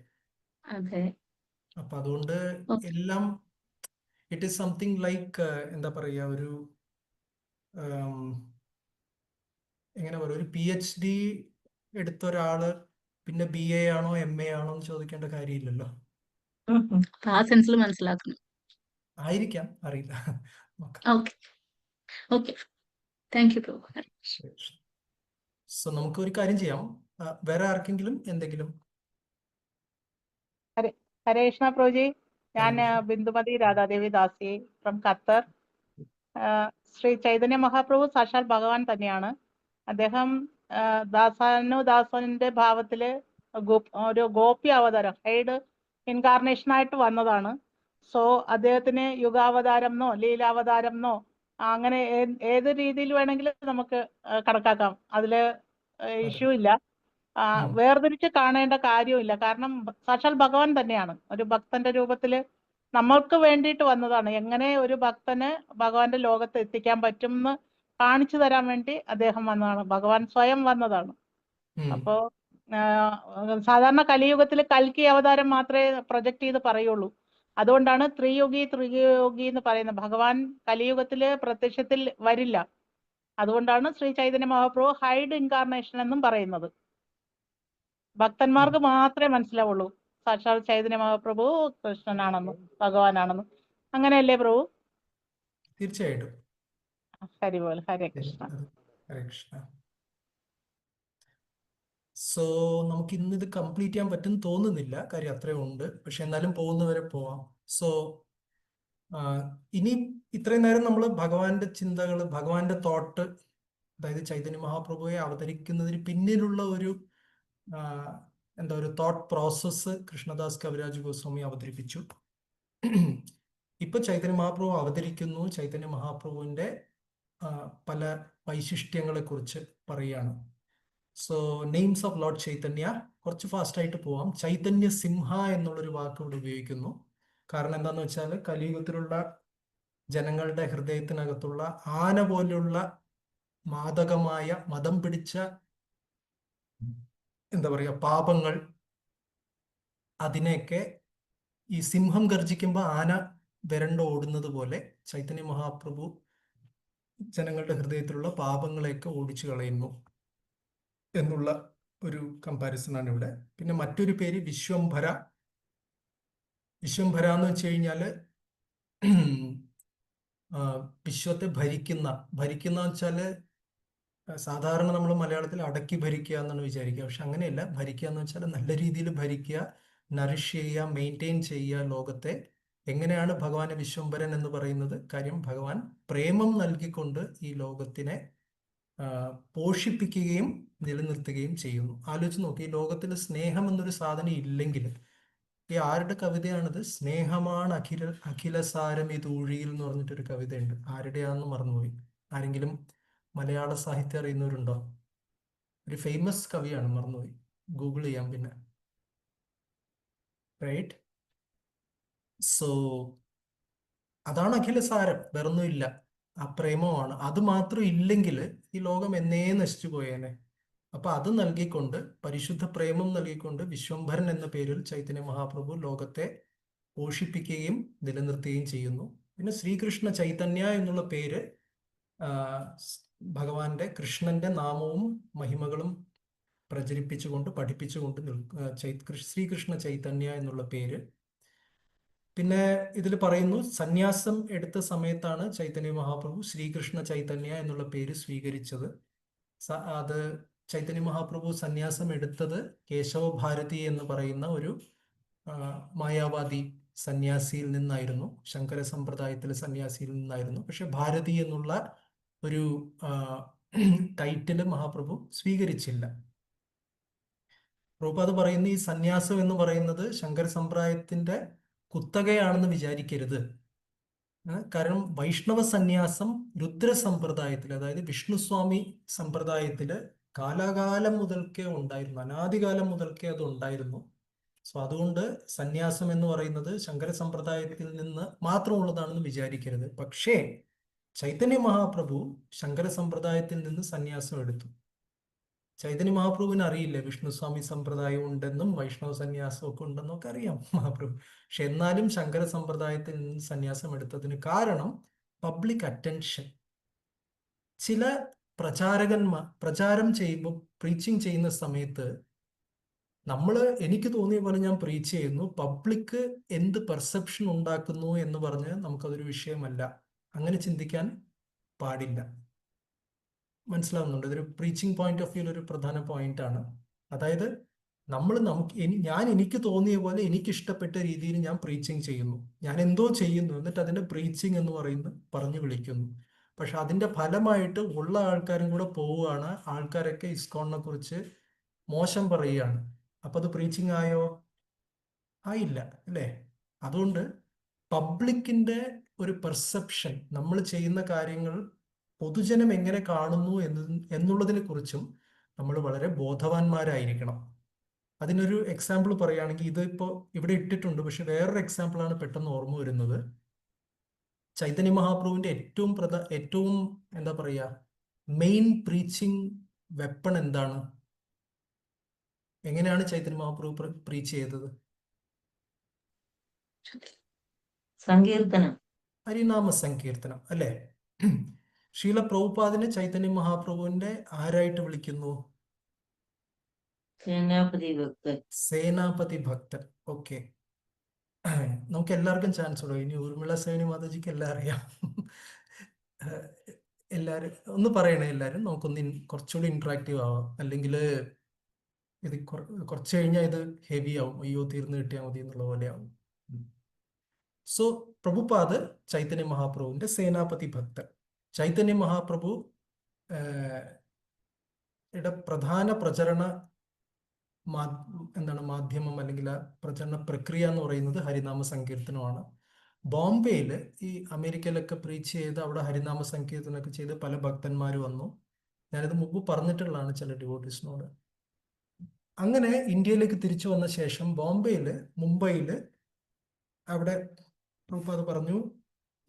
അതെ. അപ്പൊ അതുകൊണ്ട് ഓക്കെ. എല്ലാം ഇറ്റ് ഈസ് സംതിങ് ലൈക്ക്, എന്താ പറയുക, ഒരു ഉം, എങ്ങനെ പറയുക, ഒരു PhD എടുത്ത ഒരാള് പിന്നെ BA ആണോ MA ആണോ എന്ന് ചോദിക്കേണ്ട കാര്യമില്ലല്ലോ. അപ്പൊ ആ സെൻസിൽ മനസ്സിലാക്കണം. ആയിരിക്കാം, അറിയില്ല. നോക്കാം. Okay. Okay. Thank you Prabhu. So നമുക്ക് ഒരു കാര്യം ചെയ്യാം. വേറെ ആർക്കെങ്കിലും എന്തെങ്കിലും? ഹരേ കൃഷ്ണ പ്രോജി, ഞാൻ ഹരേ കൃഷ്ണ. ബിന്ദുമതി രാധാദേവി ദാസി ഫ്രം ഖത്തർ. ശ്രീ ചൈതന്യ മഹാപ്രഭു സാക്ഷാൽ ഭഗവാൻ തന്നെയാണ്. അദ്ദേഹം ദാസാനുദാസന്റെ ഭാവത്തില് ഒരു ഗോപി അവതാരം, ഹൈഡ് ഇൻകാർണേഷൻ ആയിട്ട് വന്നതാണ്. സോ അദ്ദേഹത്തിന് യുഗാവതാരം എന്നോ ലീലാവതാരം എന്നോ അങ്ങനെ ഏത് രീതിയിൽ വേണമെങ്കിലും നമുക്ക് കണക്കാക്കാം. അതില് ഇഷ്യൂ ഇല്ല. വേർതിരിച്ച് കാണേണ്ട കാര്യമില്ല. കാരണം സാക്ഷാൽ ഭഗവാൻ തന്നെയാണ്. ഒരു ഭക്തന്റെ രൂപത്തില് നമ്മൾക്ക് വേണ്ടിയിട്ട് വന്നതാണ്. എങ്ങനെ ഒരു ഭക്തന് ഭഗവാന്റെ ലോകത്ത് എത്തിക്കാൻ പറ്റും എന്ന് കാണിച്ചു തരാൻ വേണ്ടി അദ്ദേഹം വന്നതാണ്. ഭഗവാൻ സ്വയം വന്നതാണ്. അപ്പോ സാധാരണ കലിയുഗത്തിൽ കൽക്കി അവതാരം മാത്രമേ പ്രൊജക്ട് ചെയ്ത് പറയുള്ളൂ. അതുകൊണ്ടാണ് ത്രിയുഗി എന്ന് പറയുന്നത്. ഭഗവാൻ കലിയുഗത്തില് പ്രത്യക്ഷത്തിൽ വരില്ല. അതുകൊണ്ടാണ് ശ്രീ ചൈതന്യ മഹാപ്രഭു ഹൈഡ് ഇൻകാർണേഷൻ എന്നും പറയുന്നത്. ഭക്തന്മാർക്ക് മാത്രമേ മനസ്സിലാവുള്ളൂ സാക്ഷാൽ ചൈതന്യ മഹാപ്രഭു കൃഷ്ണനാണെന്നും ഭഗവാനാണെന്നും. അങ്ങനെയല്ലേ പ്രഭു? തീർച്ചയായിട്ടും. ഹരിബോൽ. ഹരേ കൃഷ്ണ. ഹരേ കൃഷ്ണ. സോ നമുക്ക് ഇന്ന് ഇത് കംപ്ലീറ്റ് ചെയ്യാൻ പറ്റും തോന്നുന്നില്ല, കാര്യം അത്രയും ഉണ്ട്. പക്ഷെ എന്നാലും പോകുന്നവരെ പോവാം. സോ ഇനി ഇത്രയും നേരം നമ്മൾ ഭഗവാന്റെ ചിന്തകൾ, ഭഗവാന്റെ തോട്ട്, അതായത് ചൈതന്യ മഹാപ്രഭുവെ അവതരിക്കുന്നതിന് പിന്നിലുള്ള ഒരു എന്താ ഒരു തോട്ട് പ്രോസസ്സ് കൃഷ്ണദാസ് കവിരാജ് ഗോസ്വാമി അവതരിപ്പിച്ചു. ഇപ്പൊ ചൈതന്യ മഹാപ്രഭു അവതരിക്കുന്നു. ചൈതന്യ മഹാപ്രഭുവിന്റെ പല വൈശിഷ്ട്യങ്ങളെ കുറിച്ച് പറയുകയാണ്. So names of Lord Chaitanya, കുറച്ച് ഫാസ്റ്റ് ആയിട്ട് പോവാം. ചൈതന്യ സിംഹ എന്നുള്ളൊരു വാക്ക് ഇവിടെ ഉപയോഗിക്കുന്നു. കാരണം എന്താന്ന് വെച്ചാൽ കലിയുഗത്തിലുള്ള ജനങ്ങളുടെ ഹൃദയത്തിനകത്തുള്ള ആന പോലുള്ള മാദകമായ മതം പിടിച്ച എന്താ പറയുക പാപങ്ങൾ, അതിനെയൊക്കെ ഈ സിംഹം ഗർജിക്കുമ്പോൾ ആന വിരണ്ട് ഓടുന്നത് പോലെ ചൈതന്യ മഹാപ്രഭു ജനങ്ങളുടെ ഹൃദയത്തിലുള്ള പാപങ്ങളെയൊക്കെ ഓടിച്ചു കളയുന്നു എന്നുള്ള ഒരു കമ്പാരിസൺ ആണ് ഇവിടെ. പിന്നെ മറ്റൊരു പേര് വിശ്വംഭര. വിശ്വംഭര എന്ന് വെച്ച് കഴിഞ്ഞാല് വിശ്വത്തെ ഭരിക്കുന്ന വെച്ചാല് സാധാരണ നമ്മൾ മലയാളത്തിൽ അടക്കി ഭരിക്കുക എന്നാണ് വിചാരിക്കുക. പക്ഷെ അങ്ങനെയല്ല. ഭരിക്കുക എന്ന് വെച്ചാൽ നല്ല രീതിയിൽ ഭരിക്കുക, നറിഷ് ചെയ്യുക, മെയിൻറ്റെയിൻ ചെയ്യുക ലോകത്തെ. എങ്ങനെയാണ് ഭഗവാനെ വിശ്വംഭരൻ എന്ന് പറയുന്നത്? കാര്യം ഭഗവാൻ പ്രേമം നൽകിക്കൊണ്ട് ഈ ലോകത്തിനെ പോഷിപ്പിക്കുകയും നിലനിർത്തുകയും ചെയ്യുന്നു. ആലോചിച്ച് നോക്കി, ഈ ലോകത്തിൽ സ്നേഹം എന്നൊരു സാധനം ഇല്ലെങ്കിൽ ഈ ആരുടെ കവിതയാണിത്? സ്നേഹമാണ് അഖിലസാരമിതൂഴിയിൽ എന്ന് പറഞ്ഞിട്ടൊരു കവിതയുണ്ട്. ആരുടെയാണെന്ന് മറന്നുപോയി. ആരെങ്കിലും മലയാള സാഹിത്യം അറിയുന്നവരുണ്ടോ? ഒരു ഫേമസ് കവിയാണ്, മറന്നുപോയി. ഗൂഗിൾ ചെയ്യാം പിന്നെ. റൈറ്റ്. സോ അതാണ് അഖിലസാരം, വേറൊന്നുമില്ല. ആ പ്രേമമാണ്. അത് മാത്രം ഇല്ലെങ്കിൽ ഈ ലോകം എന്നേ നശിച്ചു പോയേനെ. അപ്പൊ അത് നൽകിക്കൊണ്ട്, പരിശുദ്ധ പ്രേമം നൽകിക്കൊണ്ട്, വിശ്വംഭരൻ എന്ന പേരിൽ ചൈതന്യ മഹാപ്രഭു ലോകത്തെ പോഷിപ്പിക്കുകയും നിലനിർത്തുകയും ചെയ്യുന്നു. പിന്നെ ശ്രീകൃഷ്ണ ചൈതന്യ എന്നുള്ള പേര് ഭഗവാന്റെ, കൃഷ്ണന്റെ നാമവും മഹിമകളും പ്രചരിപ്പിച്ചുകൊണ്ട് പഠിപ്പിച്ചുകൊണ്ട് ശ്രീകൃഷ്ണ ചൈതന്യ എന്നുള്ള പേര്. പിന്നെ ഇതിൽ പറയുന്നു, സന്യാസം എടുത്ത സമയത്താണ് ചൈതന്യ മഹാപ്രഭു ശ്രീകൃഷ്ണ ചൈതന്യ എന്നുള്ള പേര് സ്വീകരിച്ചത്. അത് ചൈതന്യ മഹാപ്രഭു സന്യാസം എടുത്തത് കേശവ ഭാരതി എന്ന് പറയുന്ന ഒരു മായാവാദി സന്യാസിയിൽ നിന്നായിരുന്നു, ശങ്കര സമ്പ്രദായത്തിലെ സന്യാസിയിൽ നിന്നായിരുന്നു. പക്ഷെ ഭാരതി എന്നുള്ള ഒരു ടൈറ്റില് മഹാപ്രഭു സ്വീകരിച്ചില്ല. പ്രഭുപാദ് പറയുന്ന ഈ സന്യാസം എന്ന് പറയുന്നത് ശങ്കര സമ്പ്രദായത്തിന്റെ കുത്തകയാണെന്ന് വിചാരിക്കരുത്. കാരണം വൈഷ്ണവ സന്യാസം രുദ്ര സമ്പ്രദായത്തിൽ, അതായത് വിഷ്ണുസ്വാമി സമ്പ്രദായത്തില് കാലാകാലം മുതൽക്കേ ഉണ്ടായിരുന്നു, അനാദികാലം മുതൽക്കേ അത് ഉണ്ടായിരുന്നു. സോ അതുകൊണ്ട് സന്യാസം എന്ന് പറയുന്നത് ശങ്കര സമ്പ്രദായത്തിൽ നിന്ന് മാത്രമുള്ളതാണെന്ന് വിചാരിക്കരുത്. പക്ഷേ ചൈതന്യ മഹാപ്രഭു ശങ്കര സമ്പ്രദായത്തിൽ നിന്ന് സന്യാസം എടുത്തു. ചൈതന്യ മഹാപ്രഭുവിന് അറിയില്ല വിഷ്ണുസ്വാമി സമ്പ്രദായം ഉണ്ടെന്നും വൈഷ്ണവ സന്യാസം ഒക്കെ ഉണ്ടെന്നും ഒക്കെ അറിയാം മഹാപ്രഭു. പക്ഷെ എന്നാലും ശങ്കര സമ്പ്രദായത്തിൽ നിന്ന് സന്യാസം എടുത്തതിന് കാരണം പബ്ലിക് അറ്റൻഷൻ. ചില പ്രചാരകന്മാർ പ്രചാരം ചെയ്യുമ്പോൾ, പ്രീച്ചിങ് ചെയ്യുന്ന സമയത്ത് എനിക്ക് തോന്നിയ പോലെ ഞാൻ പ്രീച്ച് ചെയ്യുന്നു, പബ്ലിക് എന്ത് പെർസെപ്ഷൻ ഉണ്ടാക്കുന്നു എന്ന് പറഞ്ഞ് നമുക്കതൊരു വിഷയമല്ല. അങ്ങനെ ചിന്തിക്കാൻ പാടില്ല. മനസ്സിലാവുന്നുണ്ട്? ഇതൊരു പ്രീച്ചിങ് പോയിന്റ് ഓഫ് വ്യൂവിൽ ഒരു പ്രധാന പോയിന്റ് ആണ്. അതായത് എനിക്ക് തോന്നിയ പോലെ, എനിക്ക് ഇഷ്ടപ്പെട്ട രീതിയിൽ ഞാൻ പ്രീച്ചിങ് ചെയ്യുന്നു, ഞാൻ എന്തോ ചെയ്യുന്നു, എന്നിട്ട് അതിന്റെ പ്രീച്ചിങ് എന്ന് പറഞ്ഞു വിളിക്കുന്നു. പക്ഷെ അതിന്റെ ഫലമായിട്ട് ഉള്ള ആൾക്കാരും കൂടെ പോവുകയാണ്, ആൾക്കാരൊക്കെ ഇസ്കോണിനെ കുറിച്ച് മോശം പറയുകയാണ്. അപ്പൊ അത് പ്രീച്ചിങ് ആയോ? ആയില്ല, അല്ലേ? അതുകൊണ്ട് പബ്ലിക്കിന്റെ ഒരു പെർസെപ്ഷൻ, നമ്മൾ ചെയ്യുന്ന കാര്യങ്ങൾ പൊതുജനം എങ്ങനെ കാണുന്നു എന്നുള്ളതിനെ കുറിച്ചും നമ്മൾ വളരെ ബോധവാന്മാരായിരിക്കണം. അതിനൊരു എക്സാമ്പിൾ പറയുകയാണെങ്കിൽ, ഇതിപ്പോ ഇവിടെ ഇട്ടിട്ടുണ്ട്, പക്ഷെ വേറൊരു എക്സാമ്പിളാണ് പെട്ടെന്ന് ഓർമ്മ വരുന്നത്. ചൈതന്യ മഹാപ്രഭുവിന്റെ ഏറ്റവും എന്താ പറയാ, മെയിൻ പ്രീച്ചിങ് വെപ്പൺ എന്താണ്? എങ്ങനെയാണ് ചൈതന്യ മഹാപ്രഭു പ്രീച്ച് ചെയ്തത്? സങ്കീർത്തനം, ഹരിനാമ സങ്കീർത്തനം, അല്ലേ? ശീല പ്രഭുപാദിനെ ചൈതന്യ മഹാപ്രഭുവിന്റെ ആരായിട്ട് വിളിക്കുന്നു? സേനാപതി ഭക്തൻ. സേനാപതി ഭക്തൻ. ഓക്കെ, നമുക്ക് എല്ലാവർക്കും ചാൻസ് ഉള്ളൂ. ഇനി ഊർമിള സേനി മാതാജിക്ക് എല്ലാം അറിയാം. എല്ലാരും ഒന്ന് പറയണേ, എല്ലാരും നമുക്കൊന്ന് കുറച്ചുകൂടി ഇന്ററാക്റ്റീവ് ആവാം. അല്ലെങ്കിൽ ഇത് കുറച്ച് കഴിഞ്ഞാൽ ഇത് ഹെവി ആവും. അയ്യോ, തീർന്നു കിട്ടിയാൽ മതി എന്നുള്ള പോലെയാവും. സോ പ്രഭുപാദ് ചൈതന്യ മഹാപ്രഭുവിന്റെ സേനാപതി ഭക്തൻ. ചൈതന്യ മഹാപ്രഭു പ്രധാന പ്രചരണ മാധ്യമം അല്ലെങ്കിൽ പ്രചരണ പ്രക്രിയ എന്ന് പറയുന്നത് ഹരിനാമ സങ്കീർത്തനമാണ്. ബോംബെയിൽ ഈ അമേരിക്കയിലൊക്കെ പ്രീച്ച് ചെയ്ത് അവിടെ ഹരിനാമ സങ്കീർത്തനമൊക്കെ ചെയ്ത് പല ഭക്തന്മാർ വന്നു. ഞാനിത് മുമ്പ് പറഞ്ഞിട്ടുള്ളതാണ് ചില ഡിവോട്ടീസിനോട്. അങ്ങനെ ഇന്ത്യയിലേക്ക് തിരിച്ചു വന്ന ശേഷം മുംബൈയിൽ അവിടെ പ്രഭുപാദ് പറഞ്ഞു,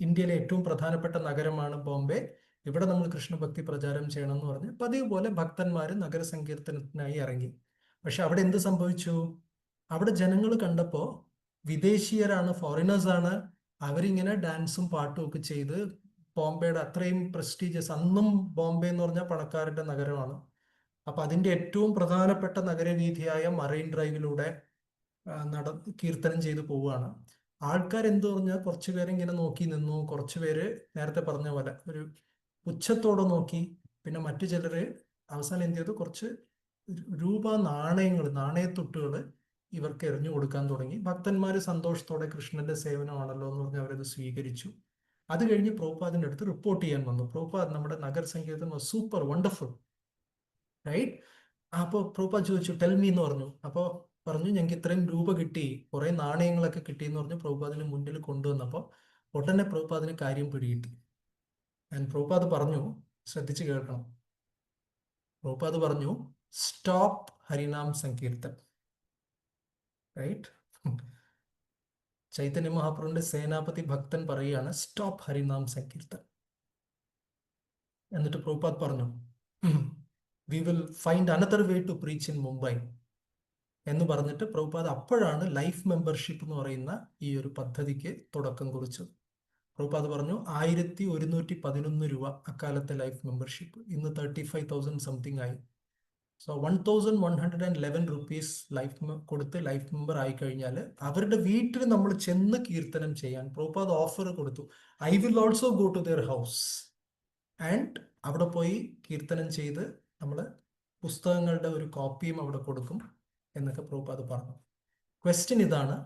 ഇന്ത്യയിലെ ഏറ്റവും പ്രധാനപ്പെട്ട നഗരമാണ് ബോംബെ, ഇവിടെ നമ്മൾ കൃഷ്ണഭക്തി പ്രചാരം ചെയ്യണം എന്ന് പറഞ്ഞ് പതിവ് പോലെ ഭക്തന്മാർ നഗര സങ്കീർത്തനത്തിനായി ഇറങ്ങി. പക്ഷെ അവിടെ എന്ത് സംഭവിച്ചു? അവിടെ ജനങ്ങൾ കണ്ടപ്പോ വിദേശീയരാണ്, ഫോറിനേഴ്സ് ആണ്, അവരിങ്ങനെ ഡാൻസും പാട്ടും ഒക്കെ ചെയ്ത് ബോംബെയുടെ അത്രയും പ്രസ്റ്റീജിയസ്, അന്നും ബോംബെ എന്ന് പറഞ്ഞാൽ പണക്കാരുടെ നഗരമാണ്. അപ്പൊ അതിന്റെ ഏറ്റവും പ്രധാനപ്പെട്ട നഗരവീഥിയായ മറൈൻ ഡ്രൈവിലൂടെ കീർത്തനം ചെയ്തു പോവുകയാണ്. ആൾക്കാർ എന്ത് പറഞ്ഞാൽ കുറച്ചു പേര് ഇങ്ങനെ നോക്കി നിന്നു, കുറച്ചു പേര് നേരത്തെ പറഞ്ഞ പോലെ ഒരു പുച്ഛത്തോടെ നോക്കി. പിന്നെ മറ്റു ചിലര് അവസാനം എന്ത് ചെയ്തു, കുറച്ച് രൂപ നാണയത്തുട്ടുകൾ ഇവർക്ക് എറിഞ്ഞു കൊടുക്കാൻ തുടങ്ങി. ഭക്തന്മാര് സന്തോഷത്തോടെ കൃഷ്ണന്റെ സേവനമാണല്ലോ എന്ന് പറഞ്ഞ് അവരത് സ്വീകരിച്ചു. അത് കഴിഞ്ഞ് പ്രഭുപാദിന്റെ അടുത്ത് റിപ്പോർട്ട് ചെയ്യാൻ വന്നു. പ്രഭുപാദ്, നമ്മുടെ നഗർ സങ്കീർത്തനം സൂപ്പർ വണ്ടർഫുൾ, റൈറ്റ്? അപ്പോൾ പ്രഭുപാദ് ചോദിച്ചു, ടെൽ മീ എന്ന് പറഞ്ഞു. അപ്പോൾ പറഞ്ഞു ഞങ്ങൾക്ക് ഇത്രയും രൂപ കിട്ടി, കുറെ നാണയങ്ങളൊക്കെ കിട്ടി എന്ന് പറഞ്ഞ് പ്രഭുപാദിന് മുന്നിൽ കൊണ്ടുവന്നപ്പോൾ ഉടനെ പ്രഭുപാദിന് കാര്യം പിടികിട്ടി. പ്രഭുപാദ് പറഞ്ഞു, ശ്രദ്ധിച്ച് കേൾക്കണം, പ്രഭുപാദ് പറഞ്ഞു സ്റ്റോപ്പ് ഹരിനാം സങ്കീർത്തൻ. റൈറ്റ്? ചൈതന്യ മഹാപ്രഭുവിന്റെ സേനാപതി ഭക്തൻ പറയുകയാണ് സ്റ്റോപ്പ് ഹരിനാം സങ്കീർത്തൻ. എന്നിട്ട് പ്രഭുപാദ് പറഞ്ഞു we will find another way to preach in Mumbai എന്ന് പറഞ്ഞിട്ട് പ്രഭുപാദ് അപ്പോഴാണ് ലൈഫ് മെമ്പർഷിപ്പ് എന്ന് പറയുന്ന ഈ ഒരു പദ്ധതിക്ക് തുടക്കം കുറിച്ചത്. പ്രഭുപാദ് പറഞ്ഞു 1111 രൂപ അക്കാലത്തെ ലൈഫ് മെമ്പർഷിപ്പ്, ഇന്ന് 35,000 സംതിങ് ആയി. സോ 1111 റുപ്പീസ് ലൈഫ് കൊടുത്ത് ലൈഫ് മെമ്പർ ആയി കഴിഞ്ഞാൽ അവരുടെ വീട്ടിൽ നമ്മൾ ചെന്ന് കീർത്തനം ചെയ്യാൻ പ്രഭുപാദ് ഓഫർ കൊടുത്തു. I will also go to their house and അവിടെ പോയി കീർത്തനം ചെയ്ത് നമ്മൾ പുസ്തകങ്ങളുടെ ഒരു കോപ്പിയും അവിടെ കൊടുക്കും എന്നൊക്കെ പ്രഭുപാദ് പറഞ്ഞു. ക്വസ്റ്റ്യൻ ഇതാണ്,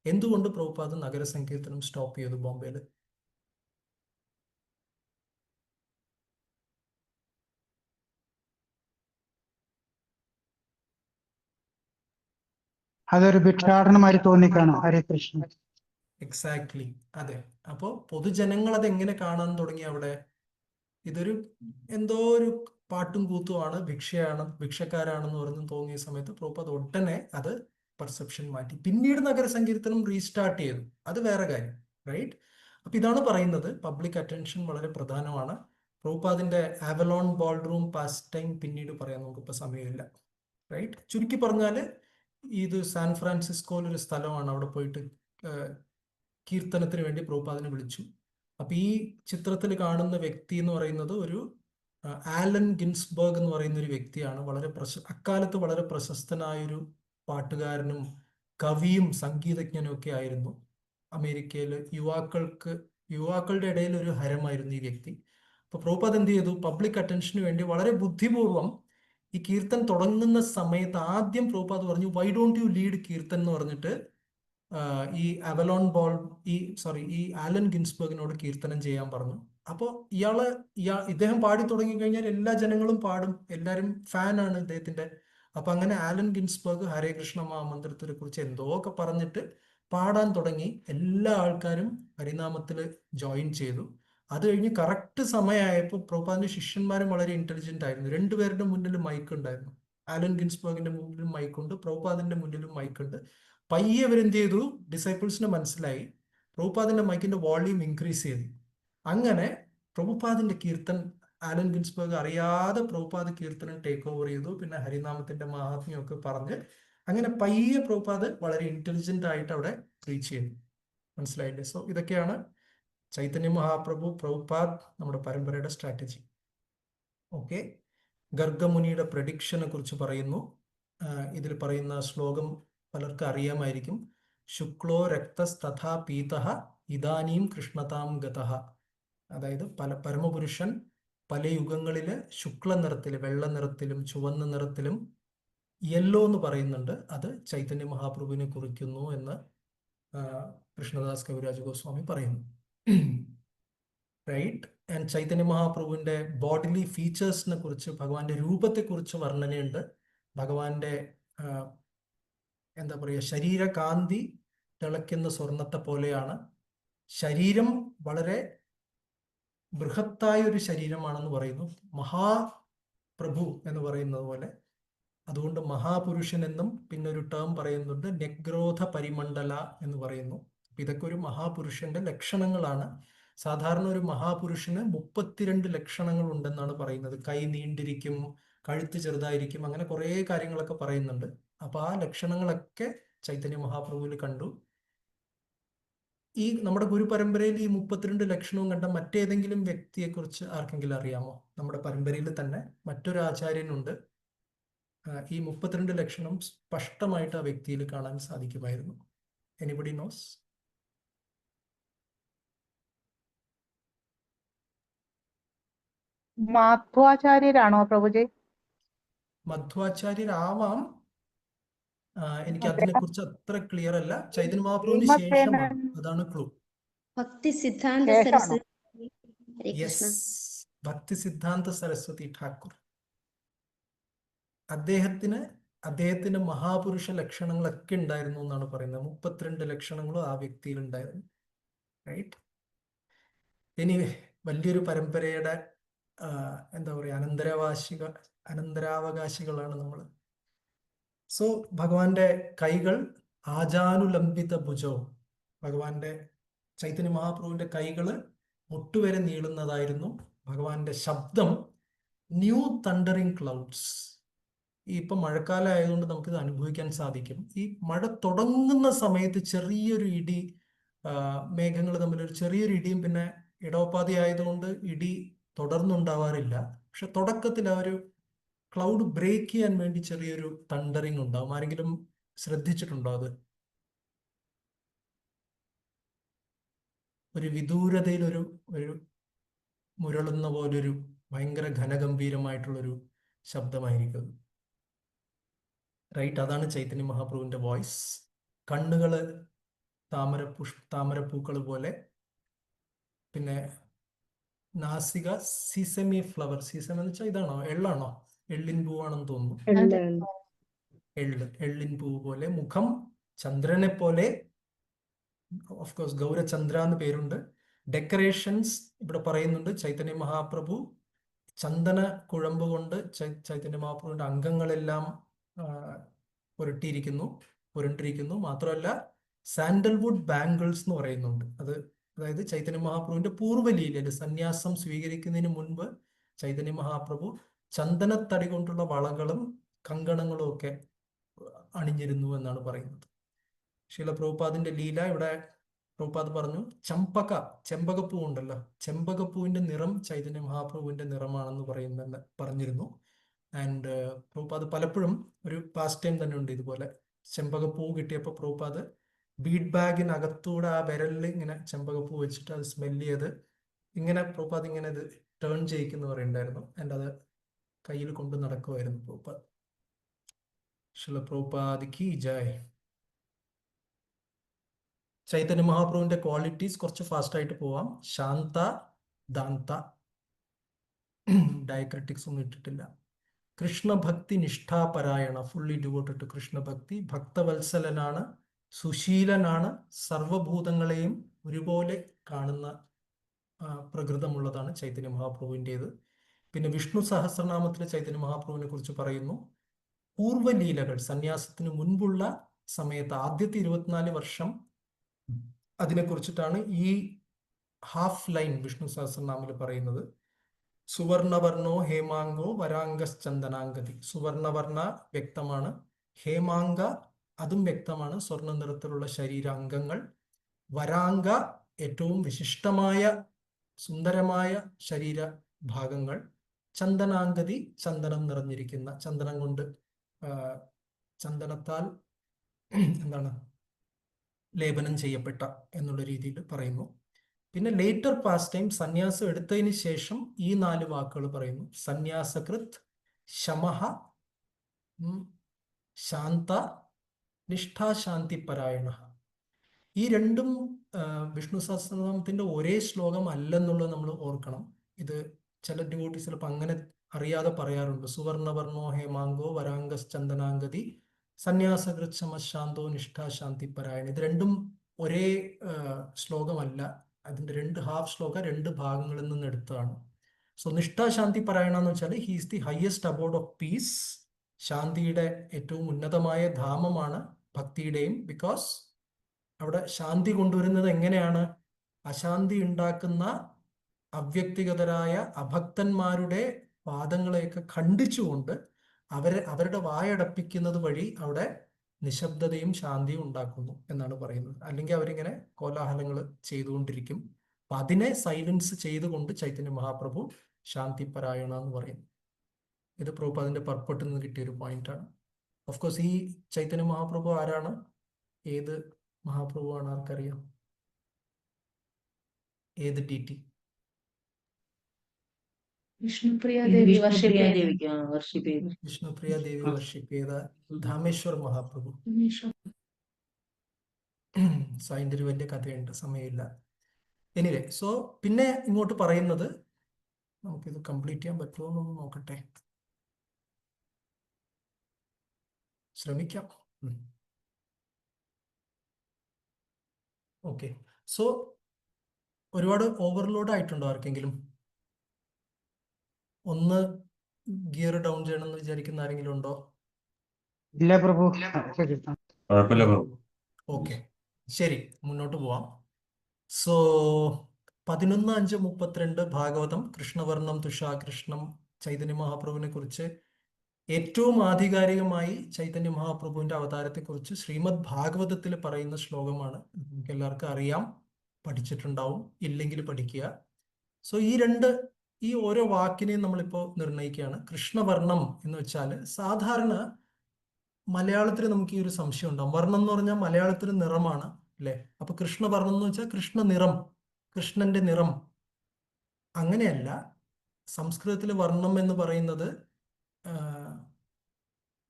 എന്തുകൊണ്ട് പ്രഭുപാദ് നഗരസങ്കീർത്തനം സ്റ്റോപ്പ് ചെയ്തു ബോംബെയിൽ? അതൊരു ഭിക്ഷാടനമായി തോന്നിക്കാണോ? ഹരേ കൃഷ്ണ. എക്സാക്ട്ലി, അതെ. അപ്പോൾ പൊതുജനങ്ങൾ അത് എങ്ങനെ കാണാൻ തുടങ്ങി അവിടെ? ഇതൊരു എന്തോ ഒരു പാട്ടും കൂത്തുമാണ്, ഭിക്ഷക്കാരാണെന്ന് പറഞ്ഞ് തോന്നിയ സമയത്ത് പ്രഭുപാദ് ഉടനെ അത് പെർസെപ്ഷൻ മാറ്റി. പിന്നീട് നഗരസങ്കീർത്തനം റീസ്റ്റാർട്ട് ചെയ്തു, അത് വേറെ കാര്യം. റൈറ്റ്? അപ്പൊ ഇതാണ് പറയുന്നത്, പബ്ലിക് അറ്റൻഷൻ വളരെ പ്രധാനമാണ്. പ്രഭുപാദിന്റെ Avalon ballroom pastime പിന്നീട് പറയാൻ നമുക്കിപ്പോൾ സമയമില്ല. റൈറ്റ്? ചുരുക്കി പറഞ്ഞാൽ ഇത് സാൻ ഫ്രാൻസിസ്കോയിൽ ഒരു സ്ഥലമാണ്, അവിടെ പോയിട്ട് കീർത്തനത്തിന് വേണ്ടി പ്രഭുപാദിനെ വിളിച്ചു. അപ്പൊ ഈ ചിത്രത്തിൽ കാണുന്ന വ്യക്തി എന്ന് പറയുന്നത് ഒരു ആലൻ ഗിൻസ്ബർഗ് എന്ന് പറയുന്ന ഒരു വ്യക്തിയാണ്. അക്കാലത്ത് വളരെ പ്രശസ്തനായൊരു പാട്ടുകാരനും കവിയും സംഗീതജ്ഞനും ഒക്കെ ആയിരുന്നു. അമേരിക്കയിൽ യുവാക്കളുടെ ഇടയിൽ ഒരു ഹരമായിരുന്നു ഈ വ്യക്തി. അപ്പൊ പ്രഭുപാദ് എന്ത് ചെയ്തു? പബ്ലിക് അറ്റൻഷന് വേണ്ടി വളരെ ബുദ്ധിപൂർവം ഈ കീർത്തൻ തുടങ്ങുന്ന സമയത്ത് ആദ്യം പ്രഭുപാദ് പറഞ്ഞു why don't you lead Keerthan എന്ന് പറഞ്ഞിട്ട് ഈ ആലൻ ഗിൻസ്ബർഗിനോട് കീർത്തനം ചെയ്യാൻ പറഞ്ഞു. അപ്പോൾ ഇദ്ദേഹം പാടി തുടങ്ങി കഴിഞ്ഞാൽ എല്ലാ ജനങ്ങളും പാടും, എല്ലാവരും ഫാനാണ് ഇദ്ദേഹത്തിന്റെ. അപ്പൊ അങ്ങനെ ആലൻ ഗിൻസ്ബർഗ് ഹരേ കൃഷ്ണ മഹാമന്ത്രത്തിനെ കുറിച്ച് എന്തോ ഒക്കെ പറഞ്ഞിട്ട് പാടാൻ തുടങ്ങി. എല്ലാ ആൾക്കാരും ഹരിനാമത്തിൽ ജോയിൻ ചെയ്തു. അത് കഴിഞ്ഞ് കറക്റ്റ് സമയമായപ്പോൾ പ്രഭുപാദിന്റെ ശിഷ്യന്മാരും വളരെ ഇന്റലിജന്റ് ആയിരുന്നു. രണ്ടുപേരുടെ മുന്നിൽ മൈക്ക് ഉണ്ടായിരുന്നു. ആലൻ ഗിൻസ്ബർഗിന്റെ മുന്നിലും മൈക്കുണ്ട്, പ്രഭുപാദിന്റെ മുന്നിലും മൈക്കുണ്ട്. പയ്യെ അവരെന്ത് ചെയ്തു? ഡിസൈപ്പിൾസിന് മനസ്സിലായി, പ്രഭുപാദിന്റെ മൈക്കിന്റെ വോളിയം ഇൻക്രീസ് ചെയ്തു. അങ്ങനെ പ്രഭുപാദിന്റെ കീർത്തൻ ആലൻ ഗിൻസ്ബർഗ് അറിയാതെ പ്രഭുപാദ് കീർത്തനം ടേക്ക് ഓവർ ചെയ്തു. പിന്നെ ഹരിനാമത്തിന്റെ മഹാത്മ്യമൊക്കെ പറഞ്ഞ് അങ്ങനെ പയ്യെ പ്രഭുപാദ് വളരെ ഇന്റലിജന്റ് ആയിട്ട് അവിടെ റീച്ച് ചെയ്തു. മനസ്സിലായില്ലേ? സോ ഇതൊക്കെയാണ് ചൈതന്യ മഹാപ്രഭു, പ്രഭുപാദ്, നമ്മുടെ പരമ്പരയുടെ സ്ട്രാറ്റജി. ഓക്കെ, ഗർഗമുനിയുടെ പ്രഡിക്ഷനെ കുറിച്ച് പറയുന്നു. ഇതിൽ പറയുന്ന ശ്ലോകം പലർക്കും അറിയാമായിരിക്കും. ശുക്ലോ രക്തസ്തഥാ പീതഃ ഇദാനീം കൃഷ്ണതാം ഗതഃ. അതായത് പരമപുരുഷൻ പല യുഗങ്ങളില് ശുക്ല നിറത്തിൽ, വെള്ള നിറത്തിലും ചുവന്ന നിറത്തിലും യെല്ലോ എന്ന് പറയുന്നുണ്ട്. അത് ചൈതന്യ മഹാപ്രഭുവിനെ കുറിക്കുന്നു എന്ന് കൃഷ്ണദാസ് കവിരാജ് ഗോസ്വാമി പറയുന്നു. റൈറ്റ്? ആൻഡ് ചൈതന്യ മഹാപ്രഭുവിന്റെ ബോഡിലി ഫീച്ചേഴ്സിനെ കുറിച്ച്, ഭഗവാന്റെ രൂപത്തെക്കുറിച്ച് വർണ്ണനയുണ്ട്. ഭഗവാന്റെ എന്താ പറയുക, ശരീരകാന്തി തിളയ്ക്കുന്ന സ്വർണത്തെ പോലെയാണ്. ശരീരം വളരെ ബൃഹത്തായ ഒരു ശരീരമാണെന്ന് പറയുന്നു, മഹാപ്രഭു എന്ന് പറയുന്നത് പോലെ. അതുകൊണ്ട് മഹാപുരുഷൻ എന്നും പിന്നെ ഒരു ടേം പറയുന്നുണ്ട്, നെഗ്രോധ പരിമണ്ഡല എന്ന് പറയുന്നു. ഇതൊക്കെ ഒരു മഹാപുരുഷന്റെ ലക്ഷണങ്ങളാണ്. സാധാരണ ഒരു മഹാപുരുഷന് 32 ലക്ഷണങ്ങൾ ഉണ്ടെന്നാണ് പറയുന്നത്. കൈ നീണ്ടിരിക്കും, കഴുത്ത് ചെറുതായിരിക്കും, അങ്ങനെ കുറേ കാര്യങ്ങളൊക്കെ പറയുന്നുണ്ട്. അപ്പൊ ആ ലക്ഷണങ്ങളൊക്കെ ചൈതന്യ മഹാപ്രഭുവിൽ കണ്ടു. ഈ നമ്മുടെ ഗുരുപരമ്പരയിൽ ഈ 32 ലക്ഷണവും കണ്ട മറ്റേതെങ്കിലും വ്യക്തിയെ കുറിച്ച് ആർക്കെങ്കിലും അറിയാമോ? നമ്മുടെ പരമ്പരയിൽ തന്നെ മറ്റൊരു ആചാര്യനുണ്ട്, ഈ 32 ലക്ഷണം സ്പഷ്ടമായിട്ട് ആ വ്യക്തിയിൽ കാണാൻ സാധിക്കുമായിരുന്നു. Anybody nose? മാധ്വാചാര്യരാണോ പ്രഭുജി? മധ്വാചാര്യരാവാം, എനിക്ക് അതിനെ കുറിച്ച് അത്ര ക്ലിയർ അല്ല. ചൈതന്യ മഹാപ്രഭുവിന് ശേഷമാണ്, അതാണ് ക്ലൂ. ഭക്തി സിദ്ധാന്ത ശേഷമാണോ? സരസ്വതി. ഹരേ യെസ്, കൃഷ്ണ. ഭക്തി സിദ്ധാന്ത സരസ്വതി ഠാക്കൂർ. അദ്ദേഹത്തിന് അദ്ദേഹത്തിന് മഹാപുരുഷ ലക്ഷണങ്ങളൊക്കെ ഉണ്ടായിരുന്നു എന്നാണ് പറയുന്നത്. 32 ലക്ഷണങ്ങളും ആ വ്യക്തിയിൽ ഉണ്ടായിരുന്നു. റൈറ്റ്. ഇനി വലിയൊരു പരമ്പരയുടെ എന്താ പറയുക, അനന്തരാവകാശികളാണ് നമ്മൾ. സോ ഭഗവാന്റെ കൈകൾ ആജാനുലംബിത ഭുജവും, ഭഗവാന്റെ ചൈതന്യ മഹാപ്രഭുവിന്റെ കൈകള് മുട്ടുവരെ നീളുന്നതായിരുന്നു. ഭഗവാന്റെ ശബ്ദം ന്യൂ തണ്ടറിങ് ക്ലൗഡ്സ്. ഈ ഇപ്പൊ മഴക്കാലം ആയതുകൊണ്ട് നമുക്കിത് അനുഭവിക്കാൻ സാധിക്കും. ഈ മഴ തുടങ്ങുന്ന സമയത്ത് ചെറിയൊരു ഇടി, മേഘങ്ങൾ തമ്മിൽ ഒരു ചെറിയൊരു ഇടിയും, പിന്നെ ഇടവപ്പാതി ആയതുകൊണ്ട് ഇടി തുടർന്നുണ്ടാവാറില്ല. പക്ഷെ തുടക്കത്തിൽ ആ ഒരു ക്ലൗഡ് ബ്രേക്ക് ചെയ്യാൻ വേണ്ടി ചെറിയൊരു തണ്ടറിങ് ഉണ്ടാവും. ആരെങ്കിലും ശ്രദ്ധിച്ചിട്ടുണ്ടോ അത്? ഒരു വിദൂരതയിൽ ഒരു മുരളുന്ന പോലൊരു ഭയങ്കര ഘനഗംഭീരമായിട്ടുള്ളൊരു ശബ്ദമായിരിക്കും. റൈറ്റ്. അതാണ് ചൈതന്യ മഹാപ്രഭുവിന്റെ വോയിസ്. കണ്ണുകള് താമരപ്പൂക്കൾ പോലെ, പിന്നെ നാസിക സീസമി ഫ്ലവർ. സീസം എന്ന് വെച്ചാൽ ഇതാണോ, എള്ളാണോ? എള്ളിൻ പൂവാണെന്ന് തോന്നുന്നു. എള്ളിൻ പൂവ് പോലെ. മുഖം ചന്ദ്രനെ പോലെ. ഓഫ് കോഴ്സ് ഗൗരചന്ദ്ര എന്ന് പേരുണ്ട്. ഡെക്കറേഷൻസ് ഇവിടെ പറയുന്നുണ്ട്. ചൈതന്യ മഹാപ്രഭു ചന്ദന കുഴമ്പ് കൊണ്ട് ചൈതന്യ മഹാപ്രഭുവിന്റെ അംഗങ്ങളെല്ലാം പുരണ്ടിരിക്കുന്നു. മാത്രമല്ല സാൻഡൽവുഡ് ബാംഗിൾസ് എന്ന് പറയുന്നുണ്ട്. അതായത് ചൈതന്യ മഹാപ്രഭുവിന്റെ പൂർവ്വലീലയിൽ സന്യാസം സ്വീകരിക്കുന്നതിന് മുൻപ് ചൈതന്യ മഹാപ്രഭു ചന്ദനത്തടി കൊണ്ടുള്ള വളകളും കങ്കണങ്ങളും ഒക്കെ അണിഞ്ഞിരുന്നു എന്നാണ് പറയുന്നത്. ശീല പ്രഭുപാദിന്റെ ലീല ഇവിടെ പ്രഭുപാദ് പറഞ്ഞു, ചെമ്പകപ്പൂ ഉണ്ടല്ലോ, ചെമ്പകപ്പൂവിന്റെ നിറം ചൈതന്യ മഹാപ്രഭുവിന്റെ നിറമാണെന്ന് പറഞ്ഞിരുന്നു. ആൻഡ് പ്രഭുപാദ് പലപ്പോഴും ഒരു പാസ്റ്റ് ടൈം തന്നെ ഉണ്ട് ഇതുപോലെ. ചെമ്പകപ്പൂ കിട്ടിയപ്പോൾ പ്രഭുപാദ് ബീഡ് ബാഗിനകത്തൂടെ ആ വിരലിൽ ഇങ്ങനെ ചെമ്പകപ്പൂ വെച്ചിട്ട് അത് സ്മെല്ല് ചെയ്ത് ഇങ്ങനെ പ്രഭുപാദ് ഇങ്ങനെ ഇത് ടേൺ ചെയ്യിക്കുന്നു പറയുണ്ടായിരുന്നു. ആൻഡ് അത് കയ്യിൽ കൊണ്ട് നടക്കുമായിരുന്നു പ്രഭുപാദ്. ശില പ്രഭുപാദ് കി ജയ്. ചൈതന്യ മഹാപ്രഭുവിന്റെ ക്വാളിറ്റീസ് കുറച്ച് ഫാസ്റ്റ് ആയിട്ട് പോവാം. ശാന്ത, ദാന്ത, ഡയക്രിറ്റിക്സ് ഒന്നും ഇട്ടിട്ടില്ല. കൃഷ്ണഭക്തി നിഷ്ഠാപരായണ, ഫുള്ളി ഡിവോട്ടഡ് ടു കൃഷ്ണഭക്തി. ഭക്തവത്സലനാണ്, സുശീലനാണ്, സർവഭൂതങ്ങളെയും ഒരുപോലെ കാണുന്ന പ്രകൃതമുള്ളതാണ് ചൈതന്യ മഹാപ്രഭുവിൻ്റെത്. പിന്നെ വിഷ്ണു സഹസ്രനാമത്തിൽ ചൈതന്യ മഹാപ്രഭുവിനെ കുറിച്ച് പറയുന്നു. പൂർവ്വലീലകൾ, സന്യാസത്തിന് മുൻപുള്ള സമയത്ത് ആദ്യത്തെ 24 വർഷം അതിനെക്കുറിച്ചിട്ടാണ് ഈ ഹാഫ് ലൈൻ വിഷ്ണു സഹസ്രനാമിൽ പറയുന്നത്. സുവർണവർണോ ഹേമാങ്കോ വരാംഗശ്ചന്ദനാംഗതി. സുവർണവർണ വ്യക്തമാണ്, ഹേമാങ്ക അതും വ്യക്തമാണ്, സ്വർണ്ണ നിറത്തിലുള്ള ശരീരാംഗങ്ങൾ. വരാംഗ ഏറ്റവും വിശിഷ്ടമായ സുന്ദരമായ ശരീര ഭാഗങ്ങൾ. ചന്ദനാംഗതി ചന്ദനം നിറഞ്ഞിരിക്കുന്ന, ചന്ദനം കൊണ്ട് ചന്ദനത്താൽ എന്താണ് ലേപനം ചെയ്യപ്പെട്ട എന്നുള്ള രീതിയിൽ പറയുന്നു. പിന്നെ ലേറ്റർ പാസ്റ്റ് ടൈം, സന്യാസം എടുത്തതിന് ശേഷം ഈ 4 വാക്കുകൾ പറയുന്നു. സന്യാസകൃത്, ശമഹ, ശാന്ത, നിഷ്ഠാശാന്തിപരായണ. ഈ രണ്ടും വിഷ്ണു സഹസ്രനാമത്തിന്റെ ഒരേ ശ്ലോകം അല്ലെന്നുള്ളത് നമ്മൾ ഓർക്കണം. ഇത് ചില ഡിവോട്ടീസ് ചിലപ്പോൾ അങ്ങനെ അറിയാതെ പറയാറുണ്ട്. സുവർണവർണോ ഹേമാങ്കോ വരാംഗശ്ചന്ദനാംഗതി സന്യാസകൃത് ശമശാന്തോ നിഷ്ഠാശാന്തിപരായണ. ഇത് രണ്ടും ഒരേ ശ്ലോകമല്ല. അതിന്റെ 2 ഹാഫ് ശ്ലോക 2 ഭാഗങ്ങളിൽ നിന്ന് എടുത്തതാണ്. സോ നിഷ്ഠാശാന്തിപരായണ എന്ന് വെച്ചാൽ he's the highest abode of peace. ശാന്തിയുടെ ഏറ്റവും ഉന്നതമായ ധാമമാണ് ഭക്തിയുടെയും. ബിക്കോസ് അവിടെ ശാന്തി കൊണ്ടുവരുന്നത് എങ്ങനെയാണ്? അശാന്തി ഉണ്ടാക്കുന്ന അവ്യക്തിഗതരായ അഭക്തന്മാരുടെ പാദങ്ങളെയൊക്കെ ഖണ്ഡിച്ചുകൊണ്ട് അവരുടെ വായടപ്പിക്കുന്നത് വഴി അവിടെ നിശബ്ദതയും ശാന്തിയും ഉണ്ടാക്കുന്നു എന്നാണ് പറയുന്നത്. അല്ലെങ്കിൽ അവരിങ്ങനെ കോലാഹലങ്ങൾ ചെയ്തുകൊണ്ടിരിക്കും. അപ്പൊ അതിനെ സൈലൻസ് ചെയ്തുകൊണ്ട് ചൈതന്യ മഹാപ്രഭു ശാന്തിപരായണ എന്ന് പറയുന്നു. ഇത് പ്രഭുപാദിന്റെ പർപ്പട്ടിൽ നിന്ന് കിട്ടിയ ഒരു പോയിന്റാണ്. ഓഫ് കോഴ്സ് ഈ ചൈതന്യ മഹാപ്രഭു ആരാണ്? ഏത് മഹാപ്രഭുവാണ്? ആർക്കറിയാം? ഏത് ടി? വിഷ്ണുപ്രിയ ഇത് ദേവി വിഷ്ണുപ്രിയ ദേവിക്ക് വർഷിപ്പ് ചെയ്തു. വിഷ്ണുപ്രിയ ദേവി വർഷിപ്പ് ചെയ്ത ധാമേശ്വർ മഹാപ്രഭു. സോ അതിൻ്റെ ഒരു വലിയ കഥയുണ്ട്, സമയമില്ല. എനിവേ, സോ പിന്നെ ഇങ്ങോട്ട് പറയുന്നത്, നമുക്കിത് കംപ്ലീറ്റ് ചെയ്യാൻ പറ്റുമോ എന്നൊന്ന് നോക്കട്ടെ. ശ്രമിക്കാം. ഓക്കെ, സോ ഒരുപാട് ഓവർലോഡ് ആയിട്ടുണ്ടോ ആർക്കെങ്കിലും? ഒന്ന് ഗിയർ ഡൗൺ ചെയ്യണമെന്ന് വിചാരിക്കുന്ന ആരെങ്കിലും ഉണ്ടോ? ഇല്ല പ്രഭു. ശരി. കുഴപ്പമില്ല പ്രഭു. ഓക്കെ, ശരി, മുന്നോട്ട് പോവാം. സോ 11:5:32 ഭാഗവതം കൃഷ്ണവർണം തുഷാകൃഷ്ണം ചൈതന്യ മഹാപ്രഭുവിനെ കുറിച്ച് ഏറ്റവും ആധികാരികമായി ചൈതന്യ മഹാപ്രഭുവിന്റെ അവതാരത്തെക്കുറിച്ച് ശ്രീമദ് ഭാഗവതത്തിൽ പറയുന്ന ശ്ലോകമാണ്. നമുക്ക് എല്ലാവർക്കും അറിയാം, പഠിച്ചിട്ടുണ്ടാവും, ഇല്ലെങ്കിൽ പഠിക്കുക. സോ ഈ ഓരോ വാക്കിനെയും നമ്മളിപ്പോൾ നിർണ്ണയിക്കുകയാണ്. കൃഷ്ണവർണം എന്ന് വെച്ചാൽ സാധാരണ മലയാളത്തിൽ നമുക്ക് ഈ ഒരു സംശയം ഉണ്ടാവും. വർണ്ണം എന്ന് പറഞ്ഞാൽ മലയാളത്തിൽ നിറമാണ് അല്ലെ? അപ്പൊ കൃഷ്ണവർണം എന്ന് വെച്ചാൽ കൃഷ്ണ നിറം, കൃഷ്ണന്റെ നിറം. അങ്ങനെയല്ല. സംസ്കൃതത്തിൽ വർണ്ണം എന്ന് പറയുന്നത്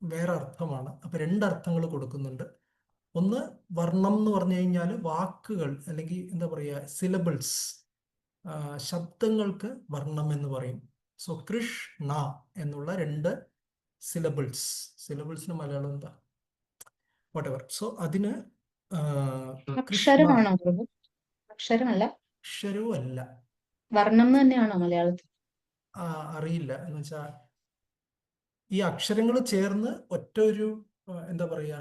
വേറെ അർത്ഥമാണ്. അപ്പൊ രണ്ടർത്ഥങ്ങൾ കൊടുക്കുന്നുണ്ട്. ഒന്ന്, വർണ്ണം എന്ന് പറഞ്ഞു കഴിഞ്ഞാൽ വാക്കുകൾ അല്ലെങ്കിൽ എന്താ പറയുക, സിലബിൾസ്, ശബ്ദങ്ങൾക്ക് വർണ്ണം എന്ന് പറയും. സോ കൃഷ്ണ എന്നുള്ള 2 സിലബിൾസിന് മലയാളം എന്താ, whatever. സോ അതിന് അക്ഷരമാണോ പ്രഭു? അക്ഷരമല്ല, അക്ഷരവും അല്ല. വർണ്ണം തന്നെയാണോ മലയാളത്തിൽ? അറിയില്ല. എന്ന് വെച്ചാൽ ഈ അക്ഷരങ്ങൾ ചേർന്ന് ഒറ്റ ഒരു എന്താ പറയുക,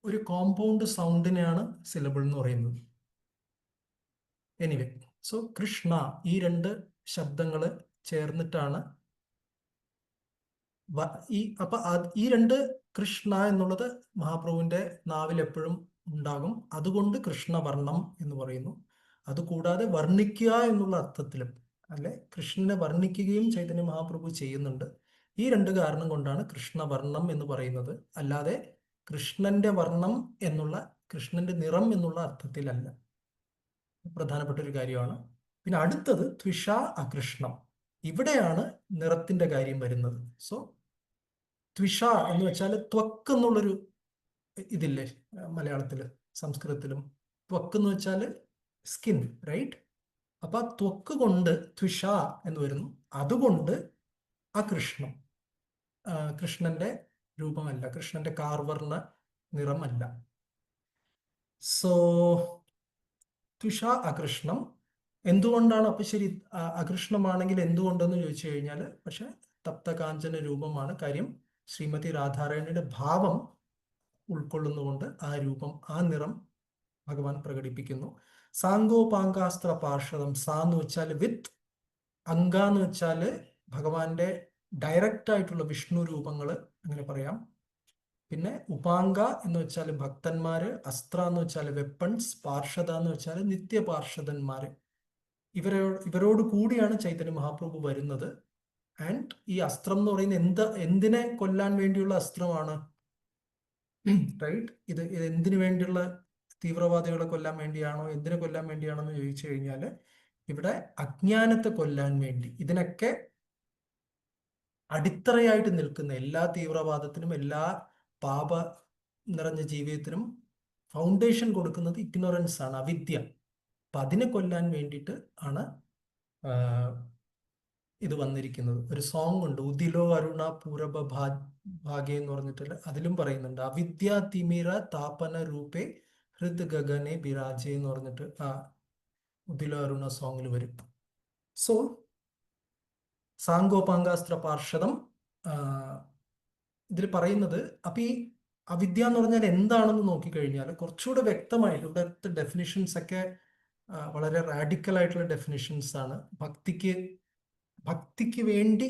ഒരു കോമ്പൗണ്ട് സൗണ്ടിനെയാണ് സിലബിൾ എന്ന് പറയുന്നത്. എനിവേ, സോ കൃഷ്ണ, ഈ 2 ശബ്ദങ്ങൾ ചേർന്നിട്ടാണ് ഈ 2 കൃഷ്ണ എന്നുള്ളത് മഹാപ്രഭുവിന്റെ നാവിൽ എപ്പോഴും ഉണ്ടാകും. അതുകൊണ്ട് കൃഷ്ണവർണം എന്ന് പറയുന്നു. അതുകൂടാതെ വർണ്ണിക്കുക എന്നുള്ള അർത്ഥത്തിലും അല്ലെ, കൃഷ്ണനെ വർണ്ണിക്കുകയും ചൈതന്യ മഹാപ്രഭു ചെയ്യുന്നുണ്ട്. ഈ 2 കാരണം കൊണ്ടാണ് കൃഷ്ണവർണം എന്ന് പറയുന്നത്. അല്ലാതെ കൃഷ്ണന്റെ വർണ്ണം എന്നുള്ള, കൃഷ്ണന്റെ നിറം എന്നുള്ള അർത്ഥത്തിലല്ല. പ്രധാനപ്പെട്ട ഒരു കാര്യമാണ്. പിന്നെ അടുത്തത് ത്വിഷ അകൃഷ്ണം. ഇവിടെയാണ് നിറത്തിന്റെ കാര്യം വരുന്നത്. സോ ത്വിഷ എന്ന് വെച്ചാൽ ത്വക്ക് എന്നുള്ളൊരു ഇതില്ലേ മലയാളത്തില്, സംസ്കൃതത്തിലും. ത്വക്ക് എന്ന് വെച്ചാൽ സ്കിൻ, റൈറ്റ്? അപ്പൊ ആ ത്വക്ക് കൊണ്ട് ത്വിഷ എന്ന് വരുന്നു. അതുകൊണ്ട് അകൃഷ്ണം, കൃഷ്ണന്റെ രൂപമല്ല, കൃഷ്ണന്റെ കാർവർണ്ണ നിറമല്ല. സോ ത്വിഷ അകൃഷ്ണം. എന്തുകൊണ്ടാണ് അപ്പൊ ശരി അകൃഷ്ണമാണെങ്കിൽ എന്തുകൊണ്ടെന്ന് ചോദിച്ചു കഴിഞ്ഞാൽ, പക്ഷെ തപ്തകാഞ്ചന രൂപമാണ്. കാര്യം ശ്രീമതി രാധാറാണിയുടെ ഭാവം ഉൾക്കൊള്ളുന്നുകൊണ്ട് ആ രൂപം, ആ നിറം ഭഗവാൻ പ്രകടിപ്പിക്കുന്നു. സാങ്കോപാങ്കാസ്ത്ര പാർഷദം. സാ എന്ന് വെച്ചാൽ വിത്ത്, അങ്ക എന്ന് വെച്ചാൽ ഭഗവാന്റെ ഡയറക്റ്റ് ആയിട്ടുള്ള വിഷ്ണു രൂപങ്ങൾ, അങ്ങനെ പറയാം. പിന്നെ ഉപാങ്ക എന്ന് വെച്ചാൽ ഭക്തന്മാര്, അസ്ത്ര എന്ന് വെച്ചാൽ വെപ്പൺസ്, പാർഷദ എന്ന് വെച്ചാൽ നിത്യപാർഷദന്മാര്. ഇവരോട് കൂടിയാണ് ചൈതന്യ മഹാപ്രഭു വരുന്നത്. ആൻഡ് ഈ അസ്ത്രം എന്ന് പറയുന്നത് എന്തിനെ കൊല്ലാൻ വേണ്ടിയുള്ള അസ്ത്രമാണ്, റൈറ്റ്? ഇത് എന്തിനു വേണ്ടിയുള്ള, തീവ്രവാദികളെ കൊല്ലാൻ വേണ്ടിയാണോ, എന്തിനെ കൊല്ലാൻ വേണ്ടിയാണെന്ന് ചോദിച്ചു കഴിഞ്ഞാൽ ഇവിടെ അജ്ഞാനത്തെ കൊല്ലാൻ വേണ്ടി. ഇതിനൊക്കെ അടിത്തറയായിട്ട് നിൽക്കുന്ന എല്ലാ തീവ്രവാദത്തിനും, എല്ലാ പാപ നിറഞ്ഞ ജീവിതത്തിനും ഫൗണ്ടേഷൻ കൊടുക്കുന്നത് ഇഗ്നോറൻസ് ആണ്, അവിദ്യ. അപ്പൊ അതിനെ കൊല്ലാൻ വേണ്ടിയിട്ട് ആണ് ഇത് വന്നിരിക്കുന്നത്. ഒരു സോങ് ഉണ്ട്, ഉദിലോ അരുണ പൂരബ ഭാഗ്യ എന്ന് പറഞ്ഞിട്ട്, അതിലും പറയുന്നുണ്ട് അവിദ്യ തിമിര താപന രൂപേ ഹൃദ് ഗഗനെ ബിരാജെ എന്ന് പറഞ്ഞിട്ട് ആ ഉദിലോ അരുണ സോങ്ങിൽ വരും. സോ സാങ്കോപാങ്കാസ്ത്ര പാർഷദം ഇതിൽ പറയുന്നത്. അപ്പൊ ഈ അവിദ്യ എന്ന് പറഞ്ഞാൽ എന്താണെന്ന് നോക്കിക്കഴിഞ്ഞാൽ കുറച്ചുകൂടെ വ്യക്തമായിട്ട് ഇവിടുത്തെ ഡെഫിനിഷൻസ് ഒക്കെ വളരെ റാഡിക്കൽ ആയിട്ടുള്ള ഡെഫിനിഷൻസ് ആണ്. ഭക്തിക്ക് വേണ്ടി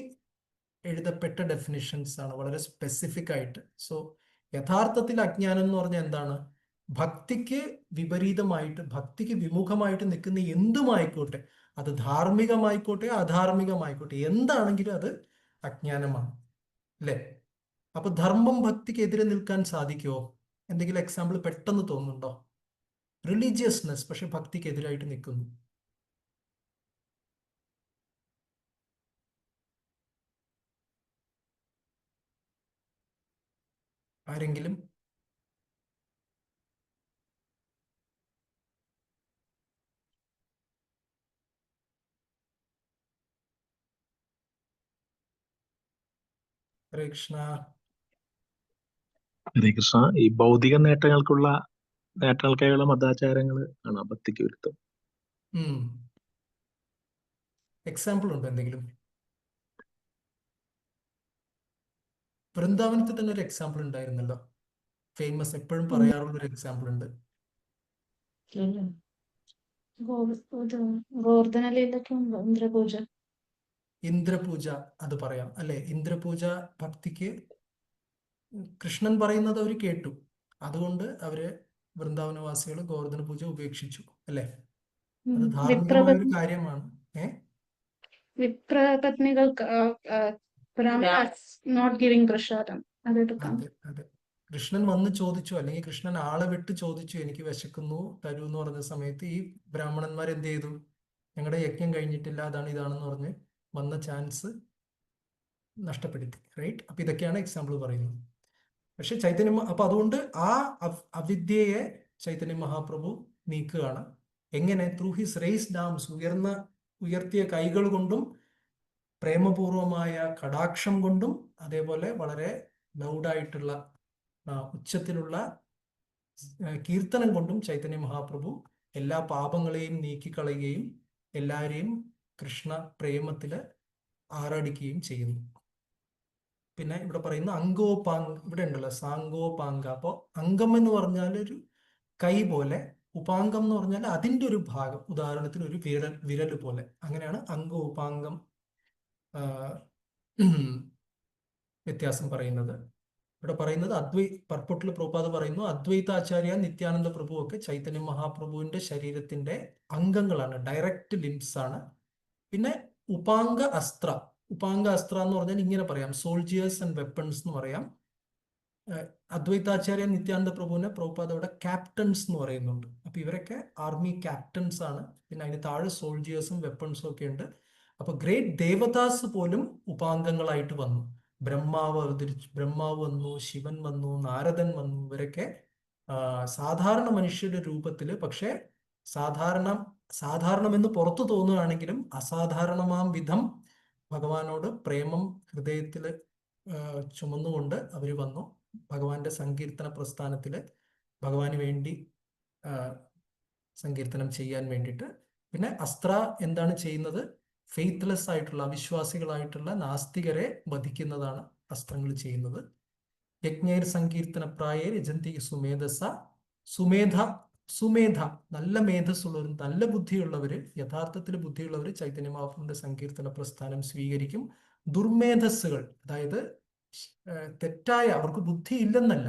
എഴുതപ്പെട്ട ഡെഫിനിഷൻസ് ആണ്, വളരെ സ്പെസിഫിക് ആയിട്ട്. സോ യഥാർത്ഥത്തിൽ അജ്ഞാനം എന്ന് പറഞ്ഞാൽ എന്താണ്? ഭക്തിക്ക് വിപരീതമായിട്ട്, ഭക്തിക്ക് വിമുഖമായിട്ട് നിൽക്കുന്ന എന്തുമായിക്കോട്ടെ, അത് ധാർമ്മികമായിക്കോട്ടെ അധാർമികമായിക്കോട്ടെ, എന്താണെങ്കിലും അത് അജ്ഞാനമാണ്, അല്ലേ? അപ്പൊ ധർമ്മം ഭക്തിക്ക് എതിരെ നിൽക്കാൻ സാധിക്കുമോ? എന്തെങ്കിലും എക്സാമ്പിൾ പെട്ടെന്ന് തോന്നുന്നുണ്ടോ? റിലീജിയസ്നെസ് പക്ഷെ ഭക്തിക്ക് എതിരായിട്ട് നിൽക്കുന്നു. ആരെങ്കിലും? ഹരേ കൃഷ്ണ. ഹരേ കൃഷ്ണ. ഈ ഭൗതിക നേട്ടങ്ങൾക്കായുള്ള മതാചാരങ്ങൾ ആണ് ഭക്തിക്ക് വിരുദ്ധം. എക്സാമ്പിൾ ഉണ്ടോ എന്തെങ്കിലും? വൃന്ദാവനത്തിൽ തന്നെ ഒരു എക്സാമ്പിൾ ഉണ്ടായിരുന്നല്ലോ, ഫേമസ്, എപ്പോഴും പറയാറുള്ള ഒരു എക്സാമ്പിൾ ഉണ്ട്. ഗോവർദ്ധനലയിലൊക്കെ ഉണ്ടോ ഇന്ദ്രപൂജ? ഇന്ദ്രപൂജ അത് പറയാം അല്ലെ. ഇന്ദ്രപൂജ ഭക്തിക്ക് കൃഷ്ണൻ പറയുന്നത് അവർ കേട്ടു, അതുകൊണ്ട് അവര് വൃന്ദാവനവാസികൾ ഗോവർദ്ധന പൂജ ഉപേക്ഷിച്ചു അല്ലെ. അത് ധാർമ്മികമായ ഒരു കാര്യമാണ്. വിപ്രപത്നികൾക്ക് നോട്ട് ഗിവിംഗ് പ്രസാദം അതെടുക്കാം. അതെ അതെ. കൃഷ്ണൻ വന്ന് ചോദിച്ചു, അല്ലെങ്കിൽ കൃഷ്ണൻ ആളെ വിട്ട് ചോദിച്ചു, എനിക്ക് വിശക്കുന്നു തരൂ എന്ന് പറഞ്ഞ സമയത്ത് ഈ ബ്രാഹ്മണന്മാർ എന്ത് ചെയ്തു? ഞങ്ങളുടെ യജ്ഞം കഴിഞ്ഞിട്ടില്ല, അതാണ് ഇതാണെന്ന് പറഞ്ഞ് വന്ന ചാൻസ് നഷ്ടപ്പെടുത്തി. റൈറ്റ്. അപ്പൊ ഇതൊക്കെയാണ് എക്സാമ്പിൾ പറയുന്നത്. പക്ഷെ അപ്പൊ അതുകൊണ്ട് ആ അവിദ്യയെ ചൈതന്യ മഹാപ്രഭു നീക്കുകയാണ്. എങ്ങനെ? ത്രൂ ഹിസ് റേസ് ഡാംസ്, ഉയർത്തിയ കൈകൾ കൊണ്ടും പ്രേമപൂർവമായ കടാക്ഷം കൊണ്ടും അതേപോലെ വളരെ ലൗഡായിട്ടുള്ള ഉച്ചത്തിലുള്ള കീർത്തനം കൊണ്ടും ചൈതന്യ മഹാപ്രഭു എല്ലാ പാപങ്ങളെയും നീക്കിക്കളയുകയും എല്ലാവരെയും കൃഷ്ണ പ്രേമത്തില് ആറാടിക്കുകയും ചെയ്യുന്നു. പിന്നെ ഇവിടെ പറയുന്ന അംഗോപാംഗ, ഇവിടെ ഉണ്ടല്ലോ സാങ്കോപാംഗ. അപ്പോൾ അംഗം എന്ന് പറഞ്ഞാൽ ഒരു കൈ പോലെ, ഉപാംഗം എന്ന് പറഞ്ഞാൽ അതിൻ്റെ ഒരു ഭാഗം, ഉദാഹരണത്തിന് ഒരു വിരൽ പോലെ. അങ്ങനെയാണ് അംഗോപാംഗം വ്യത്യാസം പറയുന്നത്. ഇവിടെ പറയുന്നത് പർപ്പട്ടിൽ പ്രഭുപാദ പറയുന്നു, അദ്വൈതാചാര്യ നിത്യാനന്ദ പ്രഭു ഒക്കെ ചൈതന്യ മഹാപ്രഭുവിന്റെ ശരീരത്തിന്റെ അംഗങ്ങളാണ്, ഡയറക്റ്റ് ലിംസ് ആണ്. പിന്നെ ഉപാംഗ അസ്ത്ര എന്ന് പറഞ്ഞാൽ ഇങ്ങനെ പറയാം, സോൾജിയേഴ്സ് ആൻഡ് വെപ്പൺസ് എന്ന് പറയാം. അദ്വൈതാചാര്യ നിത്യാനന്ദ പ്രഭുവിനെ പ്രഭുപാദ ഇവിടെ ക്യാപ്റ്റൻസ് എന്ന് പറയുന്നുണ്ട്. അപ്പൊ ഇവരൊക്കെ ആർമി ക്യാപ്റ്റൻസ് ആണ്. പിന്നെ അതിന് താഴെ സോൾജിയേഴ്സും വെപ്പൺസും ഒക്കെ ഉണ്ട്. അപ്പൊ ഗ്രേറ്റ് ദേവദാസ് പോലും ഉപാംഗങ്ങളായിട്ട് വന്നു. ബ്രഹ്മാവ് വന്നു, ശിവൻ വന്നു, നാരദൻ വന്നു. ഇവരൊക്കെ സാധാരണ മനുഷ്യരുടെ രൂപത്തില്, പക്ഷെ സാധാരണമെന്ന് പുറത്തു തോന്നുകയാണെങ്കിലും അസാധാരണമാം വിധം ഭഗവാനോട് പ്രേമം ഹൃദയത്തിൽ ചുമന്നുകൊണ്ട് അവർ വന്നു. ഭഗവാന്റെ സങ്കീർത്തന പ്രസ്ഥാനത്തിൽ ഭഗവാന് വേണ്ടി സങ്കീർത്തനം ചെയ്യാൻ വേണ്ടിയിട്ട്. പിന്നെ അസ്ത്ര എന്താണ് ചെയ്യുന്നത്? ഫെയ്ത്ത്ലെസ് ആയിട്ടുള്ള, അവിശ്വാസികളായിട്ടുള്ള നാസ്തികരെ വധിക്കുന്നതാണ് അസ്ത്രങ്ങൾ ചെയ്യുന്നത്. യജ്ഞേർ സങ്കീർത്തന പ്രായേ രജന്തി സുമേധ നല്ല മേധസ്സുള്ളവർ, നല്ല ബുദ്ധിയുള്ളവര്, യഥാർത്ഥത്തിൽ ബുദ്ധിയുള്ളവർ ചൈതന്യ മഹാപ്രഭുവിന്റെ സങ്കീർത്തന പ്രസ്ഥാനം സ്വീകരിക്കും. ദുർമേധസ്സുകൾ, അതായത് തെറ്റായ, അവർക്ക് ബുദ്ധി ഇല്ലെന്നല്ല,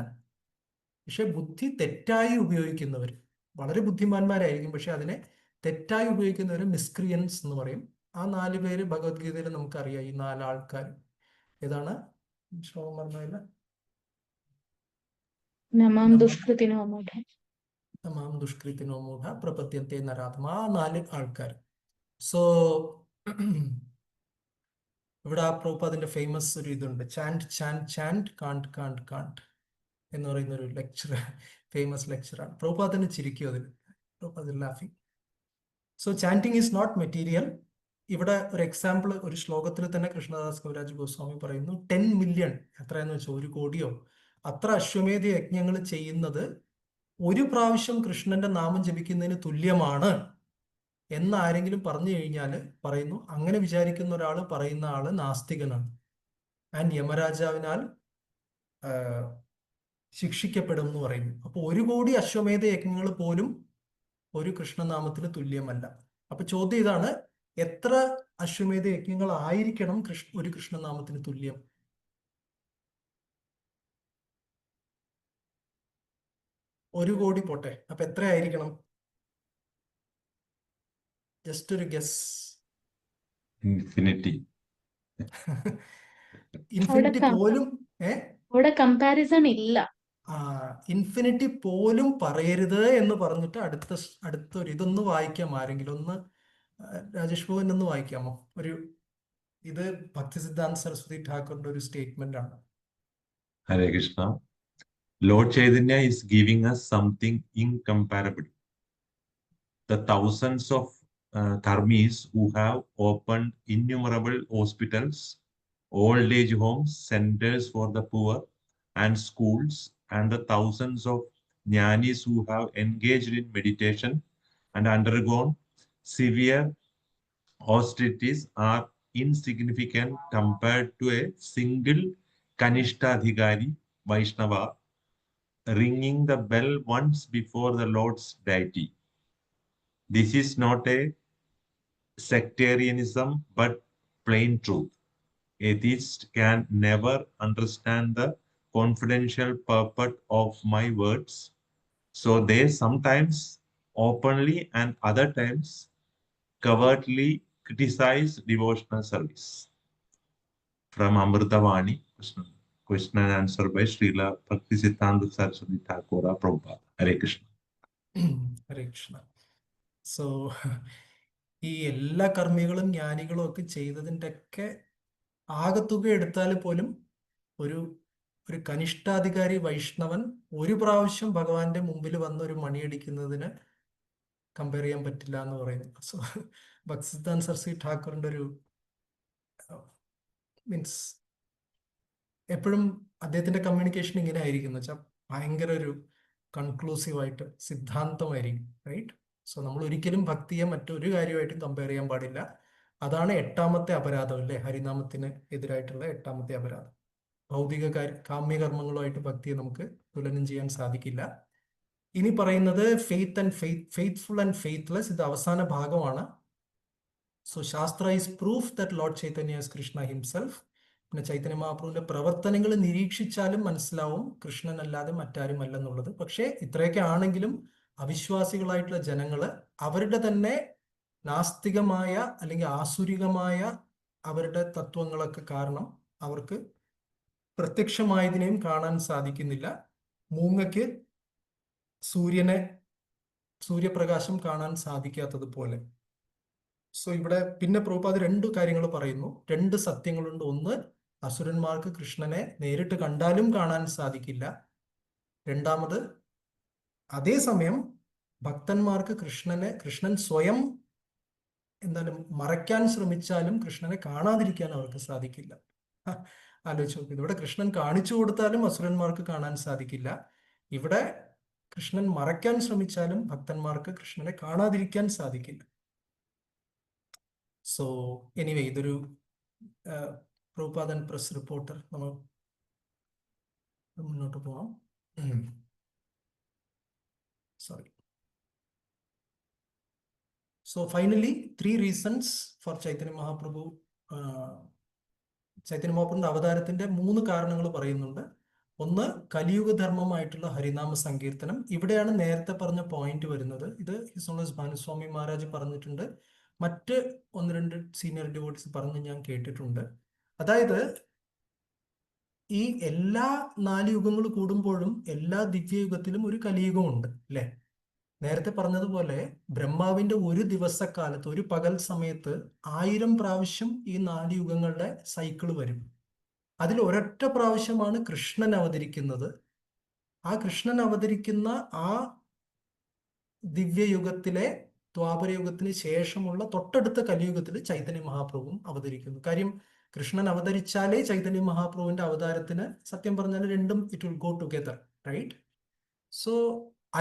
പക്ഷെ ബുദ്ധി തെറ്റായി ഉപയോഗിക്കുന്നവർ, വളരെ ബുദ്ധിമാന്മാരായിരിക്കും, പക്ഷെ അതിനെ തെറ്റായി ഉപയോഗിക്കുന്നവർ മിസ്ക്രിയൻസ് എന്ന് പറയും. ആ 4 പേര് ഭഗവത്ഗീതയിൽ നമുക്കറിയാം. ഈ 4 ആൾക്കാർ ഏതാണ്? ശ്ലോകം പറഞ്ഞില്ല, നമാം ദുഷ്കൃതിനോ മൂഢ പ്രപദ്യത്തെ നരാത്മ. ആ 4 ആൾക്കാർ. സോ ഇവിടെ ആ പ്രഭുപാദിന്റെ ഫേമസ് ഒരു ഇതുണ്ട്, ചാൻഡ് കാണ്ട് എന്ന് പറയുന്ന ഒരു ലെക്ചർ, ഫേമസ് ലെക്ചറാണ്. പ്രഭുപാദിന് ചിരിക്കും അതിൽ, പ്രഭുപാദ് ലാഫിങ്. So chanting is not material. ഇവിടെ ഒരു എക്സാമ്പിൾ, ഒരു ശ്ലോകത്തിൽ തന്നെ കൃഷ്ണദാസ് കവിരാജ് ഗോസ്വാമി പറയുന്നു, 10 മില്യൺ, എത്രയെന്ന് വെച്ചാൽ 1 കോടിയോ അത്ര അശ്വമേധ യജ്ഞങ്ങൾ ചെയ്യുന്നത് ഒരു പ്രാവശ്യം കൃഷ്ണന്റെ നാമം ജപിക്കുന്നതിന് തുല്യമാണ് എന്ന് ആരെങ്കിലും പറഞ്ഞു കഴിഞ്ഞാൽ പറയുന്നു, അങ്ങനെ വിചാരിക്കുന്ന ഒരാൾ പറയുന്ന ആള് നാസ്തികനാണ്, ആൻഡ് യമരാജാവിനാൽ ശിക്ഷിക്കപ്പെടും എന്ന് പറയുന്നു. അപ്പൊ 1 കോടി അശ്വമേധ യജ്ഞങ്ങൾ പോലും ഒരു കൃഷ്ണനാമത്തിന് തുല്യമല്ല. അപ്പൊ ചോദ്യം ഇതാണ്, എത്ര അശ്വമേധ യജ്ഞങ്ങൾ ആയിരിക്കണം ഒരു കൃഷ്ണനാമത്തിന് തുല്യം? ഒരു കോടി പോട്ടെ, അപ്പൊ എത്ര ആയിരിക്കണം? ജസ്റ്റ് ഒരു ഗസ്. ഇൻഫിനിറ്റി പോലും അവിടെ കമ്പാരിസൺ ഇല്ല. ഇൻഫിനിറ്റി പോലും പറയരുത് എന്ന് പറഞ്ഞിട്ട് അടുത്തൊരു ഇതൊന്ന് വായിക്കാം ആരെങ്കിലും ഒന്ന്. രാജേഷ് ഭവൻ ഒന്ന് വായിക്കാമോ? ഇത് ഭക്തി സിദ്ധാന്ത സരസ്വതി ഠാക്കൂറിന്റെ ഒരു സ്റ്റേറ്റ്മെന്റ് ആണ്. ഹരേ Krishna. Lord Chaitanya is giving us something incomparable. The thousands of karmis who have opened innumerable hospitals, old age homes, centers for the poor, and schools and the thousands of jnanis who have engaged in meditation and undergone severe austerities are insignificant compared to a single Kanishtadhikari Vaishnava ringing the bell once before the Lord's deity. This is not a sectarianism but plain truth. Atheists can never understand the confidential purport of my words, so they sometimes openly and other times covertly criticize devotional service. From Amritavani, question and answer by Srila Bhaktisiddhanta Saraswati Thakura Prabhupada. Hare Krishna. Hare Krishna. So ഈ എല്ലാ കർമ്മികളും ജ്ഞാനികളും ഒക്കെ ചെയ്തതിൻ്റെ ഒക്കെ ആകത്തുക എടുത്താൽ പോലും ഒരു ഒരു കനിഷ്ഠാധികാരി വൈഷ്ണവൻ ഒരു പ്രാവശ്യം ഭഗവാന്റെ മുമ്പിൽ വന്ന് ഒരു മണിയടിക്കുന്നതിന് കമ്പയർ ചെയ്യാൻ പറ്റില്ല എന്ന് പറയുന്നു. സോ ഭക്തിസിദ്ധാന്ത സരസ്വതി ഠാക്കൂറിന്റെ ഒരു മീൻസ് എപ്പോഴും അദ്ദേഹത്തിന്റെ കമ്മ്യൂണിക്കേഷൻ ഇങ്ങനെ ആയിരിക്കും എന്ന് വെച്ചാൽ ഭയങ്കര ഒരു കൺക്ലൂസീവായിട്ട് സിദ്ധാന്തമായിരിക്കും, റൈറ്റ്? സോ നമ്മൾ ഒരിക്കലും ഭക്തിയെ മറ്റൊരു കാര്യമായിട്ടും കമ്പയർ ചെയ്യാൻ പാടില്ല. അതാണ് 8ാമത്തെ അപരാധം, അല്ലേ? ഹരിനാമത്തിന് എതിരായിട്ടുള്ള 8ാമത്തെ അപരാധം. ഭൗതിക കാമ്യകർമ്മങ്ങളുമായിട്ട് ഭക്തിയെ നമുക്ക് തുലനം ചെയ്യാൻ സാധിക്കില്ല. ഇനി പറയുന്നത് ഫെയ്ത്ത്ഫുൾ ആൻഡ് ഫെയ്ത്ത്ലെസ്. ഇത് അവസാന ഭാഗമാണ്. സോ ശാസ്ത്ര is proof that Lord Chaitanya is Krishna himself. പിന്നെ ചൈതന്യ മഹാപ്രഭുവിന്റെ പ്രവർത്തനങ്ങൾ നിരീക്ഷിച്ചാലും മനസ്സിലാവും കൃഷ്ണൻ അല്ലാതെ മറ്റാരും അല്ലെന്നുള്ളത്. പക്ഷേ ഇത്രയൊക്കെ ആണെങ്കിലും അവിശ്വാസികളായിട്ടുള്ള ജനങ്ങള് അവരുടെ തന്നെ നാസ്തികമായ അല്ലെങ്കിൽ ആസുരികമായ അവരുടെ തത്വങ്ങളൊക്കെ കാരണം അവർക്ക് പ്രത്യക്ഷമായതിനെയും കാണാൻ സാധിക്കുന്നില്ല. മൂങ്ങയ്ക്ക് സൂര്യപ്രകാശം കാണാൻ സാധിക്കാത്തതുപോലെ. സോ ഇവിടെ പിന്നെ പ്രഭുപാദ് 2 കാര്യങ്ങൾ പറയുന്നു. 2 സത്യങ്ങളുണ്ട്. ഒന്ന്, അസുരന്മാർക്ക് കൃഷ്ണനെ നേരിട്ട് കണ്ടാലും കാണാൻ സാധിക്കില്ല. രണ്ടാമത്, അതേസമയം ഭക്തന്മാർക്ക് കൃഷ്ണൻ സ്വയം എന്തായാലും മറയ്ക്കാൻ ശ്രമിച്ചാലും കൃഷ്ണനെ കാണാതിരിക്കാൻ അവർക്ക് സാധിക്കില്ല. ആലോചിച്ച് നോക്കി, ഇവിടെ കൃഷ്ണൻ കാണിച്ചു കൊടുത്താലും അസുരന്മാർക്ക് കാണാൻ സാധിക്കില്ല. ഇവിടെ കൃഷ്ണൻ മറയ്ക്കാൻ ശ്രമിച്ചാലും ഭക്തന്മാർക്ക് കൃഷ്ണനെ കാണാതിരിക്കാൻ സാധിക്കില്ല. സോ എനിവേ, ഇതൊരു പ്രഭുപാദൻ പ്രസ് റിപ്പോർട്ടർ. നമ്മൾ മുന്നോട്ട് പോകാം. Sorry. So finally, 3 reasons for Chaitanya Mahaprabhu. Chaitanya മഹാപ്രഭുവിന്റെ അവതാരത്തിന്റെ 3 കാരണങ്ങൾ പറയുന്നുണ്ട്. ഒന്ന്, കലിയുഗധർമ്മമായിട്ടുള്ള ഹരിനാമ സങ്കീർത്തനം. ഇവിടെയാണ് നേരത്തെ പറഞ്ഞ പോയിന്റ് വരുന്നത്. ഇത് ഹിസ് ഓണേഴ്സ് ഭാനുസ്വാമി മഹാരാജ് പറഞ്ഞിട്ടുണ്ട്, മറ്റ് 1-2 സീനിയർ ഡിവോട്ടീസ് പറഞ്ഞ് ഞാൻ കേട്ടിട്ടുണ്ട്. അതായത് ഈ എല്ലാ 4 യുഗങ്ങൾ കൂടുമ്പോഴും എല്ലാ ദിവ്യയുഗത്തിലും ഒരു കലിയുഗമുണ്ട്, അല്ലേ? നേരത്തെ പറഞ്ഞതുപോലെ ബ്രഹ്മാവിന്റെ ഒരു ദിവസക്കാലത്ത്, ഒരു പകൽ സമയത്ത് 1000 പ്രാവശ്യം ഈ 4 യുഗങ്ങളുടെ സൈക്കിള് വരും. അതിൽ ഒരൊറ്റ പ്രാവശ്യമാണ് കൃഷ്ണൻ അവതരിക്കുന്നത്. ആ കൃഷ്ണൻ അവതരിക്കുന്ന ആ ദിവ്യയുഗത്തിലെ ദ്വാപരയുഗത്തിന് ശേഷമുള്ള തൊട്ടടുത്ത കലിയുഗത്തിൽ ചൈതന്യ മഹാപ്രഭുവും അവതരിക്കുന്നു. കാര്യം, കൃഷ്ണൻ അവതരിച്ചാലേ ചൈതന്യ മഹാപ്രഭുവിന്റെ അവതാരത്തിന് സത്യം പറഞ്ഞാൽ രണ്ടും it will go together, right? So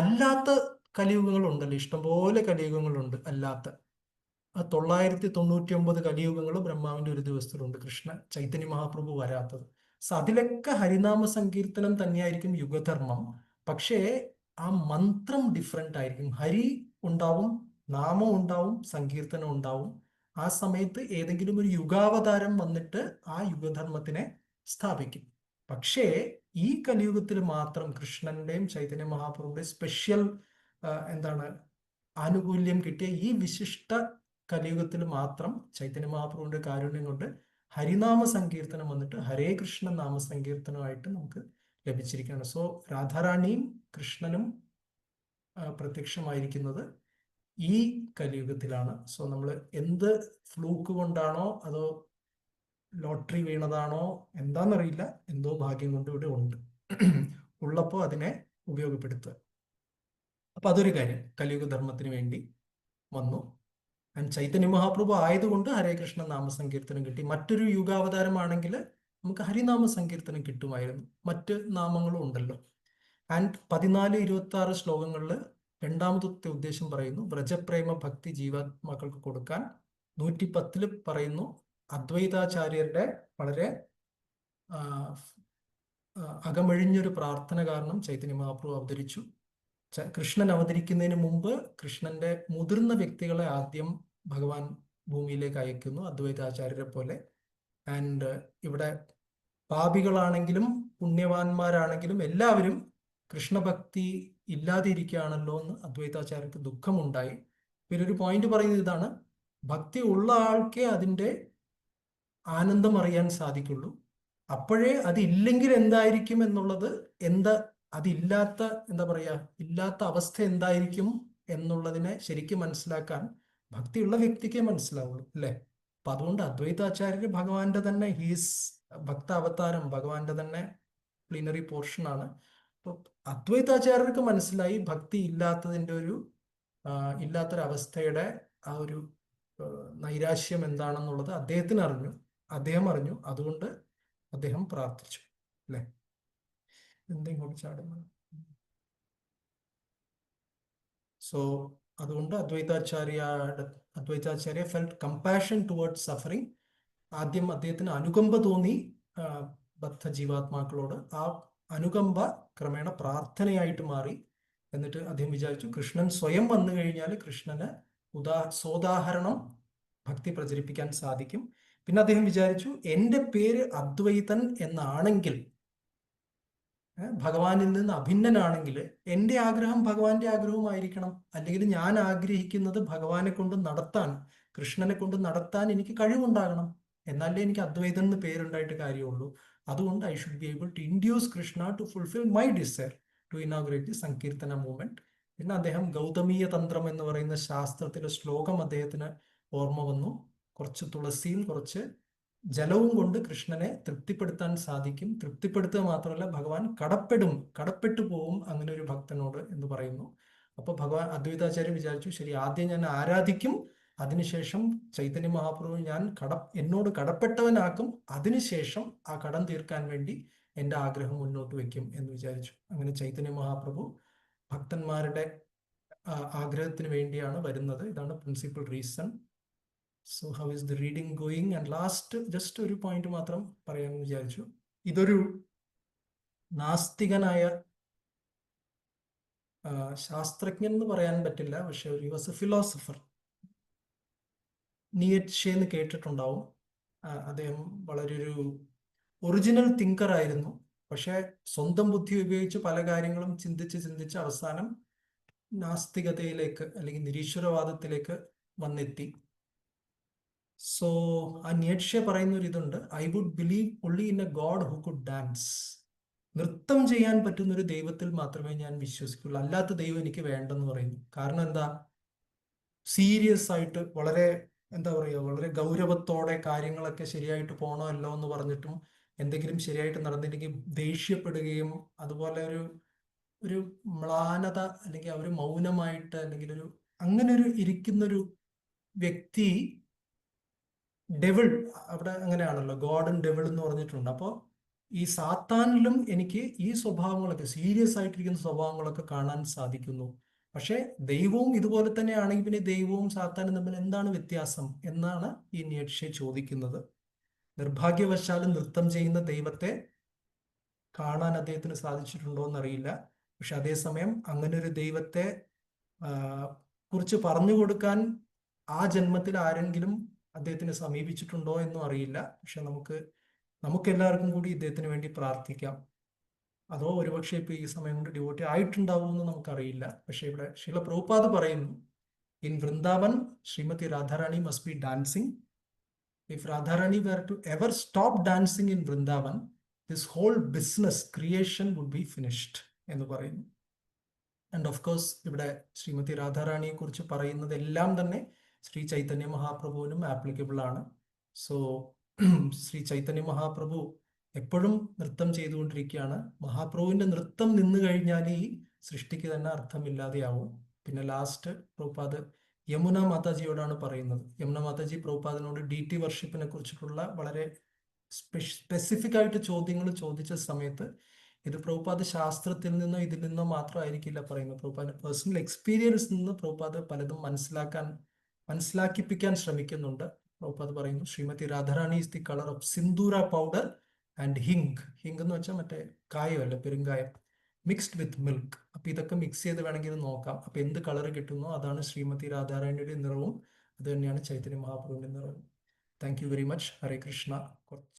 അല്ലാത്ത കലിയുഗങ്ങളുണ്ടല്ലോ, ഇഷ്ടംപോലെ കലിയുഗങ്ങളുണ്ട് അല്ലാത്ത. 999 കലിയുഗങ്ങൾ ബ്രഹ്മാവിന്റെ ഒരു ദിവസത്തിലുണ്ട്, ചൈതന്യ മഹാപ്രഭു വരാത്തത്. സോ അതിലൊക്കെ ഹരിനാമ സങ്കീർത്തനം തന്നെയായിരിക്കും യുഗധർമ്മം. പക്ഷേ ആ മന്ത്രം ഡിഫറെന്റ് ആയിരിക്കും. ഹരി ഉണ്ടാവും, നാമം ഉണ്ടാവും, സങ്കീർത്തനം ഉണ്ടാവും. ആ സമയത്ത് ഏതെങ്കിലും ഒരു യുഗാവതാരം വന്നിട്ട് ആ യുഗധർമ്മത്തിനെ സ്ഥാപിക്കും. പക്ഷേ ഈ കലിയുഗത്തിൽ മാത്രം കൃഷ്ണന്റെയും ചൈതന്യ മഹാപ്രഭുവിന്റെ സ്പെഷ്യൽ ആനുകൂല്യം കിട്ടിയ ഈ വിശിഷ്ട കലിയുഗത്തിൽ മാത്രം ചൈതന്യ മഹാപ്രഭുവിന്റെ കാരുണ്യം കൊണ്ട് ഹരിനാമ സങ്കീർത്തനം വന്നിട്ട് ഹരേ കൃഷ്ണ നാമ സങ്കീർത്തനമായിട്ട് നമുക്ക് ലഭിച്ചിരിക്കുകയാണ്. സോ രാധാറാണിയും കൃഷ്ണനും പ്രത്യക്ഷമായിരിക്കുന്നത് ഈ കലിയുഗത്തിലാണ്. സോ നമ്മൾ എന്ത് ഫ്ലൂക്ക് കൊണ്ടാണോ അതോ ലോട്ടറി വീണതാണോ എന്താണെന്നറിയില്ല, എന്തോ ഭാഗ്യം കൊണ്ട് ഇവിടെ ഉണ്ട്. ഉള്ളപ്പോൾ അതിനെ ഉപയോഗപ്പെടുത്തുക. അപ്പൊ അതൊരു കാര്യം, കലിയുഗ ധർമ്മത്തിന് വേണ്ടി വന്നു. ആൻഡ് ചൈതന്യ മഹാപ്രഭു ആയതുകൊണ്ട് ഹരേ കൃഷ്ണ നാമസങ്കീർത്തനം കിട്ടി. മറ്റൊരു യുഗാവതാരമാണെങ്കിൽ നമുക്ക് ഹരിനാമ സങ്കീർത്തനം കിട്ടുമായിരുന്നു. മറ്റ് നാമങ്ങളും ഉണ്ടല്ലോ. ആൻഡ് 14-26 ശ്ലോകങ്ങളിൽ രണ്ടാമത്തെ ഉദ്ദേശം പറയുന്നു വ്രജപ്രേമ ഭക്തി ജീവാത്മാക്കൾക്ക് കൊടുക്കാൻ. 110 പറയുന്നു അദ്വൈതാചാര്യരുടെ വളരെ അകമഴിഞ്ഞൊരു പ്രാർത്ഥന കാരണം ചൈതന്യ മഹാപ്രഭു അവതരിച്ചു. കൃഷ്ണൻ അവതരിക്കുന്നതിന് മുമ്പ് കൃഷ്ണന്റെ മുതിർന്ന വ്യക്തികളെ ആദ്യം ഭഗവാൻ ഭൂമിയിലേക്ക് അയക്കുന്നു, അദ്വൈതാചാര്യരെ പോലെ. ആൻഡ് ഇവിടെ പാപികളാണെങ്കിലും പുണ്യവാന്മാരാണെങ്കിലും എല്ലാവരും കൃഷ്ണഭക്തി ഇല്ലാതെ ഇരിക്കുകയാണല്ലോ എന്ന് അദ്വൈതാചാര്യർക്ക് ദുഃഖമുണ്ടായി. പിന്നെ ഒരു പോയിന്റ് പറയുന്നത് ഇതാണ്, ഭക്തി ഉള്ള ആൾക്കേ അതിൻ്റെ ആനന്ദം അറിയാൻ സാധിക്കുള്ളൂ. അപ്പോഴേ അതില്ലെങ്കിൽ എന്തായിരിക്കും എന്നുള്ളത്, അതില്ലാത്ത എന്താ പറയാ, ഇല്ലാത്ത അവസ്ഥ എന്തായിരിക്കും എന്നുള്ളതിനെ ശരിക്കും മനസ്സിലാക്കാൻ ഭക്തിയുള്ള വ്യക്തിക്കേ മനസ്സിലാവുള്ളൂ, അല്ലേ? അപ്പൊ അതുകൊണ്ട് അദ്വൈതാചാര്യര് ഭഗവാന്റെ തന്നെ ഭക്ത അവതാരം, ഭഗവാന്റെ തന്നെ പ്ലീനറി പോർഷനാണ്. അപ്പൊ അദ്വൈതാചാര്യർക്ക് മനസ്സിലായി ഭക്തി ഇല്ലാത്തൊരവസ്ഥയുടെ ആ ഒരു നൈരാശ്യം എന്താണെന്നുള്ളത് അദ്ദേഹം അറിഞ്ഞു. അതുകൊണ്ട് അദ്ദേഹം പ്രാർത്ഥിച്ചു, അല്ലെ? എന്തെങ്കിലും ചാടുന്നു. സോ അതുകൊണ്ട് അദ്വൈതാചാര്യ ഫെൽറ്റ് കമ്പാഷൻ ടുവേർഡ്സ് സഫറിങ്. ആദ്യം അദ്ദേഹത്തിന് അനുകമ്പ തോന്നി ബദ്ധ ജീവാത്മാക്കളോട്. ആ അനുകമ്പ ക്രമേണ പ്രാർത്ഥനയായിട്ട് മാറി. എന്നിട്ട് അദ്ദേഹം വിചാരിച്ചു കൃഷ്ണൻ സ്വയം വന്നു കഴിഞ്ഞാൽ കൃഷ്ണന് സോദാഹരണം ഭക്തി പ്രചരിപ്പിക്കാൻ സാധിക്കും. പിന്നെ അദ്ദേഹം വിചാരിച്ചു എൻ്റെ പേര് അദ്വൈതൻ എന്നാണെങ്കിൽ, ഭഗവാനിൽ നിന്ന് അഭിന്നനാണെങ്കിൽ എൻ്റെ ആഗ്രഹം ഭഗവാന്റെ ആഗ്രഹമായിരിക്കണം. അല്ലെങ്കിൽ ഞാൻ ആഗ്രഹിക്കുന്നത് ഭഗവാനെ കൊണ്ട് നടത്താൻ, കൃഷ്ണനെ കൊണ്ട് നടത്താൻ എനിക്ക് കഴിവുണ്ടാകണം. എന്നാലേ എനിക്ക് അദ്വൈതൻ എന്ന് പേരുണ്ടായിട്ട് കാര്യമുള്ളൂ. അതുകൊണ്ട് I should be able to induce Krishna to fulfil my desire to inaugurate the Sankirtana movement. പിന്നെ അദ്ദേഹം ഗൗതമീയ തന്ത്രം എന്ന് പറയുന്ന ശാസ്ത്രത്തിലെ ശ്ലോകം അദ്ദേഹത്തിന് ഓർമ്മ വന്നു. കുറച്ച് തുളസിയും കുറച്ച് ജലവും കൊണ്ട് കൃഷ്ണനെ തൃപ്തിപ്പെടുത്താൻ സാധിക്കും. തൃപ്തിപ്പെടുത്തുക മാത്രമല്ല, ഭഗവാൻ കടപ്പെട്ടു പോവും അങ്ങനെ ഒരു ഭക്തനോട് എന്ന് പറയുന്നു. അപ്പൊ അദ്വൈതാചാര്യ വിചാരിച്ചു, ശരി, ആദ്യം ഞാൻ ആരാധിക്കും, അതിനുശേഷം ചൈതന്യ മഹാപ്രഭു എന്നോട് കടപ്പെട്ടവനാക്കും, അതിനുശേഷം ആ കടം തീർക്കാൻ വേണ്ടി എൻ്റെ ആഗ്രഹം മുന്നോട്ട് വെക്കും എന്ന് വിചാരിച്ചു. അങ്ങനെ ചൈതന്യ മഹാപ്രഭു ഭക്തന്മാരുടെ ആഗ്രഹത്തിന് വേണ്ടിയാണ് വരുന്നത്. ഇതാണ് principal reason. So how is the reading going? And last just ഒരു പോയിന്റ് മാത്രം പറയാമെന്ന് വിചാരിച്ചു. ഇതൊരു നാസ്തികനായ ശാസ്ത്രജ്ഞൻ എന്ന് പറയാൻ പറ്റില്ല, പക്ഷെ ഒരു വാസ് എ ഫിലോസഫർ. നീറ്റ്ഷെ എന്ന് കേട്ടിട്ടുണ്ടാവും. അദ്ദേഹം വളരെ ഒരു ഒറിജിനൽ തിങ്കർ ആയിരുന്നു. പക്ഷെ സ്വന്തം ബുദ്ധി ഉപയോഗിച്ച് പല കാര്യങ്ങളും ചിന്തിച്ച് അവസാനം നാസ്തികതയിലേക്ക് അല്ലെങ്കിൽ നിരീശ്വരവാദത്തിലേക്ക് വന്നെത്തി. സോ ആ നീറ്റ്ഷെ പറയുന്ന ഒരു ഇതുണ്ട്, I would believe only in a god who could dance. നൃത്തം ചെയ്യാൻ പറ്റുന്ന ഒരു ദൈവത്തിൽ മാത്രമേ ഞാൻ വിശ്വസിക്കുള്ളൂ, അല്ലാത്ത ദൈവം എനിക്ക് വേണ്ടെന്ന് പറയുന്നു. കാരണം എന്താ? സീരിയസ് ആയിട്ട് വളരെ വളരെ ഗൗരവത്തോടെ കാര്യങ്ങളൊക്കെ ശരിയായിട്ട് പോകണമല്ലോ എന്ന് പറഞ്ഞിട്ടും എന്തെങ്കിലും ശരിയായിട്ട് നടന്നില്ലെങ്കിൽ ദേഷ്യപ്പെടുകയും, അതുപോലെ ഒരു മ്ലാനത അല്ലെങ്കിൽ ഒരു മൗനമായിട്ട് അല്ലെങ്കിൽ അങ്ങനെ ഇരിക്കുന്നൊരു വ്യക്തി, ഡെവിൾ അവിടെ അങ്ങനെയാണല്ലോ, ഗോഡ് ആൻഡ് ഡെവിൾ എന്ന് പറഞ്ഞിട്ടുണ്ട്. അപ്പോൾ ഈ സാത്താനിലും എനിക്ക് ഈ സ്വഭാവങ്ങളൊക്കെ, സീരിയസ് ആയിട്ടിരിക്കുന്ന സ്വഭാവങ്ങളൊക്കെ കാണാൻ സാധിക്കുന്നു. പക്ഷെ ദൈവവും ഇതുപോലെ തന്നെ ആണെങ്കിൽ പിന്നെ ദൈവവും സാത്താനും തമ്മിൽ എന്താണ് വ്യത്യാസം എന്നാണ് ഈ നീറ്റ്ഷെ ചോദിക്കുന്നത്. നിർഭാഗ്യവശാലും നൃത്തം ചെയ്യുന്ന ദൈവത്തെ കാണാൻ അദ്ദേഹത്തിന് സാധിച്ചിട്ടുണ്ടോ എന്നറിയില്ല. പക്ഷെ അതേസമയം അങ്ങനെ ഒരു ദൈവത്തെ കുറിച്ച് പറഞ്ഞു കൊടുക്കാൻ ആ ജന്മത്തിൽ ആരെങ്കിലും അദ്ദേഹത്തിനെ സമീപിച്ചിട്ടുണ്ടോ എന്നും അറിയില്ല. പക്ഷെ നമുക്കെല്ലാവർക്കും കൂടി ഇദ്ദേഹത്തിന് വേണ്ടി പ്രാർത്ഥിക്കാം. അതോ ഒരുപക്ഷെ ഇപ്പൊ ഈ സമയം കൊണ്ട് ഡിവോട്ടി ആയിട്ടുണ്ടാവുമെന്ന് നമുക്കറിയില്ല. പക്ഷെ ഇവിടെ ശ്രീല പ്രഭുപാദ് പറയുന്നു, in Vrindavan Shrimati Radharani must be dancing. If Radharani were to ever stop dancing in Vrindavan, this whole business creation would be finished എന്ന് പറയുന്നു. ആൻഡ് ഓഫ് കോഴ്സ് ഇവിടെ ശ്രീമതി രാധാറാണിയെ കുറിച്ച് പറയുന്നതെല്ലാം തന്നെ ശ്രീ ചൈതന്യ മഹാപ്രഭുവിനും ആപ്ലിക്കബിൾ ആണ്. സോ ശ്രീ ചൈതന്യ മഹാപ്രഭു എപ്പോഴും നൃത്തം ചെയ്തുകൊണ്ടിരിക്കുകയാണ്. മഹാപ്രഭുവിന്റെ നൃത്തം നിന്നു കഴിഞ്ഞാൽ ഈ സൃഷ്ടിക്ക് തന്നെ അർത്ഥമില്ലാതെയാവും. പിന്നെ ലാസ്റ്റ് പ്രഭുപാദ് യമുന മാതാജിയോടാണ് പറയുന്നത്. യമുന മാതാജി പ്രഭുപാദിനോട് DT വർഷിപ്പിനെ കുറിച്ചിട്ടുള്ള വളരെ സ്പെസിഫിക് ആയിട്ട് ചോദ്യങ്ങൾ ചോദിച്ച സമയത്ത് ഇത് പ്രഭുപാദ് ശാസ്ത്രത്തിൽ നിന്നോ ഇതിൽ നിന്നോ മാത്രമായിരിക്കില്ല പറയുന്നത്. പ്രഭുപാദ് പേഴ്സണൽ എക്സ്പീരിയൻസ് നിന്ന് പ്രഭുപാദ് പലതും മനസ്സിലാക്കിപ്പിക്കാൻ ശ്രമിക്കുന്നുണ്ട്. പ്രഭുപാദ് പറയുന്നു Shrimati Radharani is the colour of sindura powder and ഹിങ് എന്ന് വെച്ചാൽ മറ്റേ കായമല്ല, പെരുങ്കായം, മിക്സ്ഡ് വിത്ത് മിൽക്ക്. അപ്പൊ ഇതൊക്കെ മിക്സ് ചെയ്ത് വേണമെങ്കിൽ ഇത് നോക്കാം. അപ്പൊ എന്ത് കളർ കിട്ടുന്നോ അതാണ് ശ്രീമതി രാധാറാണിയുടെ നിറവും അത് തന്നെയാണ് ചൈതന്യ മഹാപ്രഭുവിന്റെ നിറവും. Thank you very much. Hare Krishna.